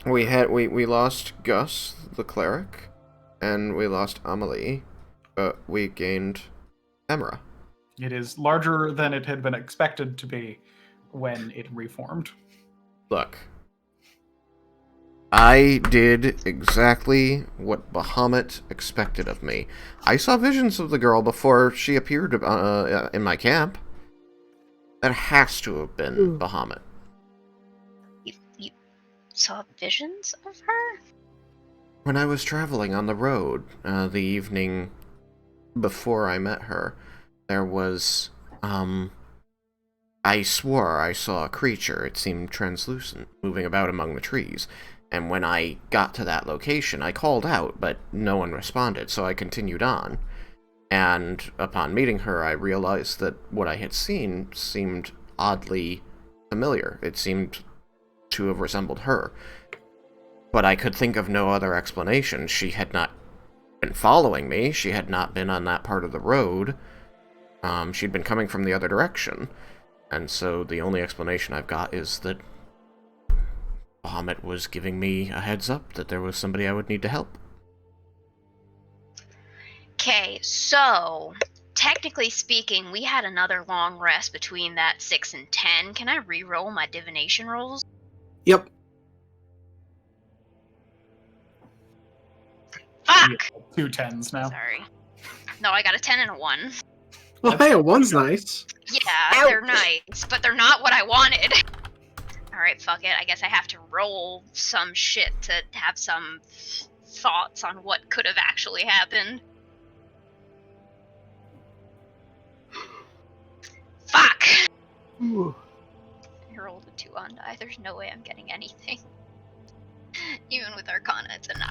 we lost Gus the cleric, and we lost Amelie, but we gained Emra. It is larger than it had been expected to be when it reformed. Look, I did exactly what Bahamut expected of me. I saw visions of the girl before she appeared in my camp. That has to have been Bahamut. You saw visions of her? When I was traveling on the road the evening before I met her, there was, I swore I saw a creature. It seemed translucent, moving about among the trees. And when I got to that location, I called out, but no one responded, so I continued on. And upon meeting her, I realized that what I had seen seemed oddly familiar. It seemed to have resembled her. But I could think of no other explanation. She had not been following me. She had not been on that part of the road. She'd been coming from the other direction. And so the only explanation I've got is that Bahamut was giving me a heads up that there was somebody I would need to help. Okay, so technically speaking, we had another long rest between that 6 and 10. Can I re-roll my divination rolls? Yep. Fuck! Yeah, 2 10s now. Sorry. No, I got a 10 and a 1. Well, hey, a one's nice. Yeah, they're nice, but they're not what I wanted. Alright, fuck it. I guess I have to roll some shit to have some thoughts on what could have actually happened. Fuck! I rolled a 2 on die. There's no way I'm getting anything. Even with Arcana, it's a 9.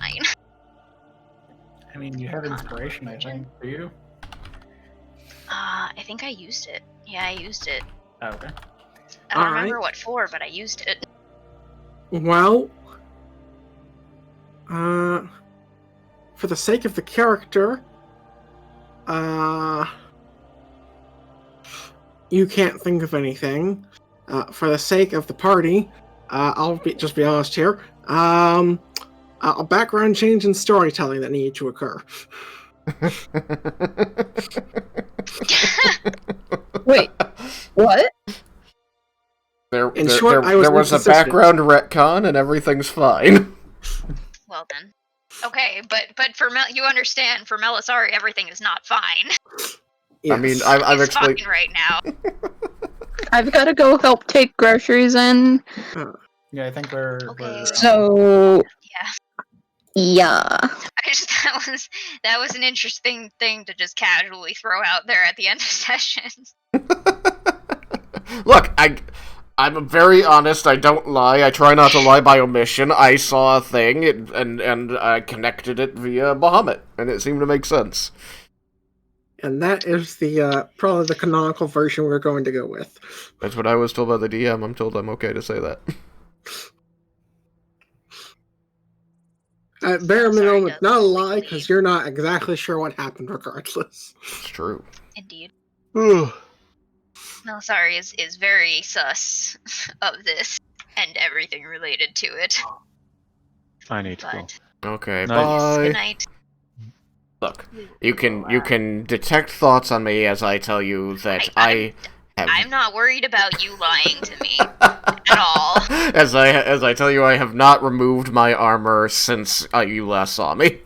I mean, you have inspiration, I think. Do you? I think I used it. Yeah, I used it. Oh, okay. I don't Alright. remember what for, but I used it. Well, for the sake of the character, you can't think of anything. For the sake of the party, just be honest here. A background change in storytelling that needed to occur. Wait, what? In short, I was there was a inconsistent. background retcon and everything's fine. Well then. Okay, but for you understand, for Melisari, everything is not fine. I mean, Yes. I've It's explained. fine right now. I've got to go help take groceries in. Yeah, I think we're. Okay. So, Yeah. yeah. That was an interesting thing to just casually throw out there at the end of sessions. Look, I'm very honest. I don't lie. I try not to lie by omission. I saw a thing and I connected it via Bahamut, and it seemed to make sense. And that is the probably the canonical version we're going to go with. That's what I was told by the DM. I'm told I'm okay to say that. At bare Sorry, minimum, does it's not a lie technically- because you're not exactly sure what happened regardless. It's true. Indeed. Melisari is very sus of this and everything related to it. I need to go. But Okay, Nice. yes, bye. good night. Look, you can detect thoughts on me as I tell you that I have. I'm not worried about you lying to me at all. As I tell you, I have not removed my armor since you last saw me.